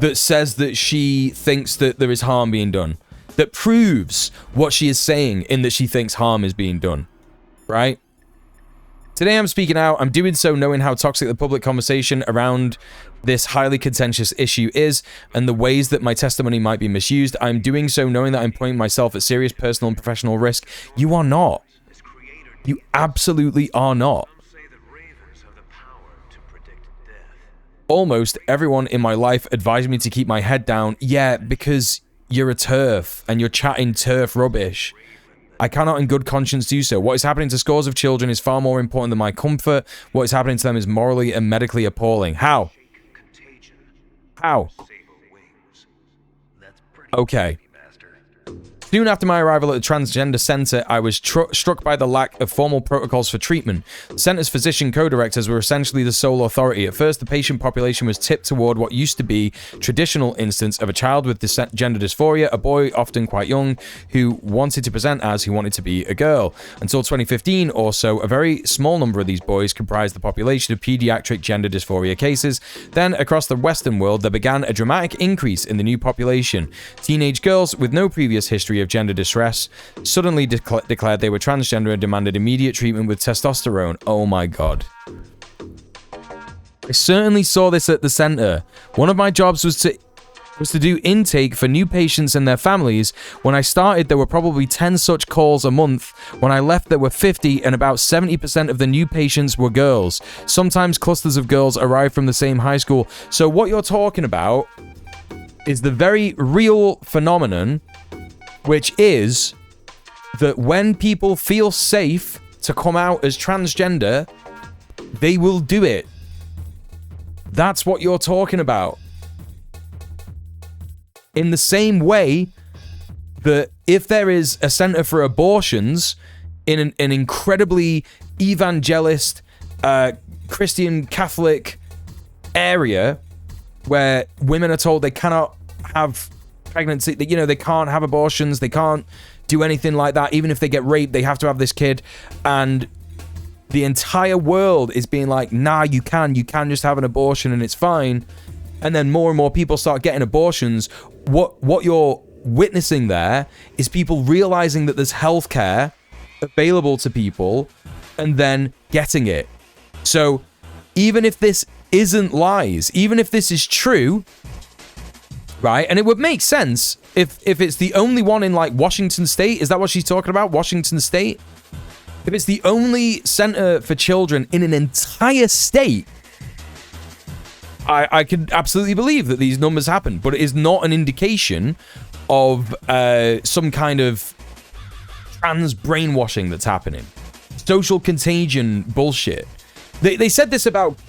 that says that she thinks that there is harm being done. That proves what she is saying in that she thinks harm is being done. Right? Today I'm speaking out. I'm doing so knowing how toxic the public conversation around this highly contentious issue is and the ways that my testimony might be misused. I'm doing so knowing that I'm putting myself at serious personal and professional risk. You are not. You absolutely are not. Almost everyone in my life advised me to keep my head down. Yeah, because you're a TERF and you're chatting TERF rubbish. I cannot in good conscience do so. What is happening to scores of children is far more important than my comfort. What is happening to them is morally and medically appalling. How? How? Okay. Soon after my arrival at the transgender center, I was struck by the lack of formal protocols for treatment. The center's physician co-directors were essentially the sole authority. At first, the patient population was tipped toward what used to be traditional instance of a child with gender dysphoria, a boy often quite young who wanted to present as he wanted to be a girl. Until 2015 or so, a very small number of these boys comprised the population of pediatric gender dysphoria cases. Then, across the Western world, there began a dramatic increase in the new population. Teenage girls with no previous history of gender distress suddenly declared they were transgender and demanded immediate treatment with testosterone. Oh my god. I certainly saw this at the center. One of my jobs was to do intake for new patients and their families. When I started, there were probably 10 such calls a month. When I left, there were 50, and about 70% of the new patients were girls. Sometimes clusters of girls arrived from the same high school. So what you're talking about is the very real phenomenon, which is that when people feel safe to come out as transgender, they will do it. That's what you're talking about. In the same way that if there is a center for abortions in an incredibly evangelist, Christian Catholic area where women are told they cannot have pregnancy, you know, they can't have abortions, they can't do anything like that. Even if they get raped, they have to have this kid. And the entire world is being like, nah, you can just have an abortion and it's fine. And then more and more people start getting abortions. What you're witnessing there is people realizing that there's healthcare available to people and then getting it. So even if this isn't lies, even if this is true, right? And it would make sense if it's the only one in like Washington State. Is that what she's talking about? Washington State? If it's the only center for children in an entire state, I could absolutely believe that these numbers happen, but it is not an indication of some kind of trans brainwashing that's happening. Social contagion bullshit. They said this about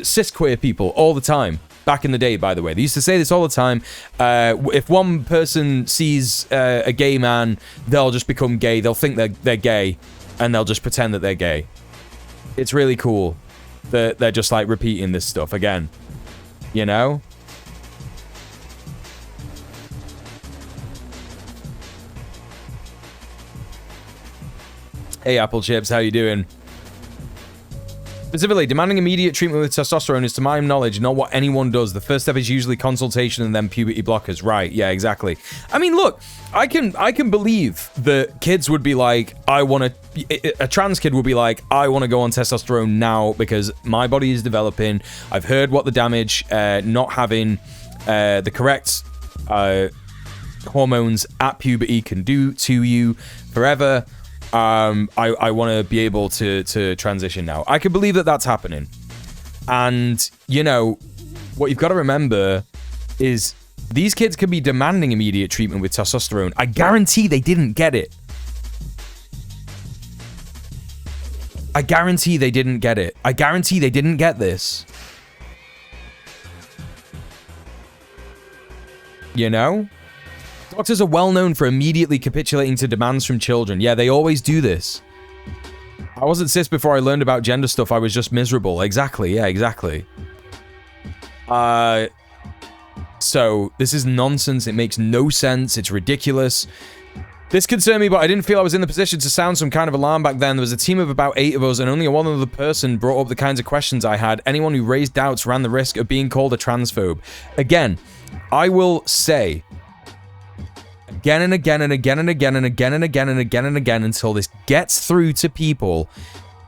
cis queer people all the time. Back in the day, by the way. They used to say this all the time. If one person sees a gay man, they'll just become gay. They'll think they're gay, and they'll just pretend that they're gay. It's really cool that they're just, like, repeating this stuff again. You know? Hey, Apple Chips, how you doing? Specifically, demanding immediate treatment with testosterone is, to my knowledge, not what anyone does. The first step is usually consultation and then puberty blockers. Right, yeah, exactly. I mean, look, I can believe that kids would be like, a trans kid would be like, I want to go on testosterone now because my body is developing. I've heard what the damage not having the correct hormones at puberty can do to you forever. I want to be able to transition now. I can believe that that's happening. And, you know, what you've got to remember is these kids can be demanding immediate treatment with testosterone. I guarantee they didn't get it. I guarantee they didn't get it. I guarantee they didn't get this. You know? Doctors are well known for immediately capitulating to demands from children. Yeah, they always do this. I wasn't cis before I learned about gender stuff. I was just miserable. Exactly. Yeah, exactly. So, this is nonsense. It makes no sense. It's ridiculous. This concerned me, but I didn't feel I was in the position to sound some kind of alarm back then. There was a team of about 8 of us, and only one other person brought up the kinds of questions I had. Anyone who raised doubts ran the risk of being called a transphobe. Again, I will say... again and again and again and again and again and again and again and again until this gets through to people.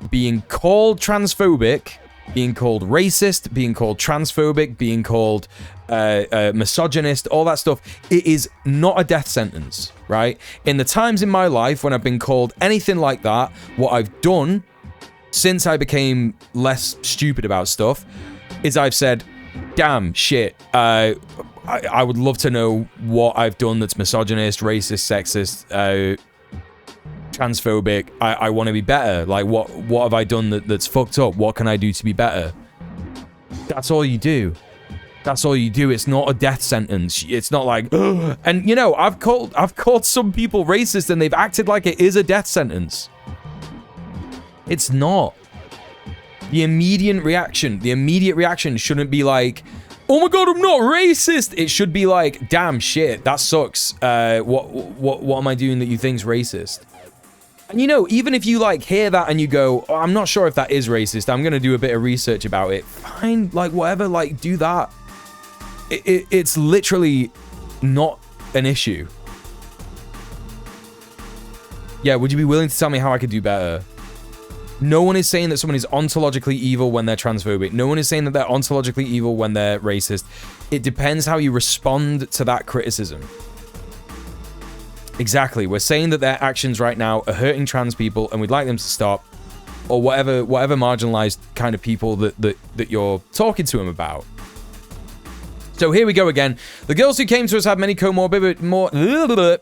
Being called transphobic, being called racist, being called transphobic, being called misogynist, all that stuff, it is not a death sentence, right? In the times in my life when I've been called anything like that, what I've done since I became less stupid about stuff is I've said, damn, shit, I would love to know what I've done that's misogynist, racist, sexist, transphobic. I want to be better. Like, what have I done that's fucked up? What can I do to be better? That's all you do. That's all you do. It's not a death sentence. It's not like, ugh. And you know, I've called some people racist and they've acted like it is a death sentence. It's not. The immediate reaction shouldn't be like, oh my god, I'm not racist. It should be like, damn shit, that sucks. What am I doing that you think's racist? And you know, even if you like hear that and you go, oh, I'm not sure if that is racist, I'm gonna do a bit of research about it. Fine, like whatever, like do that. It's literally not an issue. Yeah, would you be willing to tell me how I could do better? No one is saying that someone is ontologically evil when they're transphobic. No one is saying that they're ontologically evil when they're racist. It depends how you respond to that criticism. Exactly. We're saying that their actions right now are hurting trans people and we'd like them to stop. Or whatever marginalized kind of people that you're talking to them about. So here we go again. The girls who came to us had many The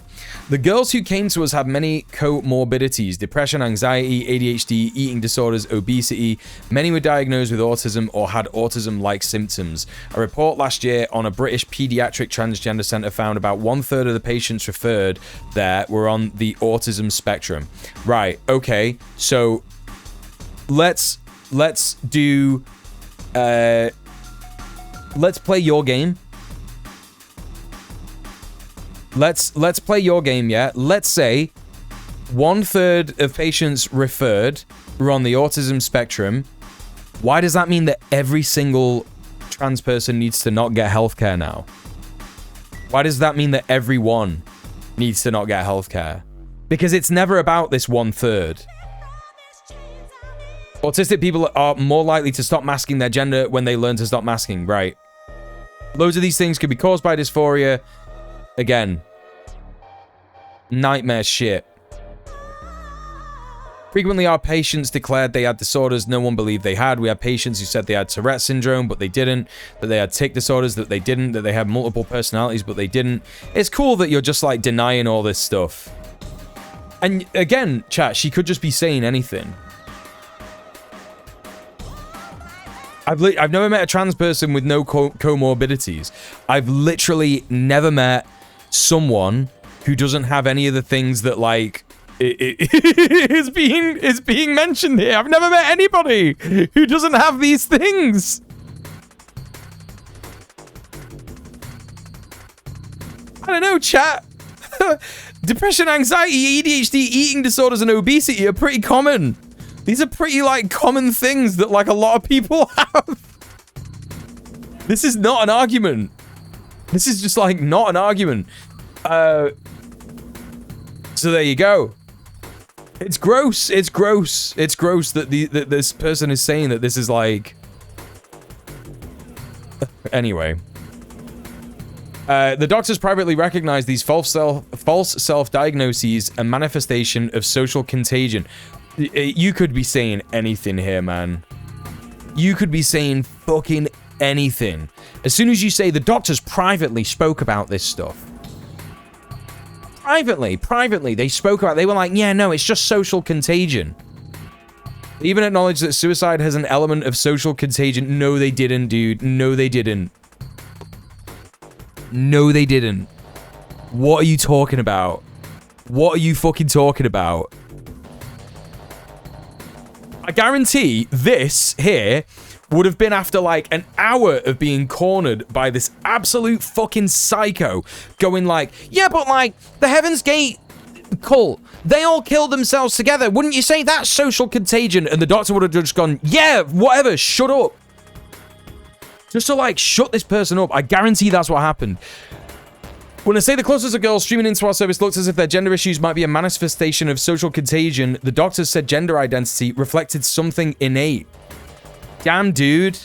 girls who came to us had many comorbidities: depression, anxiety, ADHD, eating disorders, obesity. Many were diagnosed with autism or had autism-like symptoms. A report last year on a British pediatric transgender centre found about 1/3 of the patients referred there were on the autism spectrum. Right, okay, so let's do let's play your game. Let's play your game, yeah? Let's say 1/3 of patients referred were on the autism spectrum. Why does that mean that every single trans person needs to not get healthcare now? Why does that mean that everyone needs to not get healthcare? Because it's never about this 1/3. Autistic people are more likely to stop masking their gender when they learn to stop masking, right? Loads of these things could be caused by dysphoria. Again, nightmare shit. Frequently, our patients declared they had disorders no one believed they had. We had patients who said they had Tourette syndrome, but they didn't. That they had tic disorders, that they didn't. That they had multiple personalities, but they didn't. It's cool that you're just, like, denying all this stuff. And, again, chat, she could just be saying anything. I've never met a trans person with no comorbidities. I've literally never met someone who doesn't have any of the things that, like, is being mentioned here. I've never met anybody who doesn't have these things. I don't know, chat. Depression, anxiety, ADHD, eating disorders, and obesity are pretty common. These are pretty, like, common things that, like, a lot of people have. This is not an argument. This is just, like, not an argument. So there you go. It's gross. It's gross. It's gross that that this person is saying that this is, like... Anyway. The doctors privately recognize these false self-diagnoses a manifestation of social contagion. You could be saying anything here, man. You could be saying fucking anything. As soon as you say the doctors privately spoke about this stuff. Privately, they spoke about it. They were like, yeah, no, it's just social contagion. They even acknowledged that suicide has an element of social contagion. No, they didn't, dude. No, they didn't. No, they didn't. What are you talking about? What are you fucking talking about? I guarantee this here would have been after like an hour of being cornered by this absolute fucking psycho going like, yeah, but like the Heaven's Gate cult, they all killed themselves together. Wouldn't you say that's social contagion? And the doctor would have just gone, yeah, whatever, shut up. Just to like shut this person up. I guarantee that's what happened. When I say the closest of girls streaming into our service looks as if their gender issues might be a manifestation of social contagion, the doctors said gender identity reflected something innate. Damn, dude.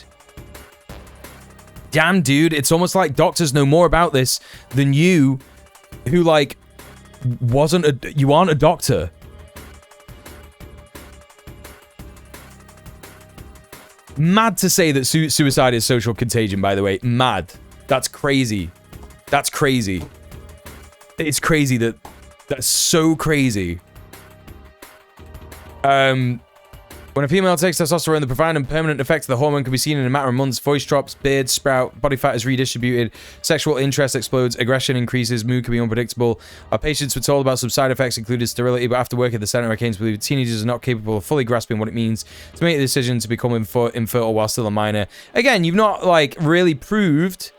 Damn, dude. It's almost like doctors know more about this than you, who, like, you aren't a doctor. Mad to say that suicide is social contagion, by the way. Mad. That's crazy. That's crazy. It's crazy that's so crazy. When a female takes testosterone, the profound and permanent effect of the hormone can be seen in a matter of months. Voice drops, beards sprout, body fat is redistributed, sexual interest explodes, aggression increases, mood can be unpredictable. Our patients were told about some side effects, including sterility, but after work at the center, I came to believe teenagers are not capable of fully grasping what it means to make a decision to become infertile while still a minor. Again, you've not, like, really proved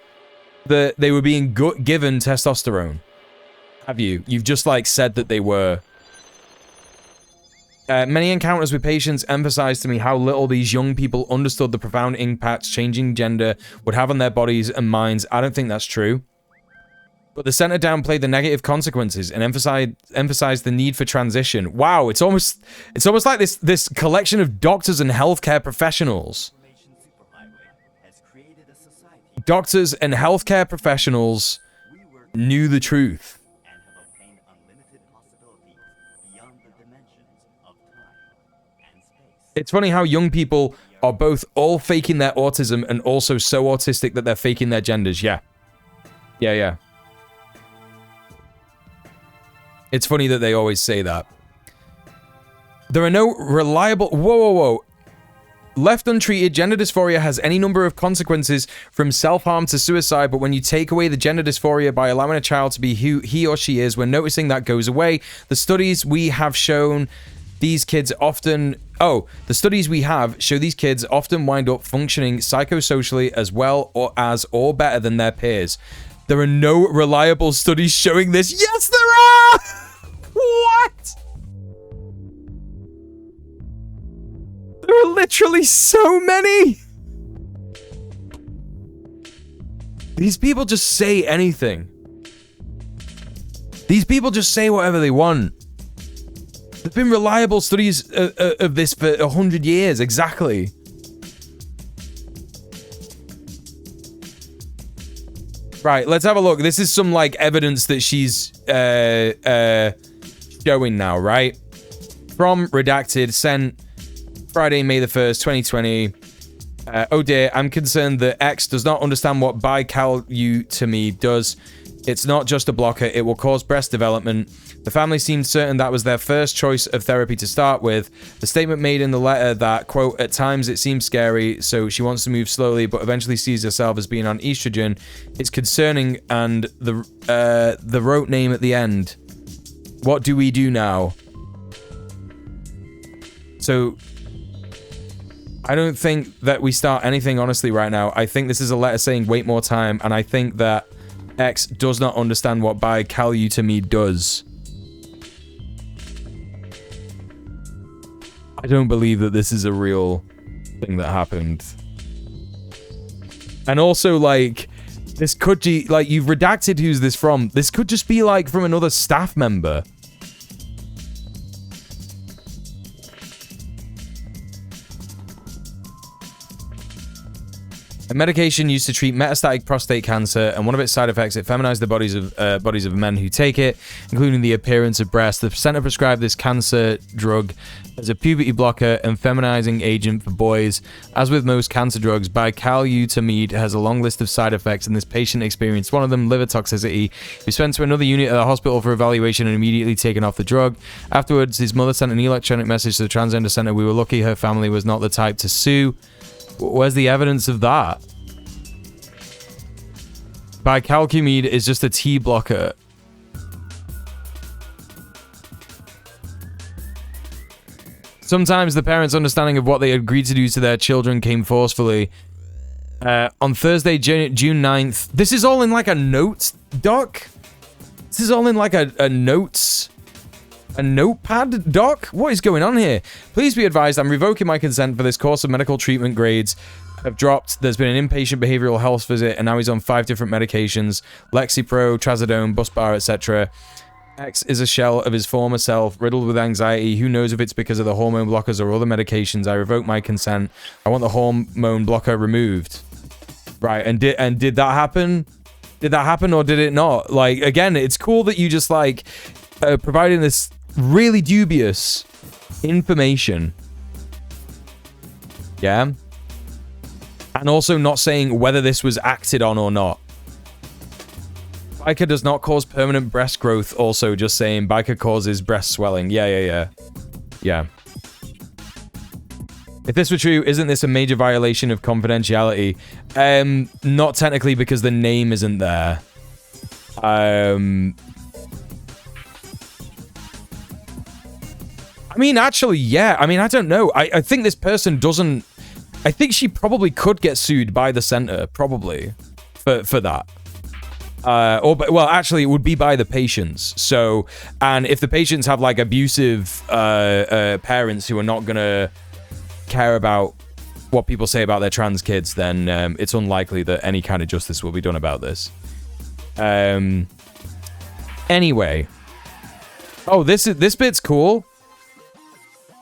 that they were being given testosterone, have you? You've just, like, said that they were. Many encounters with patients emphasized to me how little these young people understood the profound impacts changing gender would have on their bodies and minds. I don't think that's true. But the center downplayed the negative consequences and emphasized the need for transition. Wow, it's almost like this collection of doctors and healthcare professionals. Doctors and healthcare professionals knew the truth. It's funny how young people are both all faking their autism and also so autistic that they're faking their genders. Yeah. Yeah. It's funny that they always say that. There are no reliable... Whoa. Left untreated, gender dysphoria has any number of consequences from self-harm to suicide, but when you take away the gender dysphoria by allowing a child to be who he or she is, we're noticing that goes away. The studies we have shown... These kids often... the studies we have show these kids often wind up functioning psychosocially as well or better than their peers. There are no reliable studies showing this. Yes, there are! What? There are literally so many! These people just say anything. These people just say whatever they want. There've been reliable studies of this for 100 years, exactly. Right, let's have a look. This is some, like, evidence that she's showing now, right? From Redacted, sent Friday, May the 1st, 2020. Oh dear, I'm concerned that X does not understand what bicalutamide does. It's not just a blocker, it will cause breast development. The family seemed certain that was their first choice of therapy to start with. The statement made in the letter that, quote, at times it seems scary, so she wants to move slowly, but eventually sees herself as being on estrogen. It's concerning, and the rote name at the end. What do we do now? So, I don't think that we start anything, honestly, right now. I think this is a letter saying wait more time, and I think that X does not understand what bicalutamide does. I don't believe that this is a real thing that happened. And also, like, this could be, like, you've redacted who's this from. This could just be, like, from another staff member. A medication used to treat metastatic prostate cancer, and one of its side effects, it feminized the bodies of men who take it, including the appearance of breasts. The center prescribed this cancer drug as a puberty blocker and feminizing agent for boys. As with most cancer drugs, bicalutamide has a long list of side effects, and this patient experienced one of them, liver toxicity. He was sent to another unit at the hospital for evaluation and immediately taken off the drug. Afterwards, his mother sent an electronic message to the transgender center. We were lucky her family was not the type to sue. Where's the evidence of that? Bicalutamide is just a T blocker. Sometimes the parents' understanding of what they agreed to do to their children came forcefully. On Thursday, June 9th... This is all in like a notes doc? This is all in like a notes... A notepad doc? What is going on here? Please be advised, I'm revoking my consent for this course of medical treatment. Grades have dropped. There's been an inpatient behavioral health visit, and now he's on 5 different medications. Lexapro, Trazodone, Busbar, etc. X is a shell of his former self, riddled with anxiety. Who knows if it's because of the hormone blockers or other medications? I revoke my consent. I want the hormone blocker removed. Right, and did that happen? Did that happen or did it not? Like, again, it's cool that you just, like, providing this really dubious information. Yeah? And also not saying whether this was acted on or not. Bica does not cause permanent breast growth, also just saying Bica causes breast swelling. Yeah. If this were true, isn't this a major violation of confidentiality? Not technically, because the name isn't there. I mean, actually, yeah. I mean, I don't know. I think this person doesn't... I think she probably could get sued by the center, probably, for that. Well, actually, it would be by the patients. So, and if the patients have, like, abusive parents who are not going to care about what people say about their trans kids, then it's unlikely that any kind of justice will be done about this. Anyway. Oh, this bit's cool.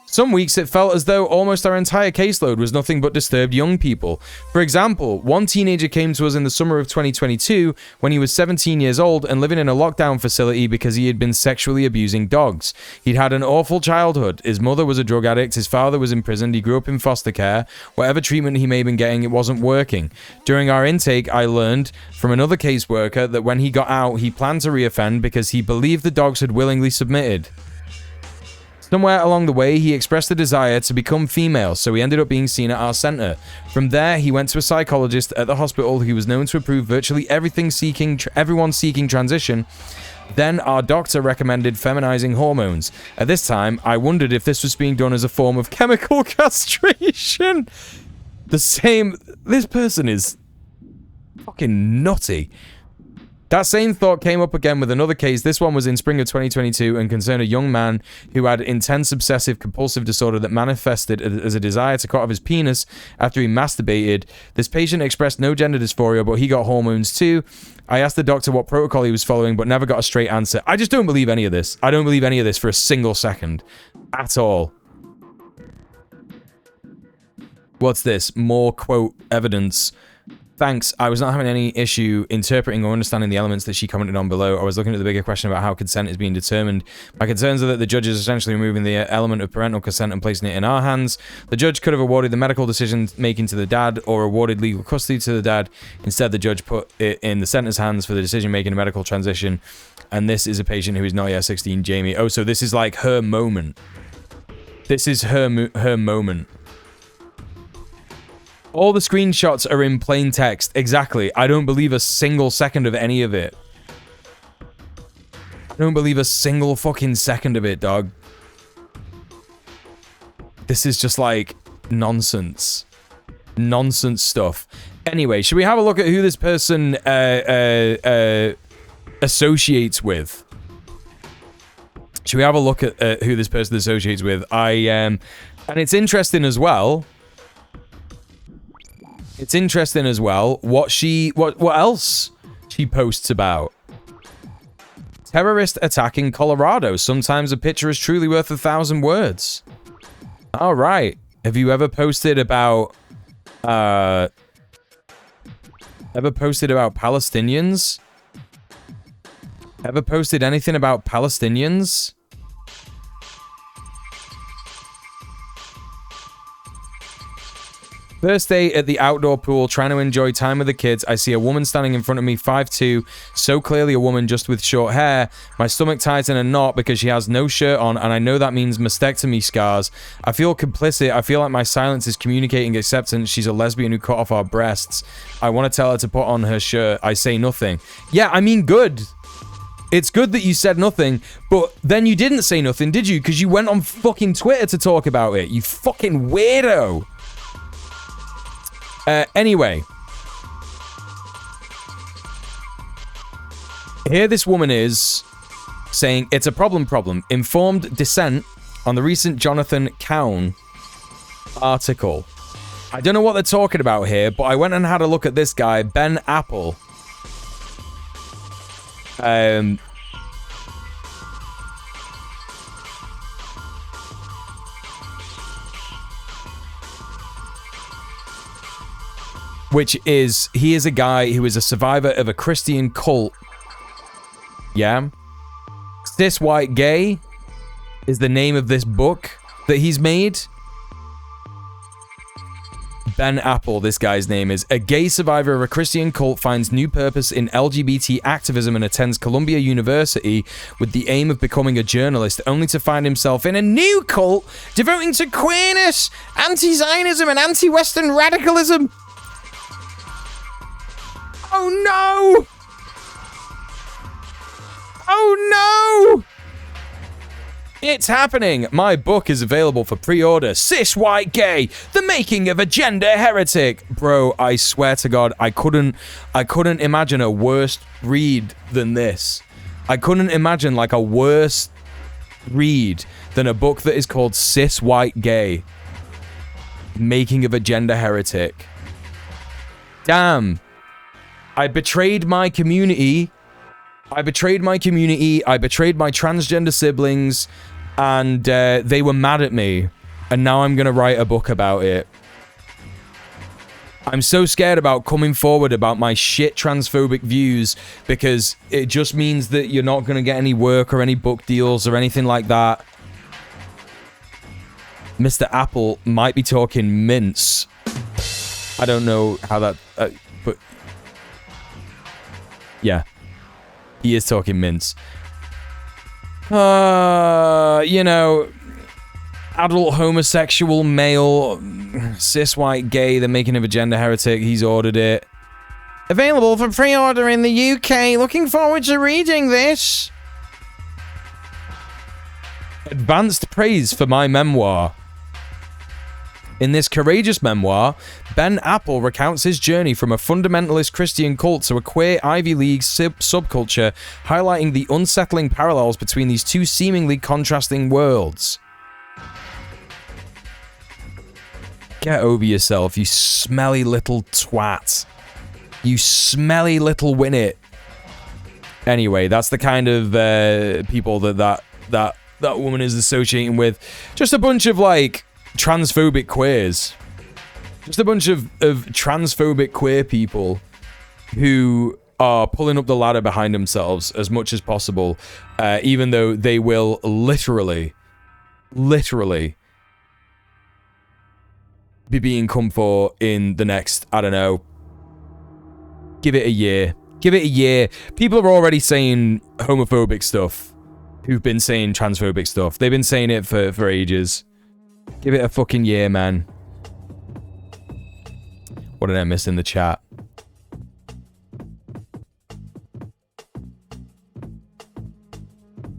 Some weeks it felt as though almost our entire caseload was nothing but disturbed young people. For example, one teenager came to us in the summer of 2022 when he was 17 years old and living in a lockdown facility because he had been sexually abusing dogs. He'd had an awful childhood. His mother was a drug addict, his father was imprisoned, he grew up in foster care. Whatever treatment he may have been getting, it wasn't working. During our intake, I learned from another caseworker that when he got out, he planned to reoffend because he believed the dogs had willingly submitted. Somewhere along the way, he expressed a desire to become female, so he ended up being seen at our center. From there, he went to a psychologist at the hospital who was known to approve virtually everyone seeking transition. Then our doctor recommended feminizing hormones. At this time, I wondered if this was being done as a form of chemical castration. This person is fucking nutty. That same thought came up again with another case. This one was in spring of 2022 and concerned a young man who had intense obsessive compulsive disorder that manifested as a desire to cut off his penis after he masturbated. This patient expressed no gender dysphoria, but he got hormones too. I asked the doctor what protocol he was following, but never got a straight answer. I just don't believe any of this. I don't believe any of this for a single second. At all. What's this? More, quote, evidence. Thanks. I was not having any issue interpreting or understanding the elements that she commented on below. I was looking at the bigger question about how consent is being determined. My concerns are that the judge is essentially removing the element of parental consent and placing it in our hands. The judge could have awarded the medical decision making to the dad or awarded legal custody to the dad. Instead, the judge put it in the center's hands for the decision making and medical transition. And this is a patient who is not yet 16, Jamie. Oh, so this is like her moment. This is her moment. All the screenshots are in plain text. Exactly. I don't believe a single second of any of it. I don't believe a single fucking second of it, dog. This is just like nonsense. Nonsense stuff. Anyway, should we have a look at who this person associates with? Should we have a look at who this person associates with? And it's interesting as well. It's interesting as well what else she posts about. Terrorist attack in Colorado. Sometimes a picture is truly worth 1,000 words. All right. Have you ever posted about Palestinians? Ever posted anything about Palestinians? First day at the outdoor pool, trying to enjoy time with the kids. I see a woman standing in front of me, 5'2", so clearly a woman just with short hair. My stomach ties in a knot because she has no shirt on, and I know that means mastectomy scars. I feel complicit. I feel like my silence is communicating acceptance. She's a lesbian who cut off our breasts. I want to tell her to put on her shirt. I say nothing. Yeah, I mean, good. It's good that you said nothing, but then you didn't say nothing, did you? Because you went on fucking Twitter to talk about it. You fucking weirdo. Anyway. Here this woman is saying, it's a problem. Informed dissent on the recent Jonathan Cowan article. I don't know what they're talking about here, but I went and had a look at this guy, Ben Apple. He is a guy who is a survivor of a Christian cult. Yeah. Cis White Gay is the name of this book that he's made. Ben Apple, this guy's name is. A gay survivor of a Christian cult finds new purpose in LGBT activism and attends Columbia University with the aim of becoming a journalist, only to find himself in a new cult devoting to queerness, anti-Zionism, and anti-Western radicalism. Oh no! Oh no! It's happening! My book is available for pre-order. Cis White Gay, The Making of a Gender Heretic. Bro, I swear to God, I couldn't imagine a worse read than this. I couldn't imagine like a worse read than a book that is called Cis White Gay, Making of a Gender Heretic. Damn. I betrayed my community. I betrayed my community. I betrayed my transgender siblings. And they were mad at me. And now I'm going to write a book about it. I'm so scared about coming forward about my shit transphobic views because it just means that you're not going to get any work or any book deals or anything like that. Mr. Apple might be talking mince. I don't know how that... but... Yeah. He is talking mince. You know, adult homosexual male, cis white gay, The Making of a Gender Heretic. He's ordered it. Available for pre-order in the UK. Looking forward to reading this. Advanced praise for my memoir. In this courageous memoir, Ben Apple recounts his journey from a fundamentalist Christian cult to a queer Ivy League subculture, highlighting the unsettling parallels between these two seemingly contrasting worlds. Get over yourself, you smelly little twat. You smelly little winnet. Anyway, that's the kind of people that woman is associating with. Just a bunch of, like, transphobic queers. Just a bunch of transphobic queer people who are pulling up the ladder behind themselves as much as possible, even though they will literally be being come for in the next, I don't know, give it a year. Give it a year. People are already saying homophobic stuff who've been saying transphobic stuff. They've been saying it for ages. Give it a fucking year, man. What did I miss in the chat?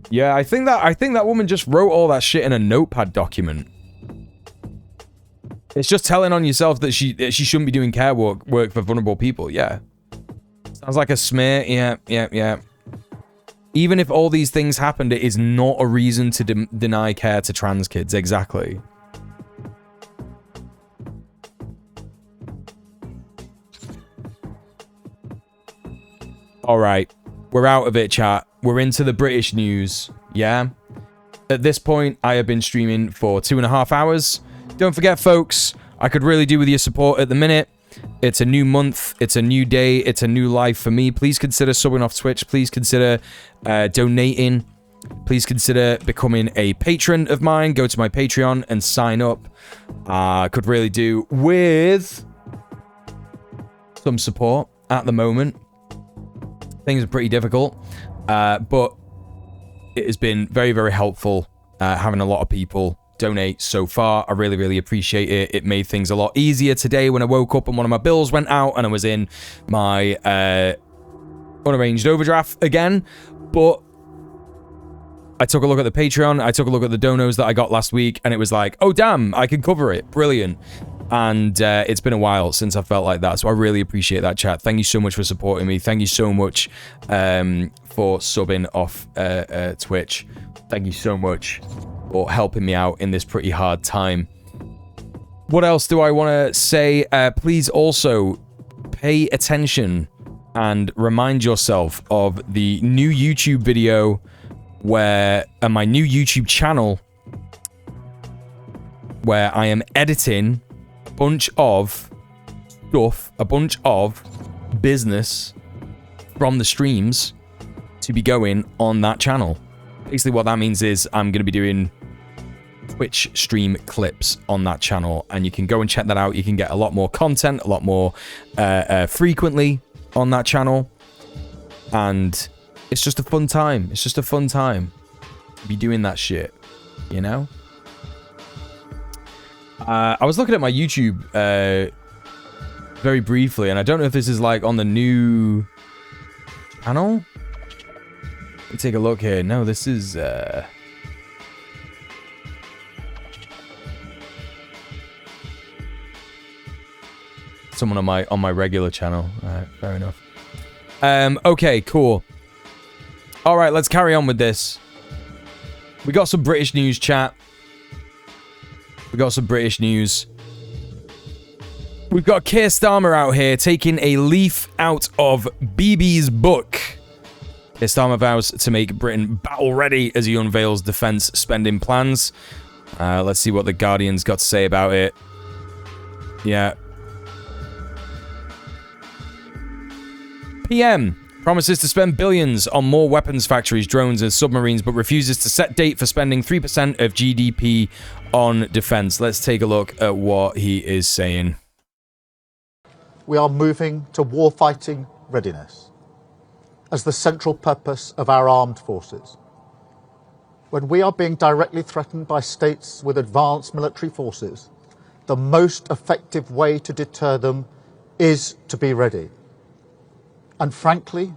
Yeah, I think that woman just wrote all that shit in a notepad document. It's just telling on yourself that she shouldn't be doing care work for vulnerable people. Yeah. Sounds like a smear. Yeah. Even if all these things happened, it is not a reason to deny care to trans kids. Exactly. All right, we're out of it, chat. We're into the British news, yeah? At this point, I have been streaming for 2.5 hours. Don't forget, folks, I could really do with your support at the minute. It's a new month, it's a new day, it's a new life for me. Please consider subbing off Twitch. Please consider donating. Please consider becoming a patron of mine. Go to my Patreon and sign up. I could really do with some support at the moment. Things are pretty difficult, but it has been very, very helpful having a lot of people donate so far. I really, really appreciate it. It made things a lot easier today when I woke up and one of my bills went out and I was in my unarranged overdraft again. But I took a look at the Patreon, I took a look at the donos that I got last week, and it was like, oh damn, I can cover it. Brilliant. And it's been a while since I felt like that, so I really appreciate that, chat. Thank you so much for supporting me. Thank you so much for subbing off Twitch. Thank you so much for helping me out in this pretty hard time. What else do I want to say? Please also pay attention and remind yourself of the new YouTube video where, my new YouTube channel, where I am editing a bunch of stuff, a bunch of business from the streams to be going on that channel. Basically what that means is I'm going to be doing Twitch stream clips on that channel, and you can go and check that out. You can get a lot more content, a lot more frequently on that channel, and it's just a fun time. It's just a fun time to be doing that shit, you know? I was looking at my YouTube very briefly, and I don't know if this is like on the new channel. Let me take a look here. No, this is someone on my regular channel. Alright, fair enough. Okay, cool. Alright, let's carry on with this. We got some British news, chat. We got some British news. We've got Keir Starmer out here taking a leaf out of BB's book. Keir Starmer vows to make Britain battle ready as he unveils defence spending plans. Let's see what the Guardian's got to say about it. Yeah. PM promises to spend billions on more weapons factories, drones and submarines, but refuses to set date for spending 3% of GDP on defence. Let's take a look at what he is saying. We are moving to warfighting readiness as the central purpose of our armed forces. When we are being directly threatened by states with advanced military forces, the most effective way to deter them is to be ready. And frankly,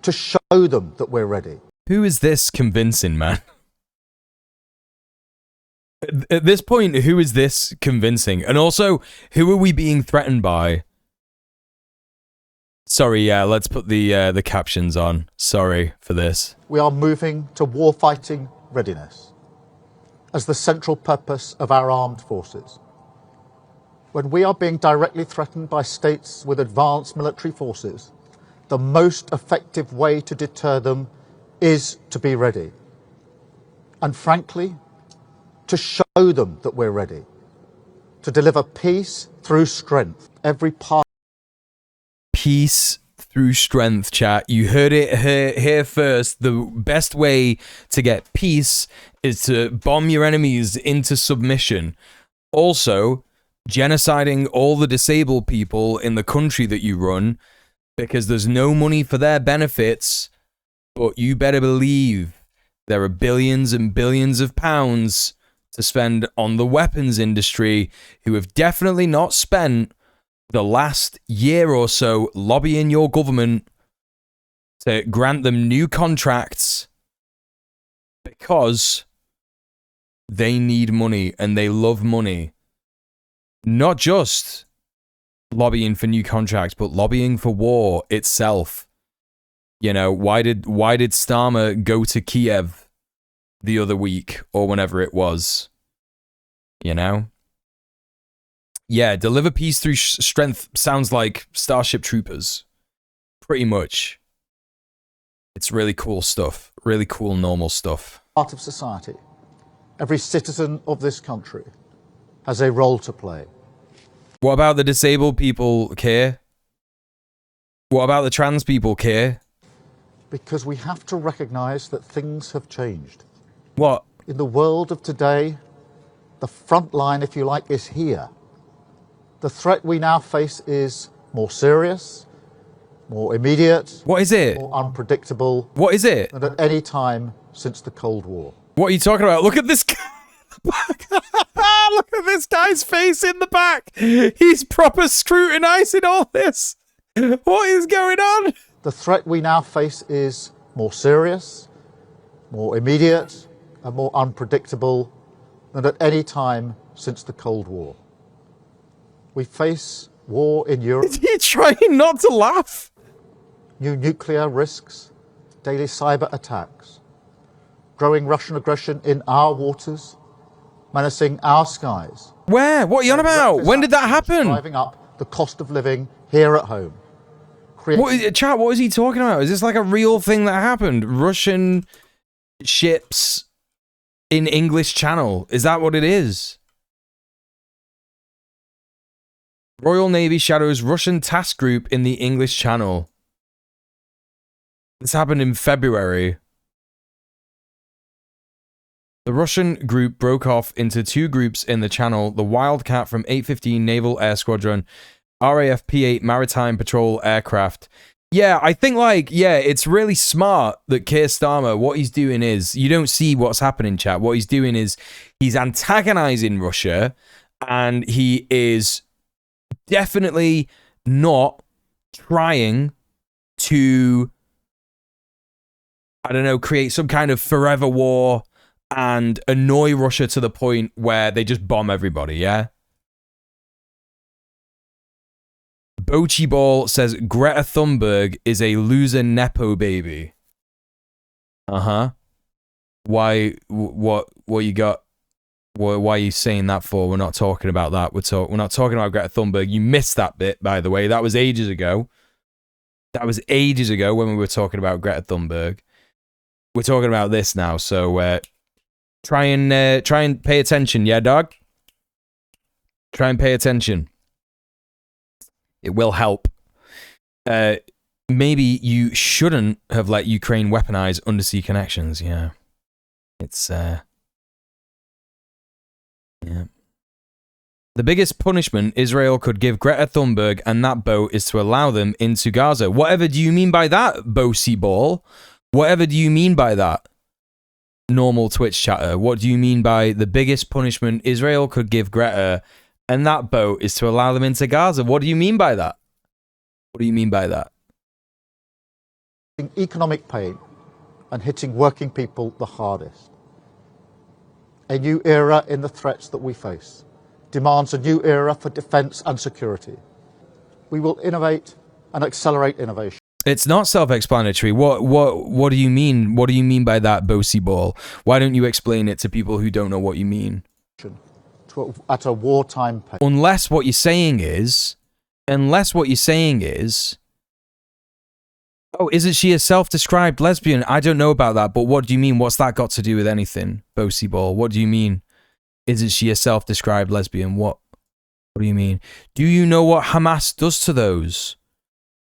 to show them that we're ready. Who is this convincing, man? At this point, who is this convincing? And also, who are we being threatened by? Sorry, yeah, let's put the captions on. Sorry for this. We are moving to warfighting readiness as the central purpose of our armed forces. When we are being directly threatened by states with advanced military forces, the most effective way to deter them is to be ready. And frankly, to show them that we're ready. To deliver peace through strength. Every part. Peace through strength, chat. You heard it here first. The best way to get peace is to bomb your enemies into submission. Also, genociding all the disabled people in the country that you run, because there's no money for their benefits, but you better believe there are billions and billions of pounds to spend on the weapons industry, who have definitely not spent the last year or so lobbying your government to grant them new contracts because they need money and they love money. Not just lobbying for new contracts, but lobbying for war itself. You know, why did Starmer go to Kiev the other week or whenever it was? You know? Yeah, deliver peace through strength sounds like Starship Troopers. Pretty much. It's really cool stuff. Really cool, normal stuff. Part of society. Every citizen of this country has a role to play. What about the disabled people, Keir? What about the trans people, Keir? Because we have to recognise that things have changed. What? In the world of today, the front line, if you like, is here. The threat we now face is more serious, more immediate. What is it? More unpredictable. What is it? Than at any time since the Cold War. What are you talking about? Look at this guy. Look at this guy's face in the back. He's proper scrutinizing all this. What is going on? The threat we now face is more serious, more immediate, and more unpredictable than at any time since the Cold War. We face war in Europe. Is he trying not to laugh? New nuclear risks, daily cyber attacks, growing Russian aggression in our waters, menacing our skies. Where? What are you on about? When did that happen? Driving up the cost of living here at home. Chat, what is he talking about? Is this like a real thing that happened? Russian ships in English Channel. Is that what it is? Royal Navy shadows Russian task group in the English Channel. This happened in February. The Russian group broke off into two groups in the channel, the Wildcat from 815 Naval Air Squadron, RAF P-8 Maritime Patrol Aircraft. Yeah, I think, like, yeah, it's really smart that Keir Starmer, what he's doing is, you don't see what's happening, chat. What he's doing is he's antagonizing Russia, and he is definitely not trying to, I don't know, create some kind of forever war and annoy Russia to the point where they just bomb everybody, yeah? Bochi Ball says Greta Thunberg is a loser nepo baby. Uh-huh. Why? What you got? Why are you saying that for? We're not talking about that. We're not talking about Greta Thunberg. You missed that bit, by the way. That was ages ago. That was ages ago when we were talking about Greta Thunberg. We're talking about this now, so try and pay attention, yeah, dog? Try and pay attention. It will help. Maybe you shouldn't have let Ukraine weaponize undersea connections. Yeah. It's, yeah. The biggest punishment Israel could give Greta Thunberg and that boat is to allow them into Gaza. Whatever do you mean by that, Bosie Ball? Whatever do you mean by that? Normal Twitch chatter. What do you mean by the biggest punishment Israel could give Greta and that boat is to allow them into Gaza? What do you mean by that? What do you mean by that? Economic pain and hitting working people the hardest. A new era in the threats that we face demands a new era for defence and security. We will innovate and accelerate innovation. It's not self-explanatory. What do you mean? What do you mean by that, Bosie Ball? Why don't you explain it to people who don't know what you mean? At a wartime pace. Unless what you're saying is, oh, isn't she a self-described lesbian? I don't know about that, but what do you mean? What's that got to do with anything, Bosie Ball? What do you mean? Isn't she a self-described lesbian? What do you mean? Do you know what Hamas does to those?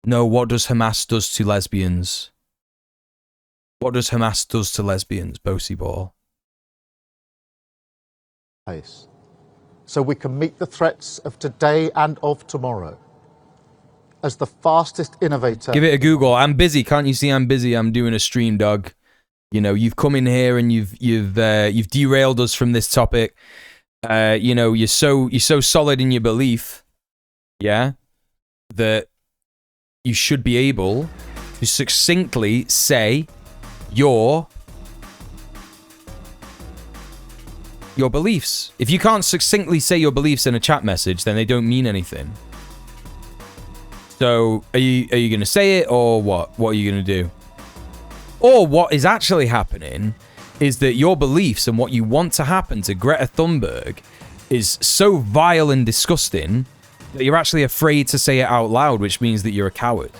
No, what does Hamas does to lesbians? What does Hamas does to lesbians, Bosie Ball? So we can meet the threats of today and of tomorrow. As the fastest innovator. Give it a Google. I'm busy. Can't you see I'm busy? I'm doing a stream, dog. You know, you've come in here and you've derailed us from this topic. You know, you're so solid in your belief, yeah, that you should be able to succinctly say your beliefs. If you can't succinctly say your beliefs in a chat message, then they don't mean anything. So, are you going to say it, or what? What are you going to do? Or what is actually happening is that your beliefs and what you want to happen to Greta Thunberg is so vile and disgusting that you're actually afraid to say it out loud, which means that you're a coward.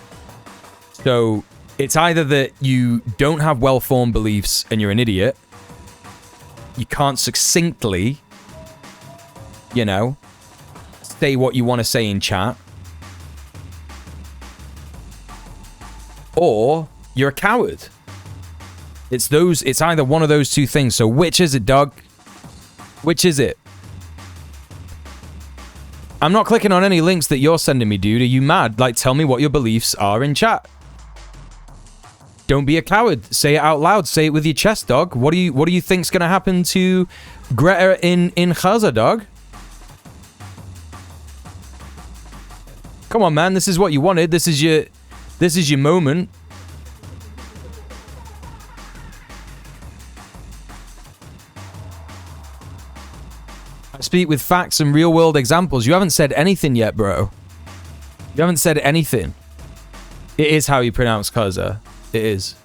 So, it's either that you don't have well-formed beliefs and you're an idiot, you can't succinctly, you know, say what you want to say in chat, or you're a coward. It's either one of those two things. So which is it, dog? Which is it? I'm not clicking on any links that you're sending me, dude. Are you mad? Like, tell me what your beliefs are in chat. Don't be a coward. Say it out loud. Say it with your chest, dog. What do you think's gonna happen to Greta in Gaza, dog? Come on, man. This is what you wanted. This is your moment. I speak with facts and real-world examples. You haven't said anything yet, bro. You haven't said anything. It is how you pronounce Gaza. It is.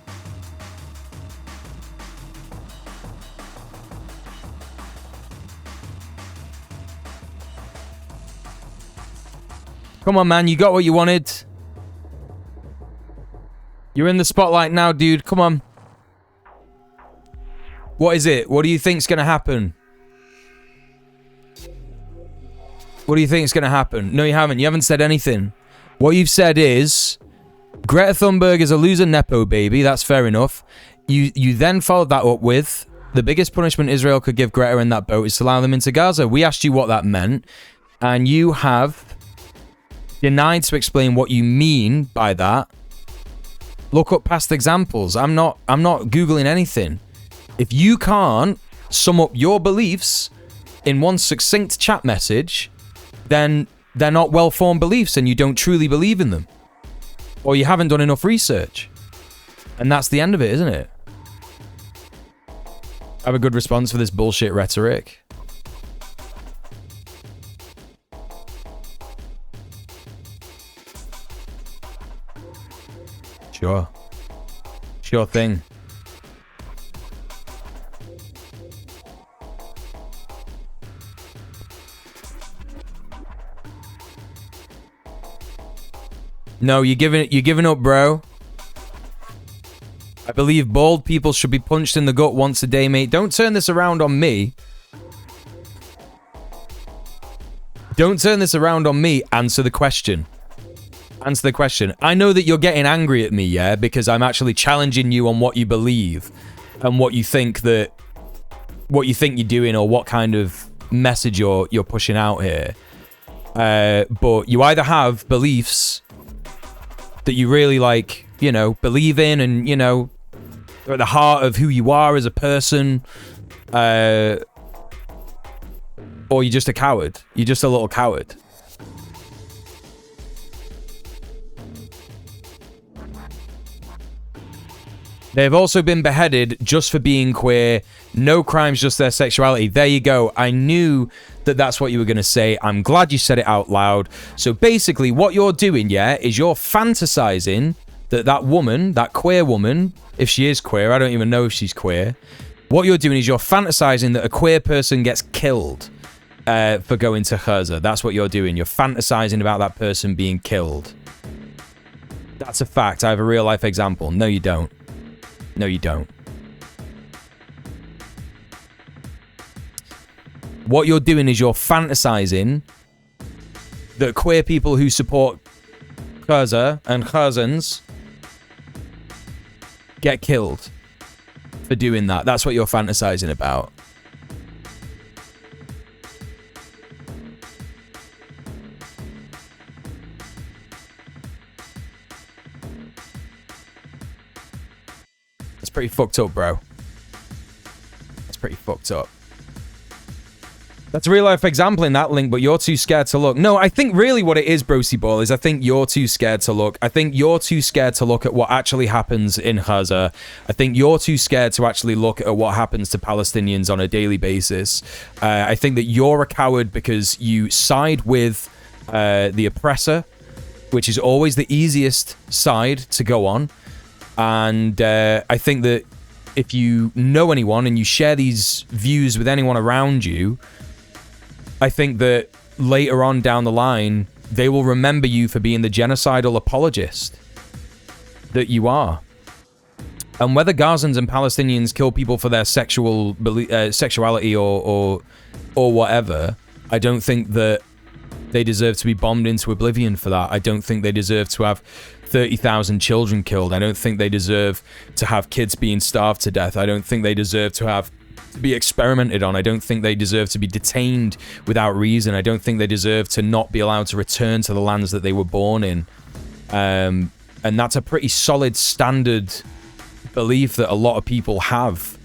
Come on, man. You got what you wanted. You're in the spotlight now, dude. Come on. What is it? What do you think's gonna happen? What do you think is going to happen? No, you haven't. You haven't said anything. What you've said is, Greta Thunberg is a loser nepo baby. That's fair enough. You then followed that up with, The biggest punishment Israel could give Greta in that boat is to allow them into Gaza. We asked you what that meant, and you have denied to explain what you mean by that. Look up past examples. I'm not Googling anything. If you can't sum up your beliefs in one succinct chat message, then they're not well-formed beliefs and you don't truly believe in them. Or you haven't done enough research. And that's the end of it, isn't it? I have a good response for this bullshit rhetoric. Sure. Sure thing. No, you're giving up, bro. I believe bald people should be punched in the gut once a day, mate. Don't turn this around on me. Don't turn this around on me. Answer the question. Answer the question. I know that you're getting angry at me, yeah, because I'm actually challenging you on what you believe and what you think you're doing, or what kind of message you're pushing out here. But you either have beliefs that you really believe in, and are at the heart of who you are as a person, or you're just a coward. You're just a little coward. They've also been beheaded just for being queer. No crimes, just their sexuality. There you go. I knew that that's what you were going to say. I'm glad you said it out loud. So basically what you're doing, yeah, is you're fantasizing that woman, that queer woman, if she is queer, I don't even know if she's queer. What you're doing is you're fantasizing that a queer person gets killed for going to Gaza. That's what you're doing. You're fantasizing about that person being killed. That's a fact. I have a real life example. No, you don't. No, you don't. What you're doing is you're fantasizing that queer people who support Gaza and Gazans get killed for doing that. That's what you're fantasizing about. That's pretty fucked up, bro. That's pretty fucked up. That's a real life example in that link, but you're too scared to look. No, I think really what it is, Brosy Ball, is I think you're too scared to look. I think you're too scared to look at what actually happens in Gaza. I think you're too scared to actually look at what happens to Palestinians on a daily basis. I think that you're a coward because you side with the oppressor, which is always the easiest side to go on. And I think that if you know anyone and you share these views with anyone around you, I think that later on down the line, they will remember you for being the genocidal apologist that you are. And whether Gazans and Palestinians kill people for their sexuality or whatever, I don't think that they deserve to be bombed into oblivion for that. I don't think they deserve to have 30,000 children killed. I don't think they deserve to have kids being starved to death. I don't think they deserve to be experimented on. I don't think they deserve to be detained without reason. I don't think they deserve to not be allowed to return to the lands that they were born in. And that's a pretty solid standard belief that a lot of people have,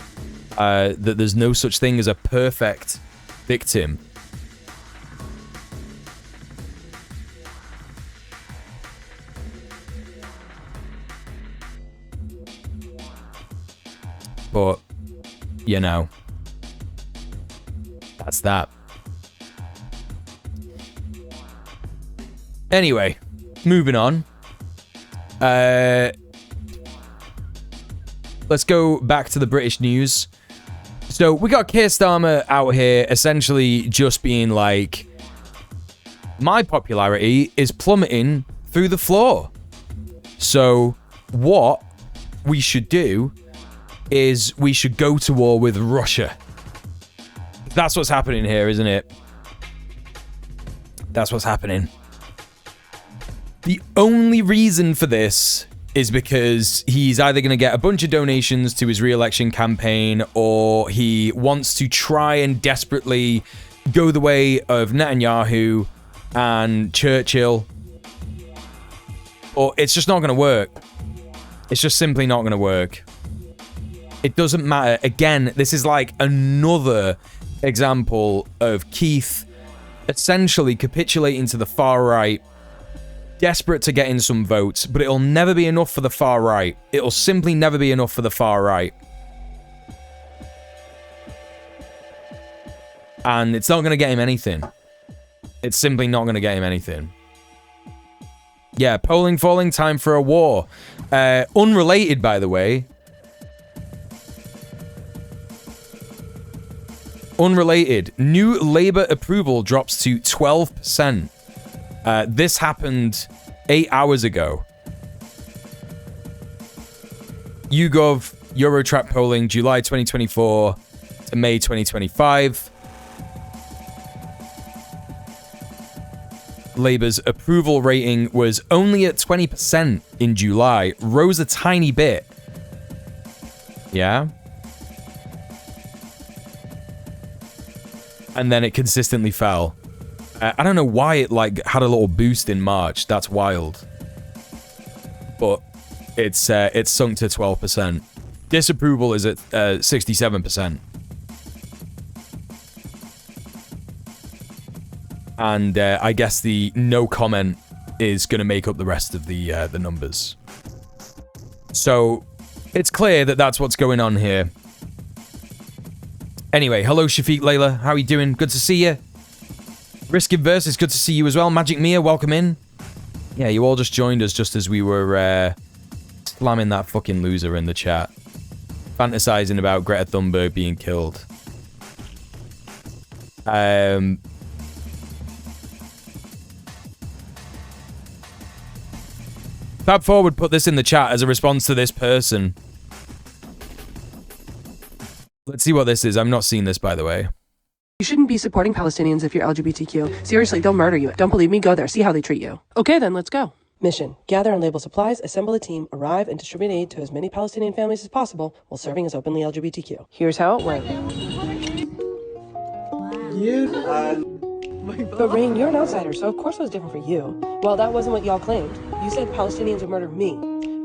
that there's no such thing as a perfect victim. But, that's that. Anyway, moving on. Let's go back to the British news. So we got Keir Starmer out here essentially just being like, my popularity is plummeting through the floor. So what we should do is we should go to war with Russia. That's what's happening here, isn't it? That's what's happening. The only reason for this is because he's either going to get a bunch of donations to his re-election campaign, or he wants to try and desperately go the way of Netanyahu and Churchill, or it's just not going to work. It's just simply not going to work. It doesn't matter. Again, this is like another example of Keith essentially capitulating to the far right, desperate to get in some votes, but it'll never be enough for the far right. It'll simply never be enough for the far right. And it's not going to get him anything. It's simply not going to get him anything. Yeah, polling falling, time for a war. Unrelated, by the way. Unrelated. New Labour approval drops to 12%. This happened 8 hours ago. YouGov Eurotrack polling, July 2024 to May 2025. Labour's approval rating was only at 20% in July, rose a tiny bit. Yeah. And then it consistently fell. I don't know why it like had a little boost in March. That's wild. But it's sunk to 12%. Disapproval is at 67%. And I guess the no comment is going to make up the rest of the numbers. So it's clear that that's what's going on here. Anyway, hello Shafiq Layla, how are you doing? Good to see you. Risk Adverse, it's good to see you as well. Magic Mia, welcome in. Yeah, you all just joined us just as we were slamming that fucking loser in the chat. Fantasizing about Greta Thunberg being killed. Tab Forward put this in the chat as a response to this person. Let's see what this is. I've not seen this, by the way. You shouldn't be supporting Palestinians if you're LGBTQ. Seriously, they'll murder you. Don't believe me? Go there. See how they treat you. Okay, then, let's go. Mission. Gather and label supplies, assemble a team, arrive and distribute aid to as many Palestinian families as possible while serving as openly LGBTQ. Here's how it went. But Rain, you're an outsider, so of course it was different for you. Well, that wasn't what y'all claimed. You said Palestinians would murder me.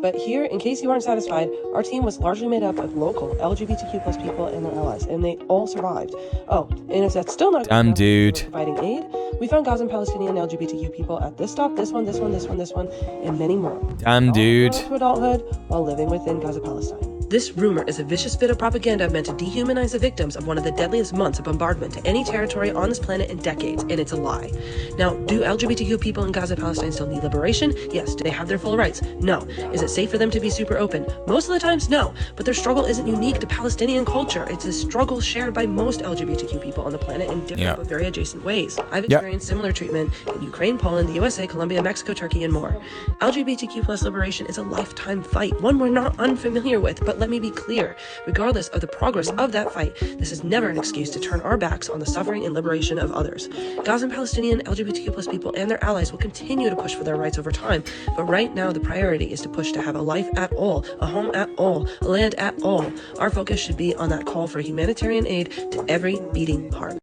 But here, in case you aren't satisfied, our team was largely made up of local LGBTQ plus people and their allies, and they all survived. Oh, and if that's still not damn, dude. Providing aid, we found Gaza and Palestinian LGBTQ people at this stop, this one, and many more. Damn, dude. To adulthood while living within Gaza, Palestine. This rumor is a vicious bit of propaganda meant to dehumanize the victims of one of the deadliest months of bombardment to any territory on this planet in decades, and it's a lie. Now, do LGBTQ people in Gaza, Palestine still need liberation? Yes. Do they have their full rights? No. Is it safe for them to be super open? Most of the times, no. But their struggle isn't unique to Palestinian culture. It's a struggle shared by most LGBTQ people on the planet in different but very adjacent ways. I've experienced similar treatment in Ukraine, Poland, the USA, Colombia, Mexico, Turkey, and more. LGBTQ plus liberation is a lifetime fight, one we're not unfamiliar with, but let me be clear, regardless of the progress of that fight, this is never an excuse to turn our backs on the suffering and liberation of others. Gaza and Palestinian LGBTQ plus people and their allies will continue to push for their rights over time, but right now the priority is to push to have a life at all, a home at all, a land at all. Our focus should be on that call for humanitarian aid to every beating heart.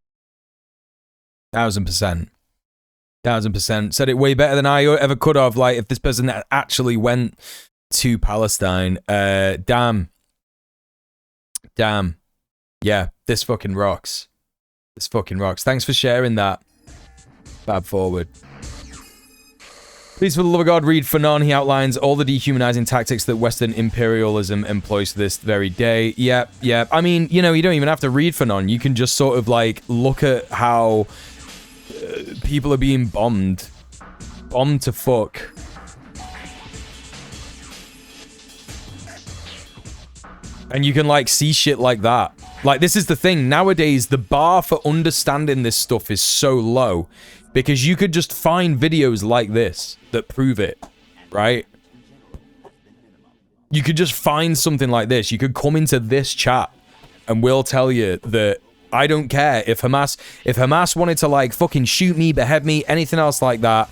1000%. 1000%. Said it way better than I ever could have. Like, if this person actually went to Palestine, damn. Yeah, this fucking rocks. This fucking rocks. Thanks for sharing that. Fab Forward. Please, for the love of God, read Fanon. He outlines all the dehumanizing tactics that Western imperialism employs to this very day. Yep. I mean, you know, you don't even have to read Fanon. You can just sort of, like, look at how people are being bombed. Bombed to fuck. And you can, like, see shit like that. Like, this is the thing. Nowadays, the bar for understanding this stuff is so low. Because you could just find videos like this that prove it. Right? You could just find something like this. You could come into this chat and we'll tell you that I don't care if Hamas wanted to, like, fucking shoot me, behead me, anything else like that,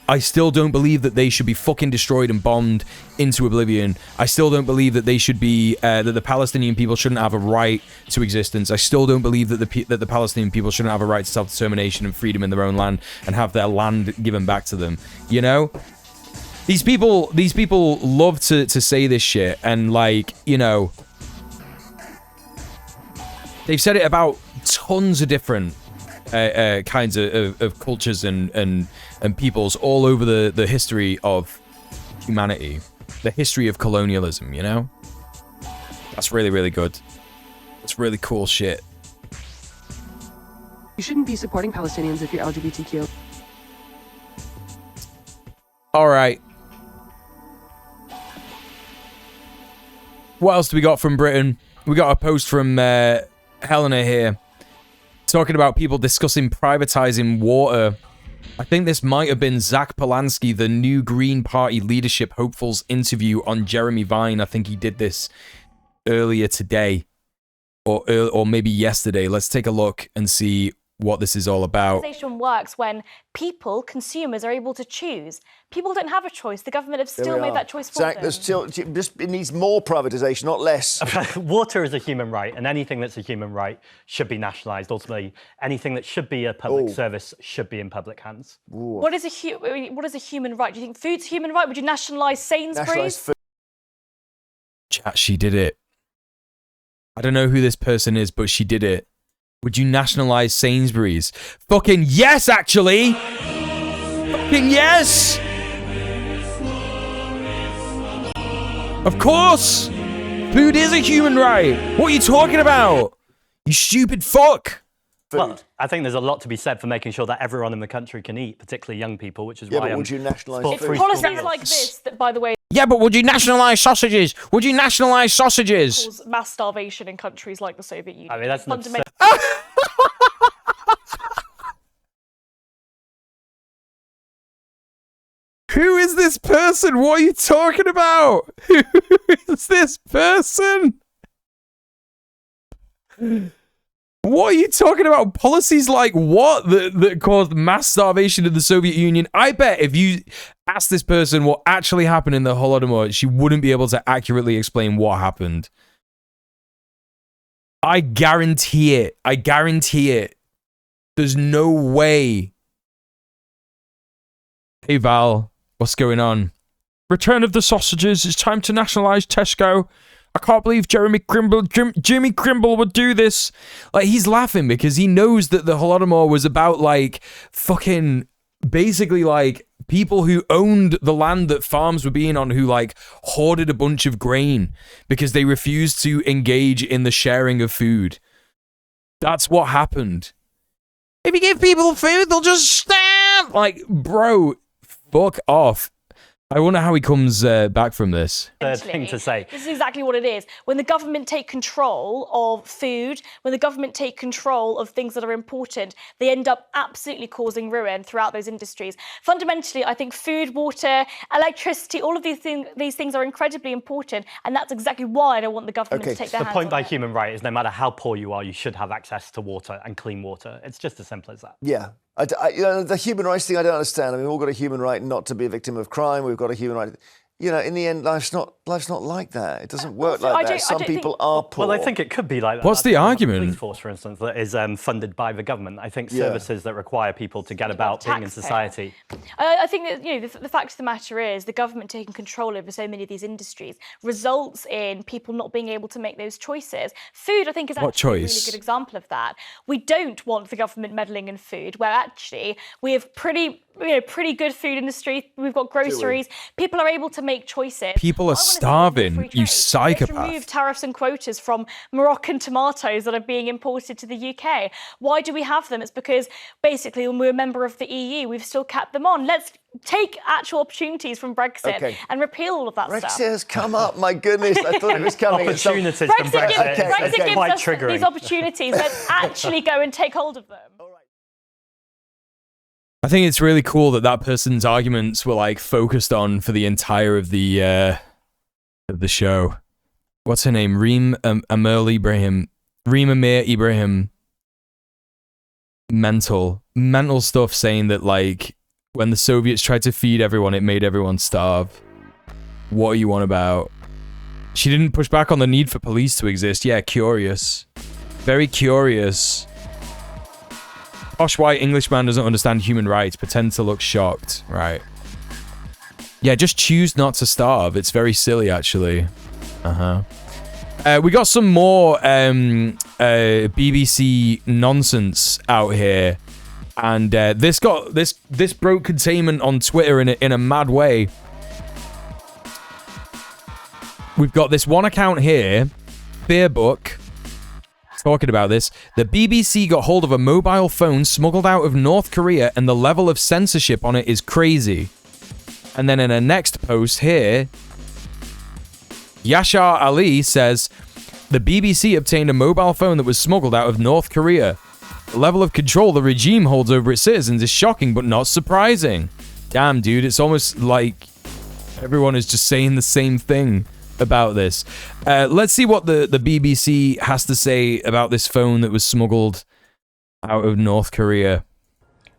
I still don't believe that they should be fucking destroyed and bombed into oblivion. I still don't believe that they should be, that the Palestinian people shouldn't have a right to existence. I still don't believe that the Palestinian people shouldn't have a right to self-determination and freedom in their own land and have their land given back to them. You know? These people love to say this shit, and like, you know, they've said it about tons of different kinds of cultures and peoples all over the history of humanity, the history of colonialism, you know? That's really, really good. That's really cool shit. You shouldn't be supporting Palestinians if you're LGBTQ. All right. What else do we got from Britain? We got a post from Helena here, talking about people discussing privatizing water. I think this might have been Zach Polanski, the new Green Party leadership hopeful's interview on Jeremy Vine. I think he did this earlier today, or maybe yesterday. Let's take a look and see what this is all about. Privatization works when people, consumers, are able to choose. People don't have a choice. The government have still made that choice for Zach, them. there's still, it needs more privatisation, not less. Water is a human right, and anything that's a human right should be nationalised. Ultimately, anything that should be a public service should be in public hands. What is a human right? Do you think food's a human right? Would you nationalise Sainsbury's? Chat, she did it. I don't know who this person is, but she did it. Would you nationalise Sainsbury's? Fucking yes, actually! Fucking yes! Of course! Food is a human right! What are you talking about? You stupid fuck! Well, I think there's a lot to be said for making sure that everyone in the country can eat, particularly young people, which is why but would you nationalise It's policies like this that, by the way, Yeah, but would you nationalise sausages? Would you nationalise sausages? cause mass starvation in countries like the Soviet Union. I mean, that's not Who is this person? What are you talking about? Who is this person? What are you talking about? Policies like what that caused mass starvation in the Soviet Union? I bet if you asked this person what actually happened in the Holodomor, she wouldn't be able to accurately explain what happened. I guarantee it. I guarantee it. There's no way. Hey Val, what's going on? Return of the sausages. It's time to nationalise Tesco. I can't believe Jimmy Crimble would do this. Like, he's laughing because he knows that the Holodomor was about, like, fucking, basically, like, people who owned the land that farms were being on, who, like, hoarded a bunch of grain because they refused to engage in the sharing of food. That's what happened. If you give people food, they'll just stand. Like, bro, fuck off. I wonder how he comes back from this. Third thing to say. This is exactly what it is. When the government take control of food, when the government take control of things that are important, they end up absolutely causing ruin throughout those industries. Fundamentally, I think food, water, electricity, all of these things are incredibly important, and that's exactly why I don't want the government to take their The hands point on by it. human right is no matter how poor you are, you should have access to water and clean water. It's just as simple as that. Yeah. You know, the human rights thing, I don't understand. I mean, we've all got a human right not to be a victim of crime. We've got a human right. You know, in the end, life's not like that. It doesn't work like that. Some people are poor. Well, I think it could be like that. What's the argument? Police force, for instance, that is funded by the government. I think services that require people to get about being in society. I think that, you know, the fact of the matter is the government taking control over so many of these industries results in people not being able to make those choices. Food, I think, is actually a really good example of that. We don't want the government meddling in food, where actually we have pretty good food industry. We've got groceries. People are able to make choices. People are starving, you Let's psychopath. remove tariffs and quotas from Moroccan tomatoes that are being imported to the UK. Why do we have them? It's because basically when we're a member of the EU, we've still kept them on. Let's take actual opportunities from Brexit and repeal all of that stuff. Brexit has come up. My goodness, I thought it was coming. Opportunities from Brexit Brexit. gives Quite us triggering. these opportunities. Let's actually go and take hold of them. I think it's really cool that that person's arguments were like focused on for the entire of the show. What's her name? Reem Amir Ibrahim. Mental stuff saying that like When the Soviets tried to feed everyone, it made everyone starve. What are you on about? She didn't push back on the need for police to exist. Yeah, curious. Very curious. Posh white Englishman doesn't understand human rights. Pretend to look shocked. Right. Yeah, just choose not to starve. It's very silly, actually. We got some more BBC nonsense out here. And this broke containment on Twitter in a mad way. We've got this one account here, Fearbook, talking about this. The BBC got hold of a mobile phone smuggled out of North Korea, and the level of censorship on it is crazy. And then in a next post here, Yashar Ali says, the BBC obtained a mobile phone that was smuggled out of North Korea. The level of control the regime holds over its citizens is shocking but not surprising. Damn, dude, it's almost like everyone is just saying the same thing about this. Let's see what the BBC has to say about this phone that was smuggled out of North Korea.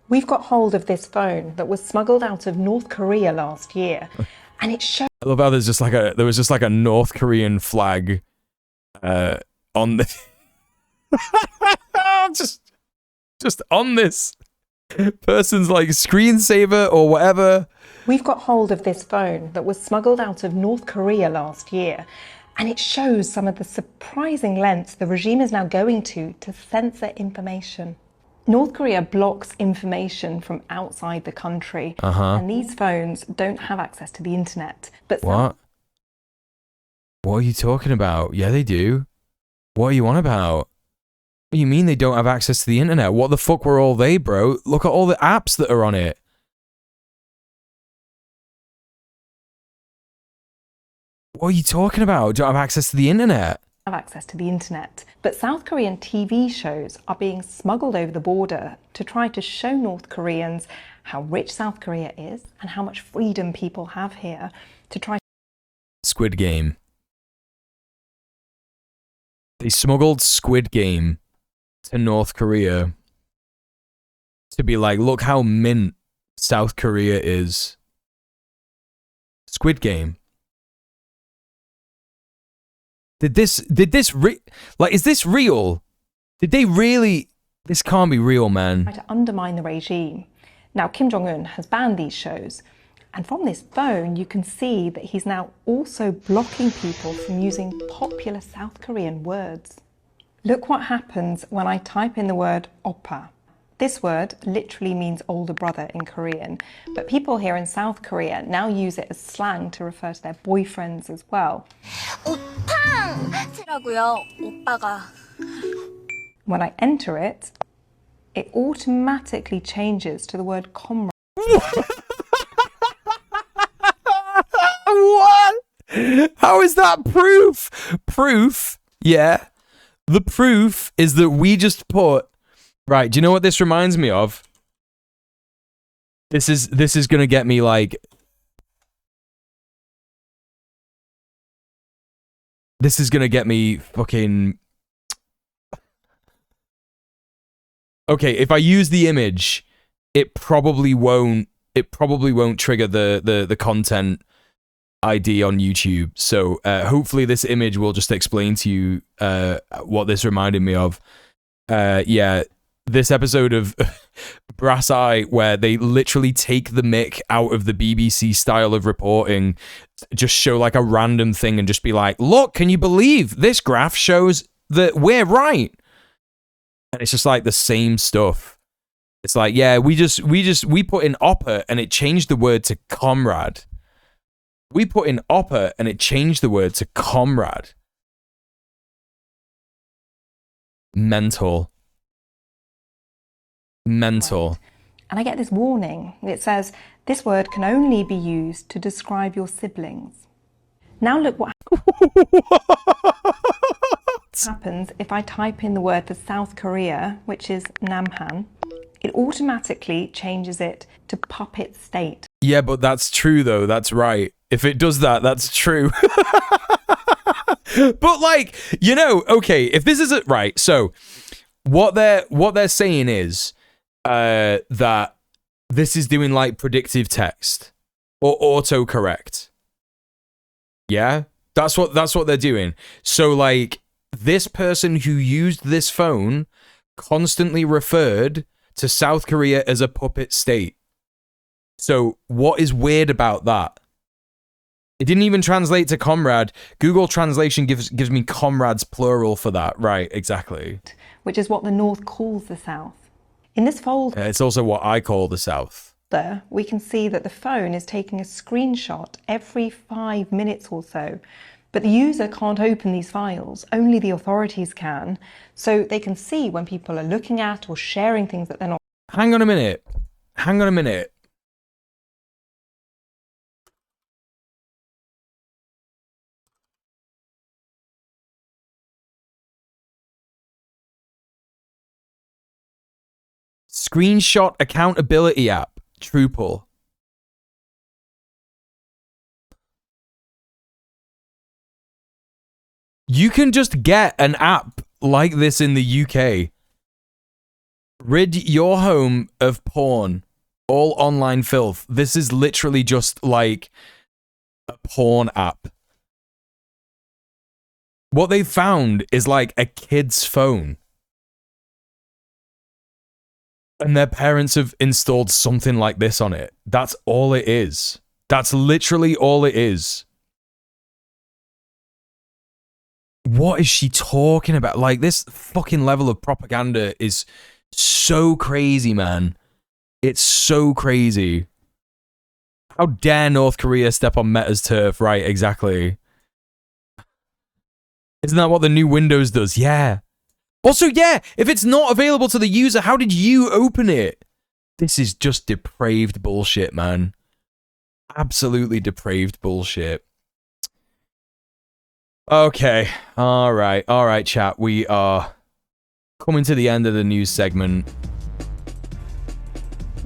We've got hold of this phone that was smuggled out of North Korea last year, and it shows. I love how there was just like a North Korean flag on the just on this person's like screensaver or whatever. We've got hold of this phone that was smuggled out of North Korea last year, and it shows some of the surprising lengths the regime is now going to censor information. North Korea blocks information from outside the country, and these phones don't have access to the internet. But what are you talking about? Yeah, they do. What are you on about? What do you mean they don't have access to the internet? What the fuck were all they, bro? Look at all the apps that are on it. What are you talking about? Don't have access to the internet? Have access to the internet. But South Korean TV shows are being smuggled over the border to try to show North Koreans how rich South Korea is and how much freedom people have here to try. Squid Game. They smuggled Squid Game to North Korea to be like, look how mint South Korea is. Squid Game. Is this real? Did they really? This can't be real, man. To undermine the regime. Now, Kim Jong-un has banned these shows. And from this phone, you can see that he's now also blocking people from using popular South Korean words. Look what happens when I type in the word oppa. This word literally means older brother in Korean, but people here in South Korea now use it as slang to refer to their boyfriends as well. When I enter it, it automatically changes to the word comrade. What? How is that proof? Proof? Yeah. The proof is that we just put... Right, do you know what this reminds me of? This is gonna get me like... This is gonna get me fucking... Okay, if I use the image, it probably won't trigger the content ID on YouTube. So hopefully this image will just explain to you what this reminded me of. Yeah, this episode of Brass Eye where they literally take the mick out of the BBC style of reporting, just show like a random thing and just be like, look, can you believe this graph shows that we're right? And it's just like the same stuff. It's like, yeah, we put in oppa and it changed the word to comrade. We put in oppa and it changed the word to comrade. Mental. Mental. And I get this warning. It says, this word can only be used to describe your siblings. Now look what happens if I type in the word for South Korea, which is Namhan. It automatically changes it to puppet state. Yeah, but that's true though. That's right. If it does that, that's true. But like, you know, okay, if this isn't right, so what they're saying is that this is doing like predictive text or autocorrect. Yeah, that's what they're doing. So like this person who used this phone constantly referred to South Korea as a puppet state. So what is weird about that? It didn't even translate to comrade. Google Translation gives me comrades plural for that. Right, exactly. Which is what the North calls the South. In this folder, It's also what I call the South. we can see that the phone is taking a screenshot every 5 minutes or so. But the user can't open these files, only the authorities can, so they can see when people are looking at or sharing things that they're not. Hang on a minute. Screenshot accountability app, Truepull. You can just get an app like this in the UK. Rid your home of porn, all online filth. This is literally just like a porn app. What they found is like a kid's phone. And their parents have installed something like this on it. That's all it is. That's literally all it is. What is she talking about? Like, this fucking level of propaganda is so crazy, man. It's so crazy. How dare North Korea step on Meta's turf? Right, exactly. Isn't that what the new Windows does? Yeah. Also, yeah, if it's not available to the user, how did you open it? This is just depraved bullshit, man. Absolutely depraved bullshit. Okay, alright, chat. We are coming to the end of the news segment.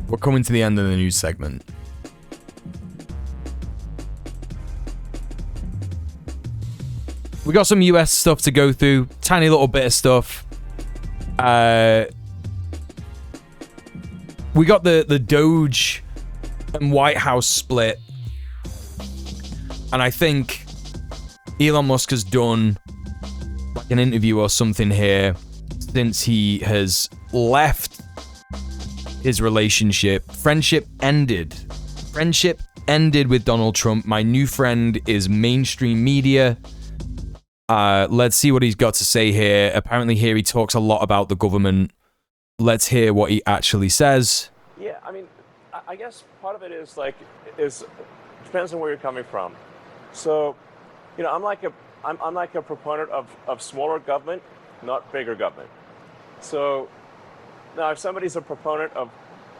We're coming to the end of the news segment. We got some US stuff to go through. Tiny little bit of stuff. We got the Doge and White House split. And I think Elon Musk has done like an interview or something here since he has left his relationship. Friendship ended with Donald Trump. My new friend is mainstream media. Let's see what he's got to say here. Apparently here he talks a lot about the government. Let's hear what he actually says. Yeah, I mean, I guess part of it is depends on where you're coming from. So, you know, I'm like a proponent of smaller government, not bigger government. So now if somebody's a proponent of,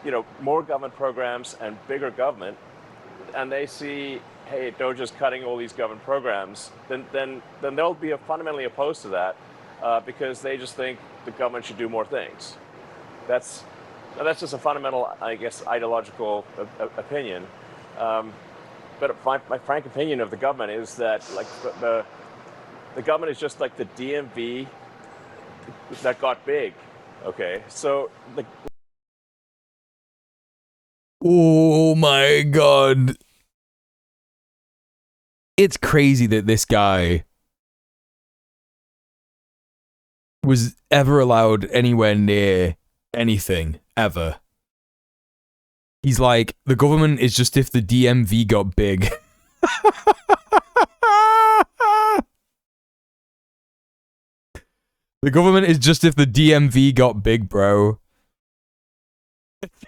you know, more government programs and bigger government, and they see, hey, Doja's cutting all these government programs, then they'll be fundamentally opposed to that because they just think the government should do more things. That's just a fundamental, I guess, ideological opinion. But my frank opinion of the government is that, like, the government is just like the DMV that got big. Okay, so oh my god. It's crazy that this guy was ever allowed anywhere near anything, ever. He's like, the government is just if the DMV got big. The government is just if the DMV got big, bro.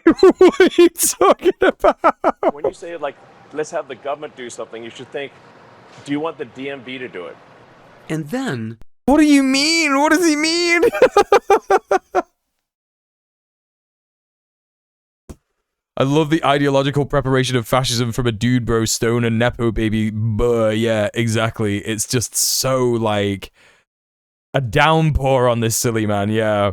What are you talking about? when you say, like, let's have the government do something, you should think, do you want the DMV to do it? And then... What do you mean? What does he mean? I love the ideological preparation of fascism from a dude bro stone and nepo baby. Yeah, exactly. It's just so, like, a downpour on this silly man, yeah.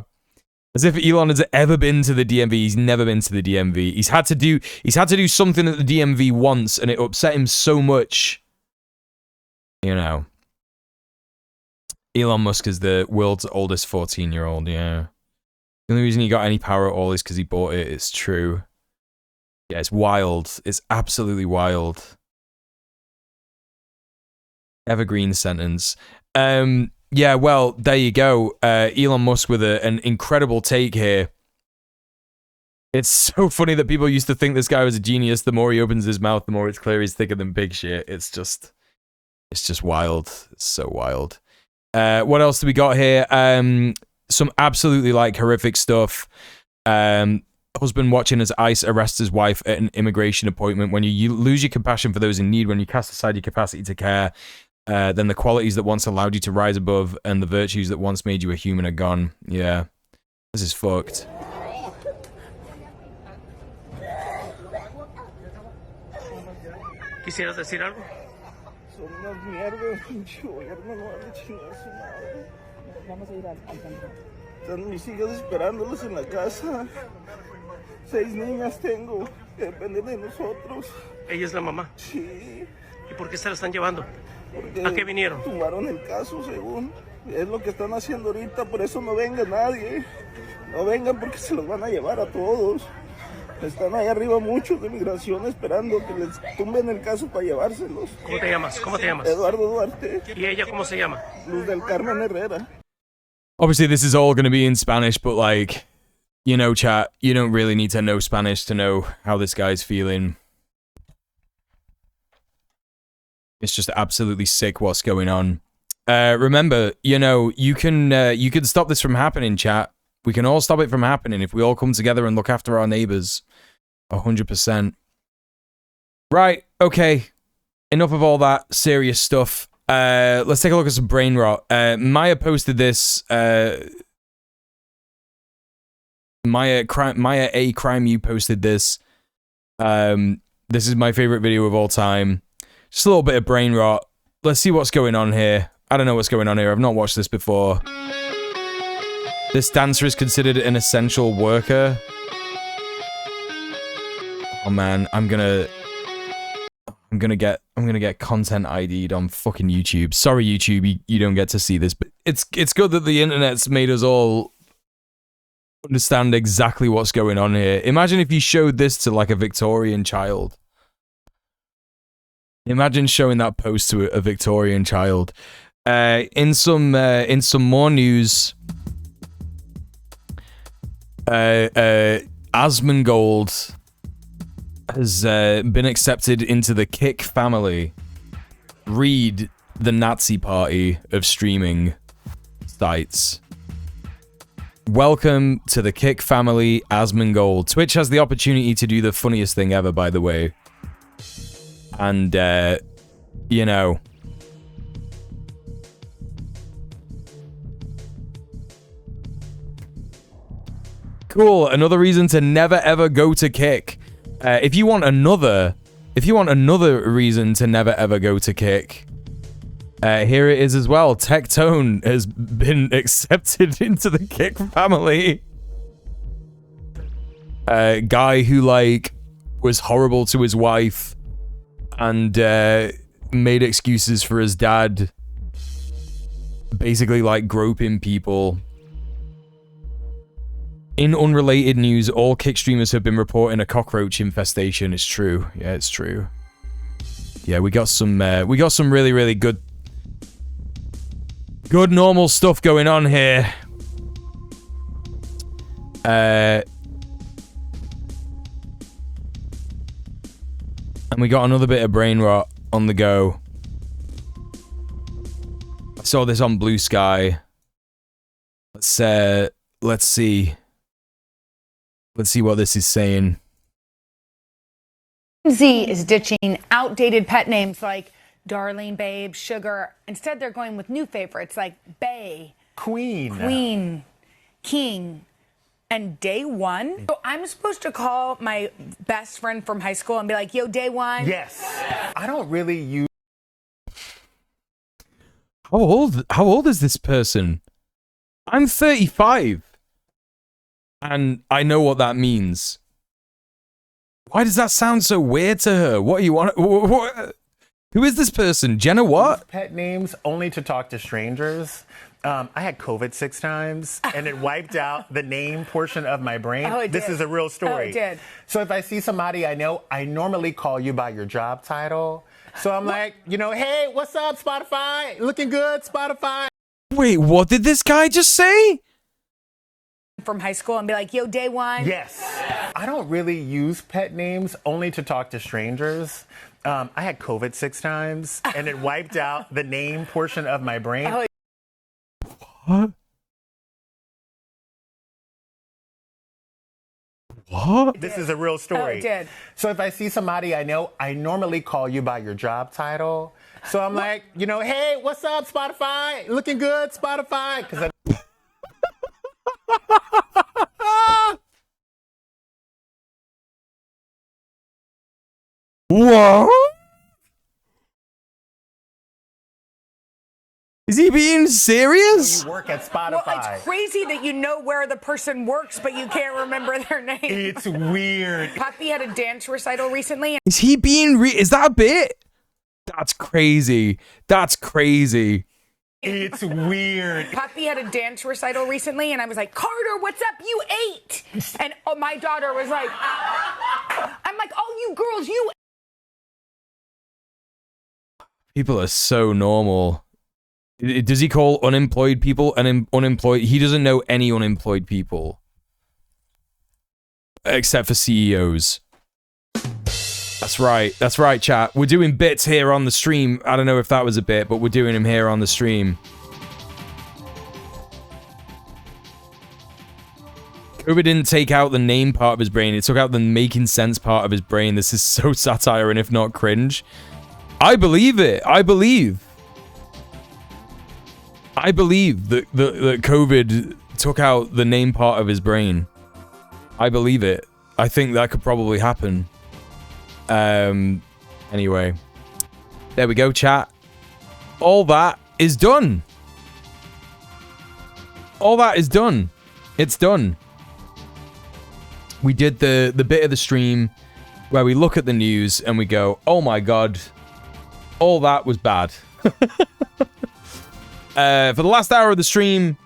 As if Elon has ever been to the DMV. He's never been to the DMV. He's had to do something at the DMV once, and it upset him so much. You know. Elon Musk is the world's oldest 14-year-old, yeah. The only reason he got any power at all is because he bought it. It's true. Yeah, it's wild. It's absolutely wild. Evergreen sentence. Yeah, well, there you go. Elon Musk with an incredible take here. It's so funny that people used to think this guy was a genius. The more he opens his mouth, the more it's clear he's thicker than pig shit. It's just wild. It's so wild. What else do we got here? Some absolutely like horrific stuff. Husband watching as ICE arrests his wife at an immigration appointment. When you lose your compassion for those in need, when you cast aside your capacity to care, then the qualities that once allowed you to rise above and the virtues that once made you a human are gone. Yeah. This is fucked. ¿Quisieras decir algo? Son unas mierdas, pinche gobierno, no van a chingar su madre. Vamos a ir al centro. Están mis hijas esperándolos en la casa. 6 niñas tengo que dependen de nosotros. ¿Ella es la mamá? Sí. ¿Y por qué se la están llevando? Porque ¿A qué vinieron? tumbaron el caso, según. Es lo que están haciendo ahorita, por eso no venga nadie. No vengan porque se los van a llevar a todos. Están ahí arriba muchos de migración esperando que les tumben el caso para llevárselos. ¿Cómo te llamas? ¿Cómo te llamas? Eduardo Duarte. ¿Y ella cómo se llama? Luz del Carmen Herrera. Obviously, this is all going to be in Spanish, but like, you know, chat, you don't really need to know Spanish to know how this guy's feeling. It's just absolutely sick what's going on. Remember, you know, you can stop this from happening, chat. We can all stop it from happening if we all come together and look after our neighbors. 100%. Right, okay. Enough of all that serious stuff. Let's take a look at some brain rot. Maya posted this. Maya A. Crime, you posted this. This is my favorite video of all time. Just a little bit of brain rot. Let's see what's going on here. I don't know what's going on here. I've not watched this before. This dancer is considered an essential worker. Oh man, I'm gonna get content ID'd on fucking YouTube. Sorry, YouTube, you don't get to see this, but it's good that the internet's made us all understand exactly what's going on here. Imagine if you showed this to like a Victorian child. Imagine showing that post to a Victorian child. In some more news, Asmongold has been accepted into the Kick family. Read the Nazi party of streaming sites. Welcome to the Kick family, Asmongold. Twitch has the opportunity to do the funniest thing ever, by the way. And, you know... Cool, another reason to never ever go to Kick. If you want another reason to never ever go to Kick, here it is as well. Tectone has been accepted into the Kick family. Guy who like was horrible to his wife and made excuses for his dad, basically like groping people. In unrelated news, all Kick streamers have been reporting a cockroach infestation. It's true. Yeah, it's true. Yeah, we got some really, really good normal stuff going on here. And we got another bit of brain rot on the go. I saw this on Blue Sky. Let's see. Let's see what this is saying. Z is ditching outdated pet names like Darling, Babe, Sugar. Instead, they're going with new favorites like Bay, Queen, King, and Day One. So I'm supposed to call my best friend from high school and be like, yo, Day One? Yes. I don't really use... How old is this person? I'm 35. And I know what that means. Why does that sound so weird to her? What do you want? Who is this person? Jenna what? Pet names only to talk to strangers. I had COVID 6 times, and it wiped out the name portion of my brain. Oh, it This did. is a real story. Oh, it did. So if I see somebody I know, I normally call you by your job title. So I'm like, you know, hey, what's up, Spotify? Looking good, Spotify. Wait, what did this guy just say? From high school and be like, yo, day one. Yes. I don't really use pet names, only to talk to strangers. I had COVID 6 times, and it wiped out the name portion of my brain. Oh, What? What? This is a real story. Oh, it did. So if I see somebody I know, I normally call you by your job title. So I'm like, you know, hey, what's up, Spotify? Looking good, Spotify? Because What? Is he being serious? you work at Spotify. Well, it's crazy that you know where the person works, but you can't remember their name. It's weird. Poppy had a dance recital recently. Is he being is that a bit? That's crazy. That's crazy. It's weird. Poppy had a dance recital recently, and I was like, Carter, what's up? You ate. And my daughter was like, I'm like, oh, you girls, you. People are so normal. Does he call unemployed people unemployed? He doesn't know any unemployed people. Except for CEOs. That's right. That's right, chat. We're doing bits here on the stream. I don't know if that was a bit, but we're doing them here on the stream. COVID didn't take out the name part of his brain. It took out the making sense part of his brain. This is so satire and if not cringe. I believe it. I believe that COVID took out the name part of his brain. I believe it. I think that could probably happen. Anyway. There we go, chat. All that is done. All that is done. It's done. We did the bit of the stream where we look at the news and we go, oh my god, all that was bad. For the last hour of the stream,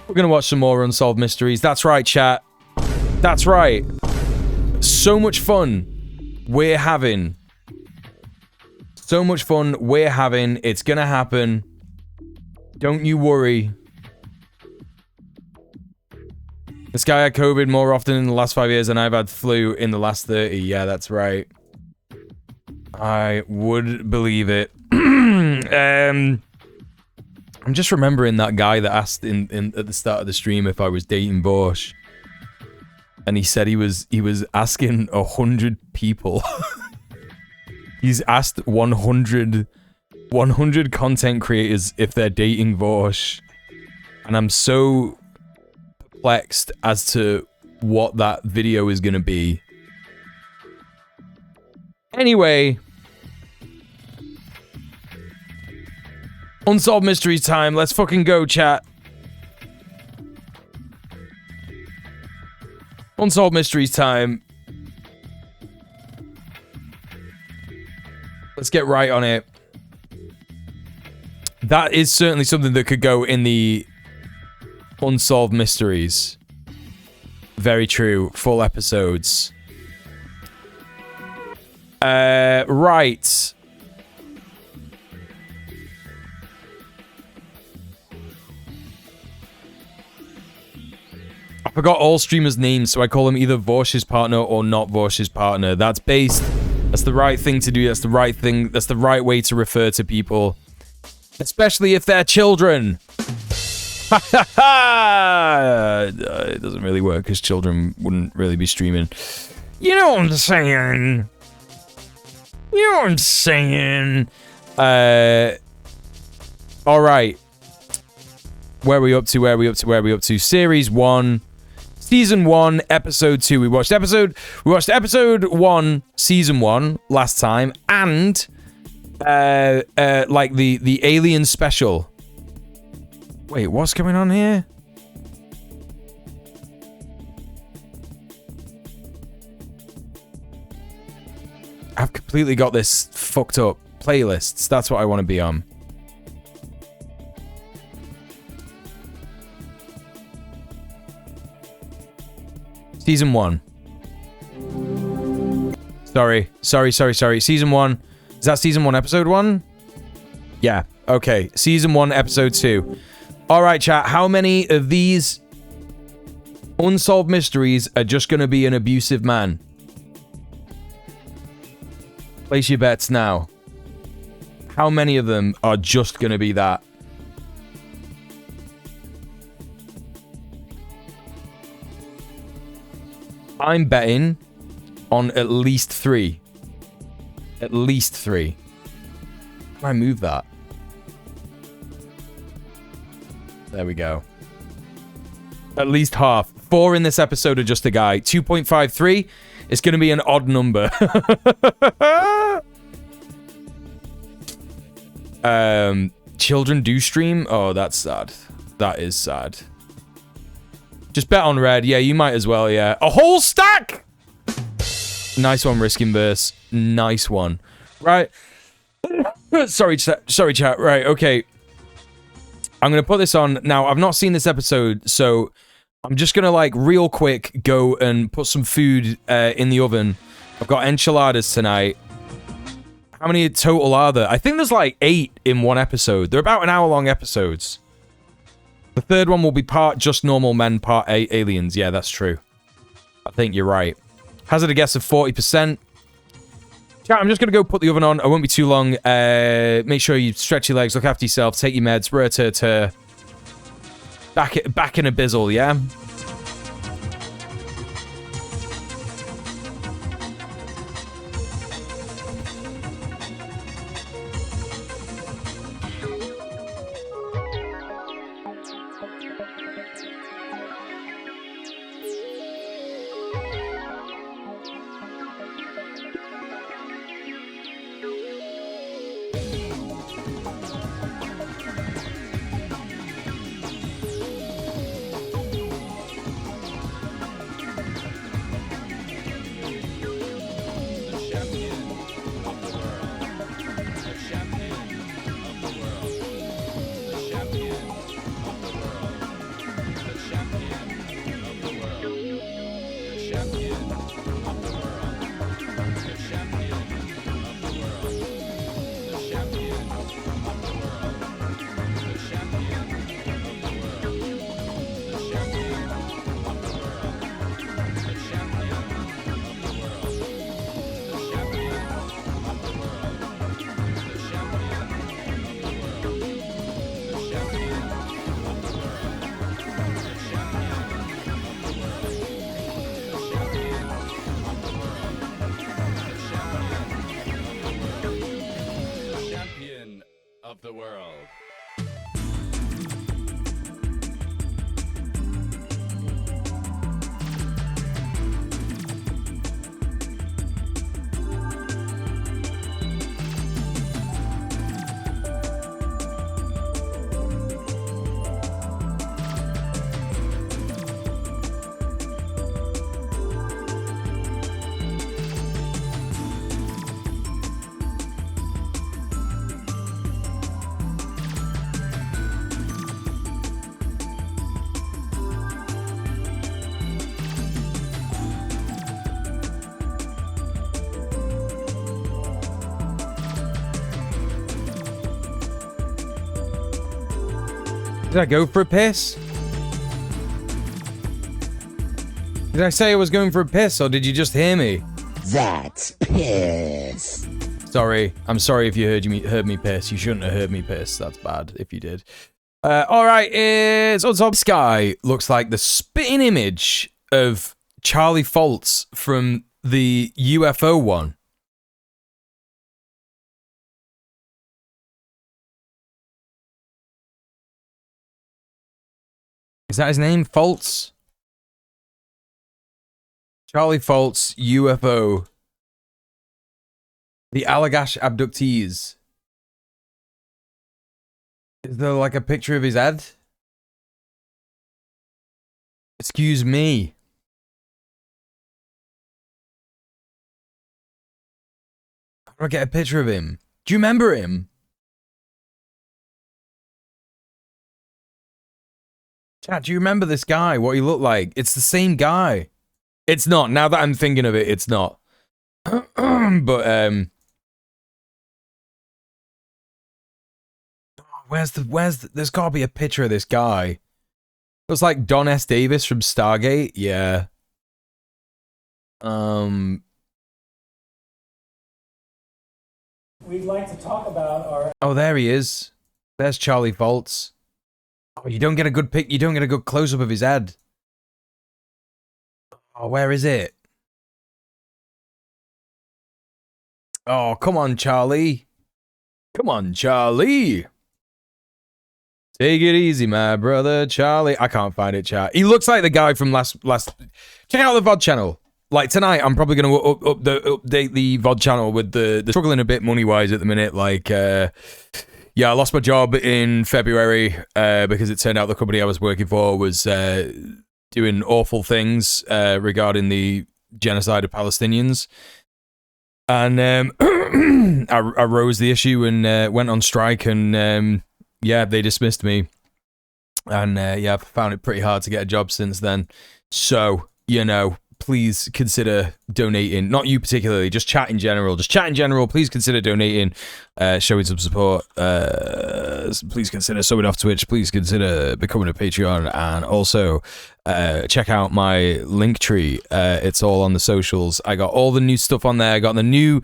we're going to watch some more Unsolved Mysteries. That's right, chat. That's right. So much fun we're having. So much fun we're having. It's going to happen. Don't you worry. This guy had COVID more often in the last 5 years than I've had flu in the last 30. Yeah, that's right. I would believe it. I'm just remembering that guy that asked in at the start of the stream if I was dating Bosch. And he said he was asking 100 people. He's asked 100 content creators if they're dating Bosch. And I'm so perplexed as to what that video is going to be. Anyway, Unsolved Mysteries time. Let's fucking go, chat. Unsolved Mysteries time. Let's get right on it. That is certainly something that could go in the Unsolved Mysteries. Very true. Full episodes. Right. I forgot all streamers' names, so I call them either Vorsh's partner or not Vorsh's partner. That's based. That's the right thing to do. That's the right thing. That's the right way to refer to people. Especially if they're children. It doesn't really work because children wouldn't really be streaming. You know what I'm saying? You know what I'm saying? Alright. Where are we up to? Series 1. Season 1, Episode 2. We watched Episode 1, Season 1 last time. And, like, the Alien special. Wait, what's going on here? I've completely got this fucked up. Playlists. That's what I want to be on. Season 1. Sorry. Season 1. Is that season 1, episode 1? Yeah. Okay. Season 1, episode 2. All right, chat. How many of these unsolved mysteries are just going to be an abusive man? Place your bets now. How many of them are just going to be that? I'm betting on at least 3. At least 3. How do I move that? There we go. At least half. 4 in this episode are just a guy. 2.53 is going to be an odd number. Children do stream? Oh, that's sad. That is sad. Just bet on red. Yeah, you might as well, yeah. A whole stack! Nice one, Risking Verse. Nice one. Right. Sorry, chat. Right, okay. I'm going to put this on. Now, I've not seen this episode, so I'm just going to, like, real quick go and put some food in the oven. I've got enchiladas tonight. How many total are there? I think there's, like, 8 in one episode. They're about an hour-long episodes. The third one will be part just normal men, part aliens. Yeah, that's true. I think you're right. Hazard a guess of 40%. Chat, I'm just going to go put the oven on. I won't be too long. Make sure you stretch your legs, look after yourself, take your meds. Back in a bizzle, yeah? Did I go for a piss? Did I say I was going for a piss, or did you just hear me? That's piss. Sorry. I'm sorry if you heard me piss. You shouldn't have heard me piss. That's bad if you did. Alright, it's on top. This guy looks like the spitting image of Charlie Foltz from the UFO one. Is that his name? Foltz? Charlie Foltz, UFO. The Allagash abductees. Is there like a picture of his head? Excuse me. How do I get a picture of him? Do you remember him? Chat, do you remember this guy? What he looked like? It's the same guy. It's not. Now that I'm thinking of it, it's not. But there's gotta be a picture of this guy. Looks like Don S. Davis from Stargate. Yeah. We'd like to talk about our... Oh, there he is. There's Charlie Foltz. Oh, you don't get a good pic. You don't get a good close-up of his head. Oh, where is it? Oh, come on, Charlie. Come on, Charlie. Take it easy, my brother, Charlie. I can't find it, chat. He looks like the guy from last. Check out the VOD channel. Like tonight, I'm probably going to update the VOD channel with the struggling a bit money-wise at the minute. Like, yeah, I lost my job in February because it turned out the company I was working for was doing awful things regarding the genocide of Palestinians. And I rose the issue and went on strike, and yeah, they dismissed me. And yeah, I've found it pretty hard to get a job since then. So, you know, please consider donating. Not you particularly, just chat in general. Just chat in general. Please consider donating, showing some support. Please consider subbing off Twitch. Please consider becoming a Patreon. And also, check out my link tree. It's all on the socials. I got all the new stuff on there. I got the new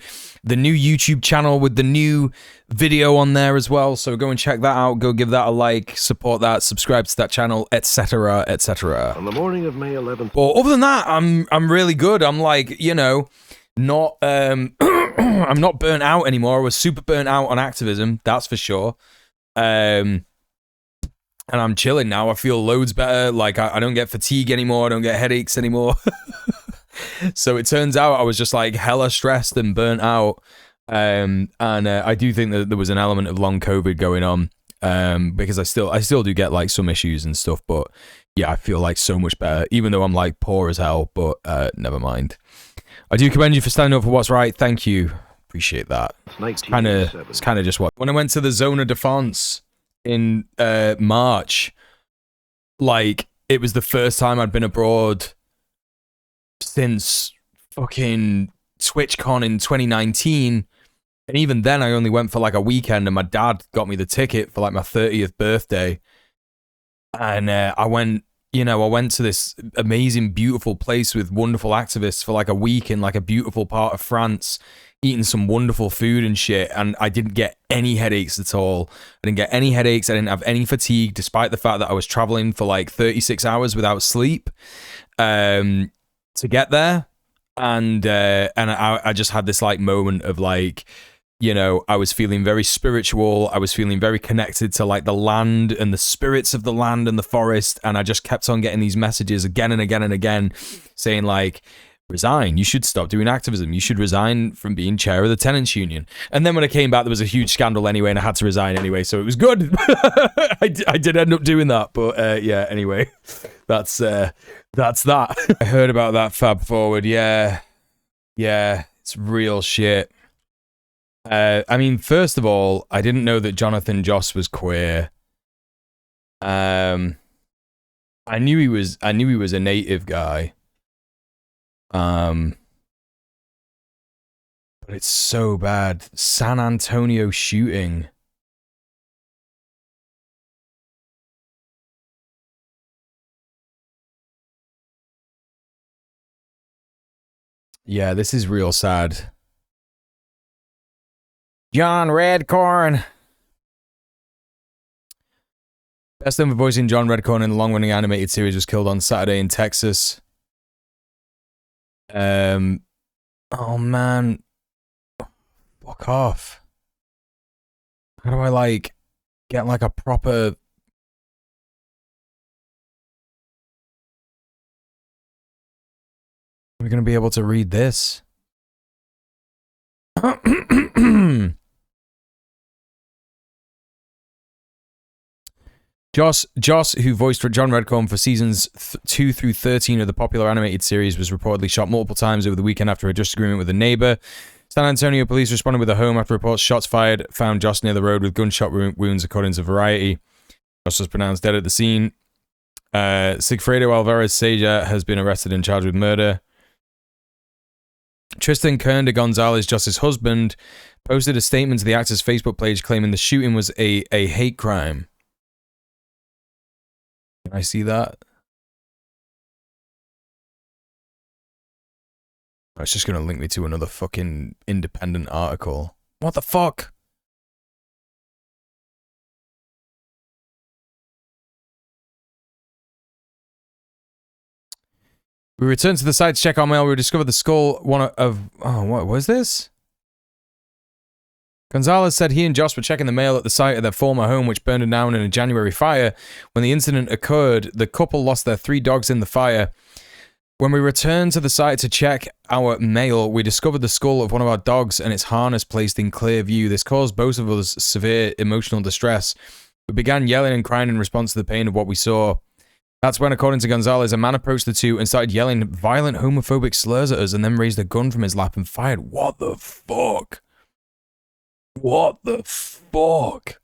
YouTube channel with the new video on there as well. So go and check that out. Go give that a like, support that, subscribe to that channel, etc., etc. On the morning of May 11th. But other than that, I'm really good. I'm like, you know, not I'm not burnt out anymore. I was super burnt out on activism, that's for sure. And I'm chilling now. I feel loads better. Like I don't get fatigue anymore. I don't get headaches anymore. So it turns out I was just like hella stressed and burnt out. And I do think that there was an element of long COVID going on. Because I still do get like some issues and stuff, but yeah, I feel like so much better, even though I'm like poor as hell, but never mind. I do commend you for standing up for what's right. Thank you. Appreciate that. It's kind of just what, when I went to the Zone of Defense in March, like it was the first time I'd been abroad since fucking TwitchCon in 2019. And even then, I only went for like a weekend, and my dad got me the ticket for like my 30th birthday. And I went to this amazing, beautiful place with wonderful activists for like a week in like a beautiful part of France, eating some wonderful food and shit. And I didn't get any headaches at all. I didn't get any headaches. I didn't have any fatigue, despite the fact that I was traveling for like 36 hours without sleep to get there. And I just had this like moment of like, you know, I was feeling very spiritual. I was feeling very connected to like the land and the spirits of the land and the forest. And I just kept on getting these messages again and again and again saying like, resign. You should stop doing activism. You should resign from being chair of the tenants union. And then when I came back, there was a huge scandal anyway, and I had to resign anyway. So it was good. I did end up doing that. But yeah, anyway, that's that. I heard about that Fab Forward. Yeah, it's real shit. I mean, first of all, I didn't know that Jonathan Joss was queer. I knew he was a native guy. But it's so bad. San Antonio shooting. Yeah, this is real sad. John Redcorn. Best known for voicing John Redcorn in the long-running animated series, was killed on Saturday in Texas. Oh man. Fuck off. How do I like get like a proper... We're gonna be able to read this. Joss, who voiced John Redcorn for seasons 2 through 13 of the popular animated series, was reportedly shot multiple times over the weekend after a disagreement with a neighbor. San Antonio police responded with a home after reports shots fired found Joss near the road with gunshot wounds, according to Variety. Joss was pronounced dead at the scene. Sigfredo Alvarez Seja has been arrested and charged with murder. Tristan Kernda Gonzalez, Joss's husband, posted a statement to the actor's Facebook page claiming the shooting was a hate crime. Can I see that? Oh, it's just going to link me to another fucking independent article. What the fuck? We returned to the site to check our mail. We discovered the skull. What was this? Gonzalez said he and Joss were checking the mail at the site of their former home, which burned down in a January fire. When the incident occurred, the couple lost their 3 dogs in the fire. When we returned to the site to check our mail, we discovered the skull of one of our dogs and its harness placed in clear view. This caused both of us severe emotional distress. We began yelling and crying in response to the pain of what we saw. That's when, according to Gonzalez, a man approached the two and started yelling violent homophobic slurs at us and then raised a gun from his lap and fired. What the fuck? What the fuck?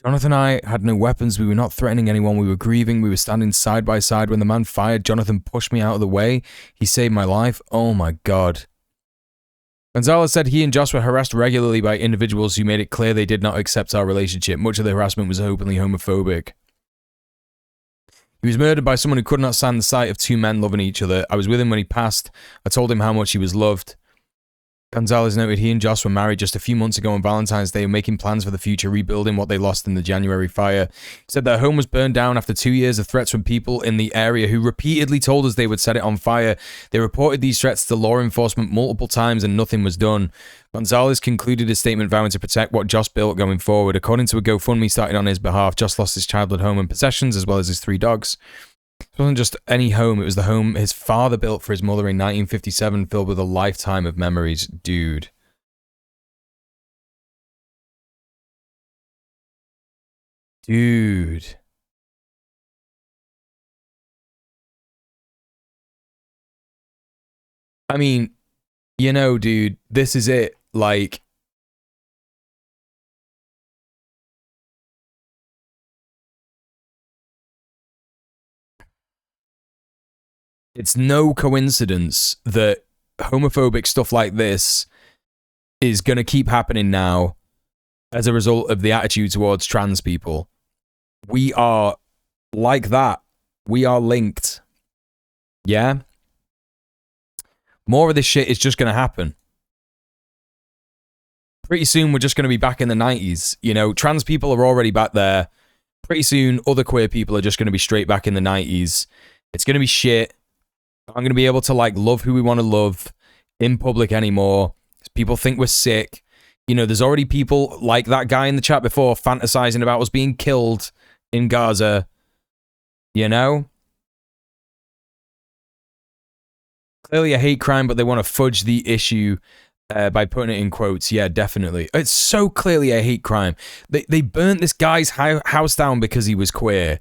Jonathan and I had no weapons. We were not threatening anyone. We were grieving. We were standing side by side when the man fired. Jonathan pushed me out of the way. He saved my life. Oh my God. Gonzalez said he and Joss were harassed regularly by individuals who made it clear they did not accept our relationship. Much of the harassment was openly homophobic. He was murdered by someone who could not stand the sight of 2 men loving each other. I was with him when he passed. I told him how much he was loved. Gonzalez noted he and Joss were married just a few months ago on Valentine's Day, making plans for the future, rebuilding what they lost in the January fire. He said their home was burned down after 2 years of threats from people in the area who repeatedly told us they would set it on fire. They reported these threats to law enforcement multiple times and nothing was done. Gonzalez concluded his statement vowing to protect what Joss built going forward. According to a GoFundMe started on his behalf, Joss lost his childhood home and possessions as well as his 3 dogs. It wasn't just any home, it was the home his father built for his mother in 1957, filled with a lifetime of memories. Dude. Dude. I mean, you know, dude, this is it. Like, it's no coincidence that homophobic stuff like this is going to keep happening now as a result of the attitude towards trans people. We are like that. We are linked. Yeah? More of this shit is just going to happen. Pretty soon, we're just going to be back in the 90s. You know, trans people are already back there. Pretty soon, other queer people are just going to be straight back in the 90s. It's going to be shit. I'm going to be able to, like, love who we want to love in public anymore. People think we're sick. You know, there's already people like that guy in the chat before fantasizing about us being killed in Gaza. You know? Clearly a hate crime, but they want to fudge the issue by putting it in quotes. Yeah, definitely. It's so clearly a hate crime. They burnt this guy's house down because he was queer.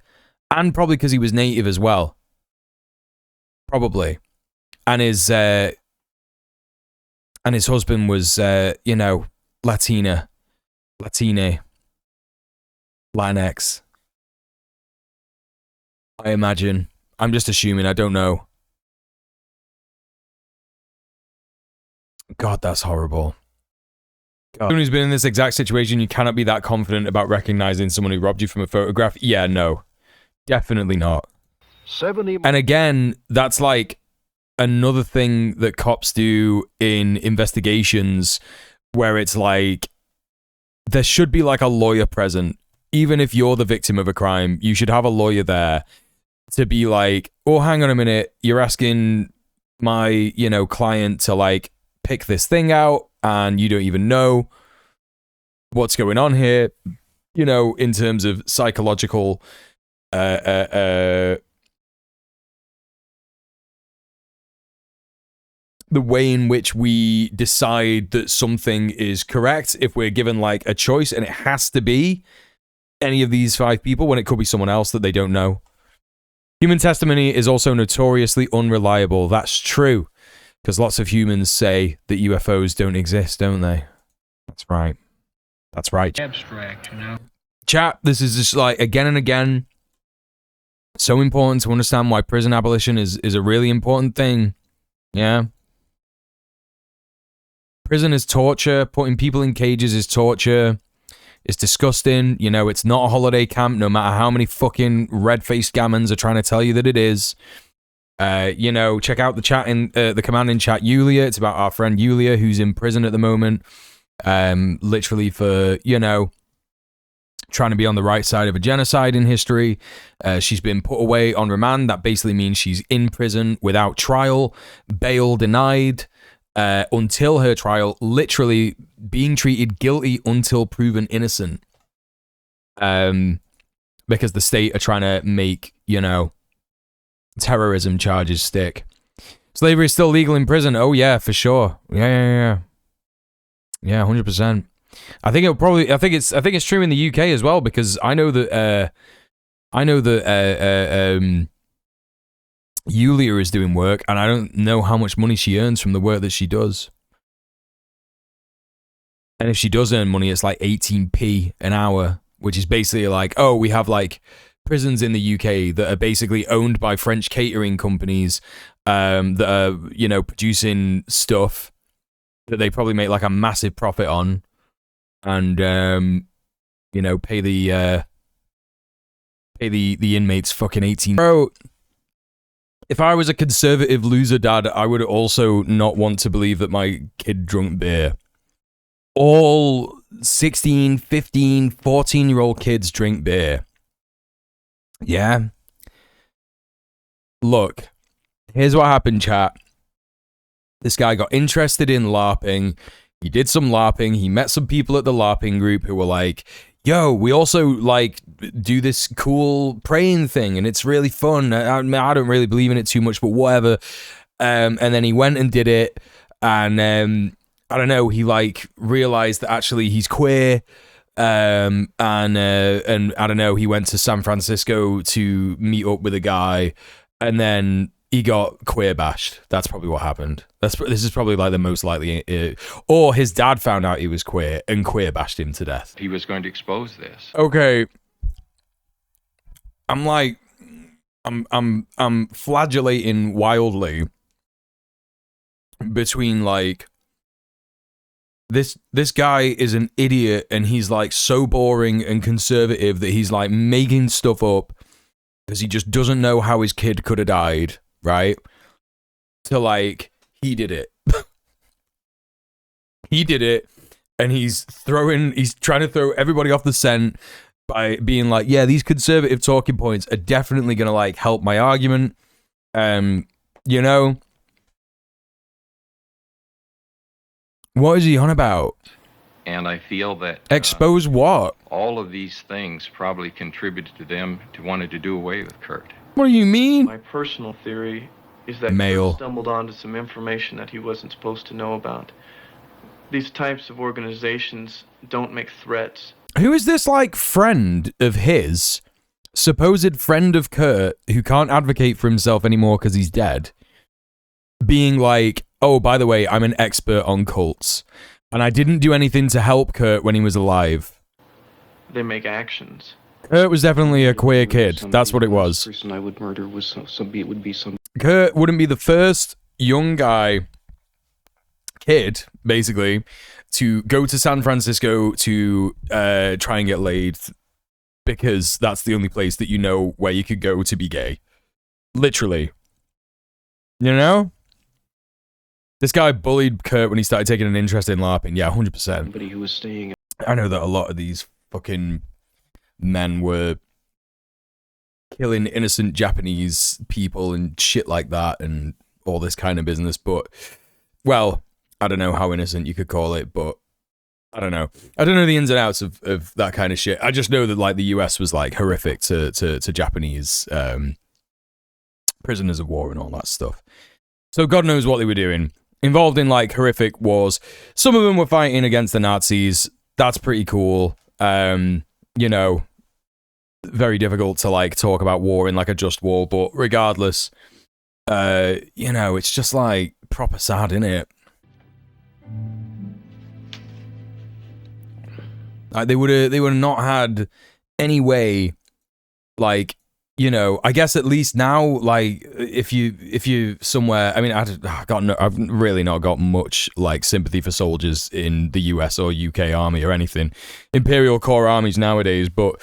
And probably because he was native as well. Probably. And his husband was, you know, Latine, Latinx. I imagine. I'm just assuming. I don't know. God, that's horrible. God. Someone who's been in this exact situation, you cannot be that confident about recognizing someone who robbed you from a photograph. Yeah, no. Definitely not. 70. And again, that's like another thing that cops do in investigations where it's like, there should be like a lawyer present. Even if you're the victim of a crime, you should have a lawyer there to be like, oh, hang on a minute, you're asking my, you know, client to like pick this thing out and you don't even know what's going on here, you know, in terms of psychological the way in which we decide that something is correct, if we're given like a choice and it has to be any of these 5 people when it could be someone else that they don't know. Human testimony is also notoriously unreliable. That's true. Because lots of humans say that UFOs don't exist, don't they? That's right. That's right. Abstract, you know? Chat, this is just like again and again so important to understand why prison abolition is a really important thing. Yeah. Prison is torture. Putting people in cages is torture. It's disgusting. You know, it's not a holiday camp, no matter how many fucking red-faced gammons are trying to tell you that it is. You know, check out the chat in the command in chat, Yulia. It's about our friend Yulia, who's in prison at the moment. Literally for, you know, trying to be on the right side of a genocide in history. She's been put away on remand. That basically means she's in prison without trial, bail denied, until her trial, literally being treated guilty until proven innocent. Because the state are trying to make, you know, terrorism charges stick. Slavery is still legal in prison. Oh yeah, for sure. Yeah, 100%. I think it's true in the UK as well, because I know that Yulia is doing work, and I don't know how much money she earns from the work that she does. And if she does earn money, it's like 18p an hour, which is basically like, oh, we have like prisons in the UK that are basically owned by French catering companies that are, you know, producing stuff that they probably make like a massive profit on, and you know, pay the inmates fucking 18. Bro, if I was a conservative loser dad, I would also not want to believe that my kid drunk beer. All 16, 15, 14-year-old kids drink beer. Yeah. Look, here's what happened, chat. This guy got interested in LARPing. He did some LARPing. He met some people at the LARPing group who were like, yo, we also like do this cool praying thing, and it's really fun. I don't really believe in it too much, but whatever. And then he went and did it, and I don't know, he like realized that actually he's queer. And I don't know, he went to San Francisco to meet up with a guy, and then he got queer bashed. That's probably what happened. This is probably like the most likely, or his dad found out he was queer and queer bashed him to death. He was going to expose this. Okay, I'm like, I'm flagellating wildly between like, this guy is an idiot, and he's like so boring and conservative that he's like making stuff up because he just doesn't know how his kid could have died, right? To like, he did it. He did it, and he's trying to throw everybody off the scent by being like, yeah, these conservative talking points are definitely gonna like help my argument. You know, what is he on about? And I feel that expose what? All of these things probably contributed to them to wanting to do away with Kurt. What do you mean? My personal theory is that Male. Kurt stumbled onto some information that he wasn't supposed to know about. These types of organizations don't make threats. Who is this like friend of his, supposed friend of Kurt, who can't advocate for himself anymore because he's dead, being like, oh, by the way, I'm an expert on cults, and I didn't do anything to help Kurt when he was alive. They make actions. Kurt was definitely a queer kid. That's what it was. The person I would murder was it would be some. Kurt wouldn't be the first young kid, basically, to go to San Francisco to try and get laid, because that's the only place that you know where you could go to be gay. Literally. You know? This guy bullied Kurt when he started taking an interest in LARPing. Yeah, 100%. Somebody who was staying. I know that a lot of these fucking men were killing innocent Japanese people and shit like that and all this kind of business, but, well, I don't know how innocent you could call it, but I don't know. I don't know the ins and outs of that kind of shit. I just know that, like, the US was, like, horrific to Japanese prisoners of war and all that stuff. So God knows what they were doing. Involved in, like, horrific wars. Some of them were fighting against the Nazis. That's pretty cool. You know, very difficult to, like, talk about war in, like, a just war, but regardless, you know, it's just, like, proper sad, innit? Like, they would have not had any way, like, you know, I guess at least now, like, if you somewhere, I mean, I've really not got much like sympathy for soldiers in the US or UK army or anything, Imperial Corps armies nowadays, but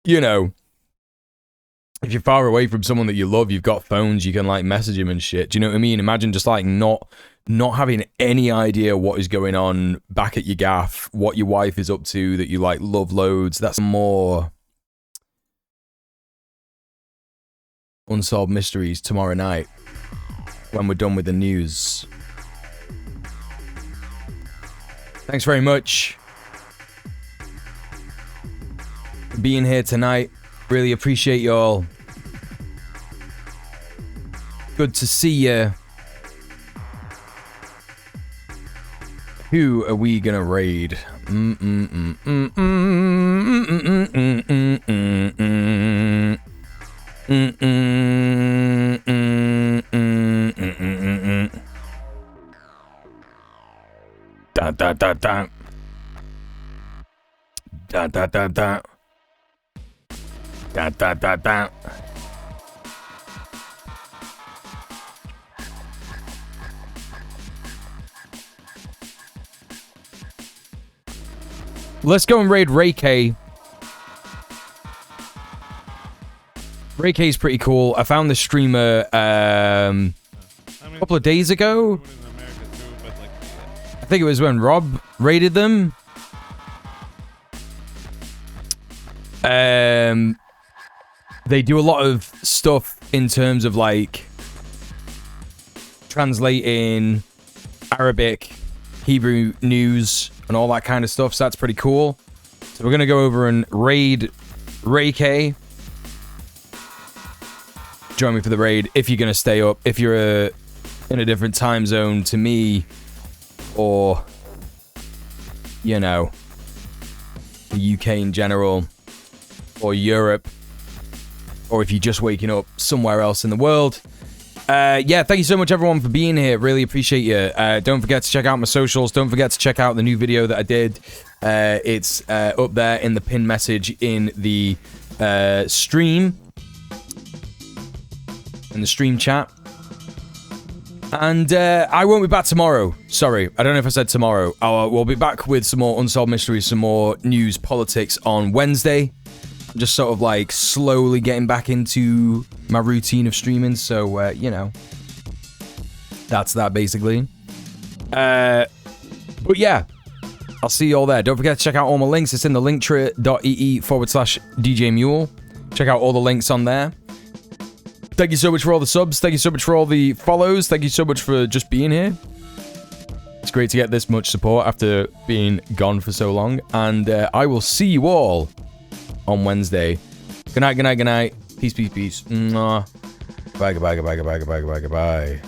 you know, if you're far away from someone that you love, you've got phones, you can like message them and shit. Do you know what I mean? Imagine just like not having any idea what is going on back at your gaff, what your wife is up to that you like love loads. That's more unsolved mysteries tomorrow night when we're done with the news. Thanks very much for being here tonight. Really appreciate y'all. Good to see you. Who are we gonna raid? Da da da da. Da da da da. Da da da da. Let's go and raid Ray K. Ray K is pretty cool. I found the streamer a couple of days ago. I think it was when Rob raided them. They do a lot of stuff in terms of like translating Arabic, Hebrew news, and all that kind of stuff. So that's pretty cool. So we're gonna go over and raid Ray K. Join me for the raid if you're gonna stay up. If you're in a different time zone to me, or you know, the UK in general, or Europe, or if you're just waking up somewhere else in the world. Yeah, thank you so much everyone for being here. Really appreciate you. Don't forget to check out my socials. Don't forget to check out the new video that I did. It's up there in the pinned message in the stream. In the stream chat. And I won't be back tomorrow. Sorry, I don't know if I said tomorrow. We'll be back with some more Unsolved Mysteries, some more news, politics on Wednesday. I'm just sort of like slowly getting back into my routine of streaming. So, you know, that's that basically. But yeah, I'll see you all there. Don't forget to check out all my links. It's in the linktree.ee/djmuel. Check out all the links on there. Thank you so much for all the subs. Thank you so much for all the follows. Thank you so much for just being here. It's great to get this much support after being gone for so long. And I will see you all on Wednesday. Good night, good night, good night. Peace, peace, peace. Mwah. Goodbye, goodbye, goodbye, goodbye, goodbye, goodbye, goodbye.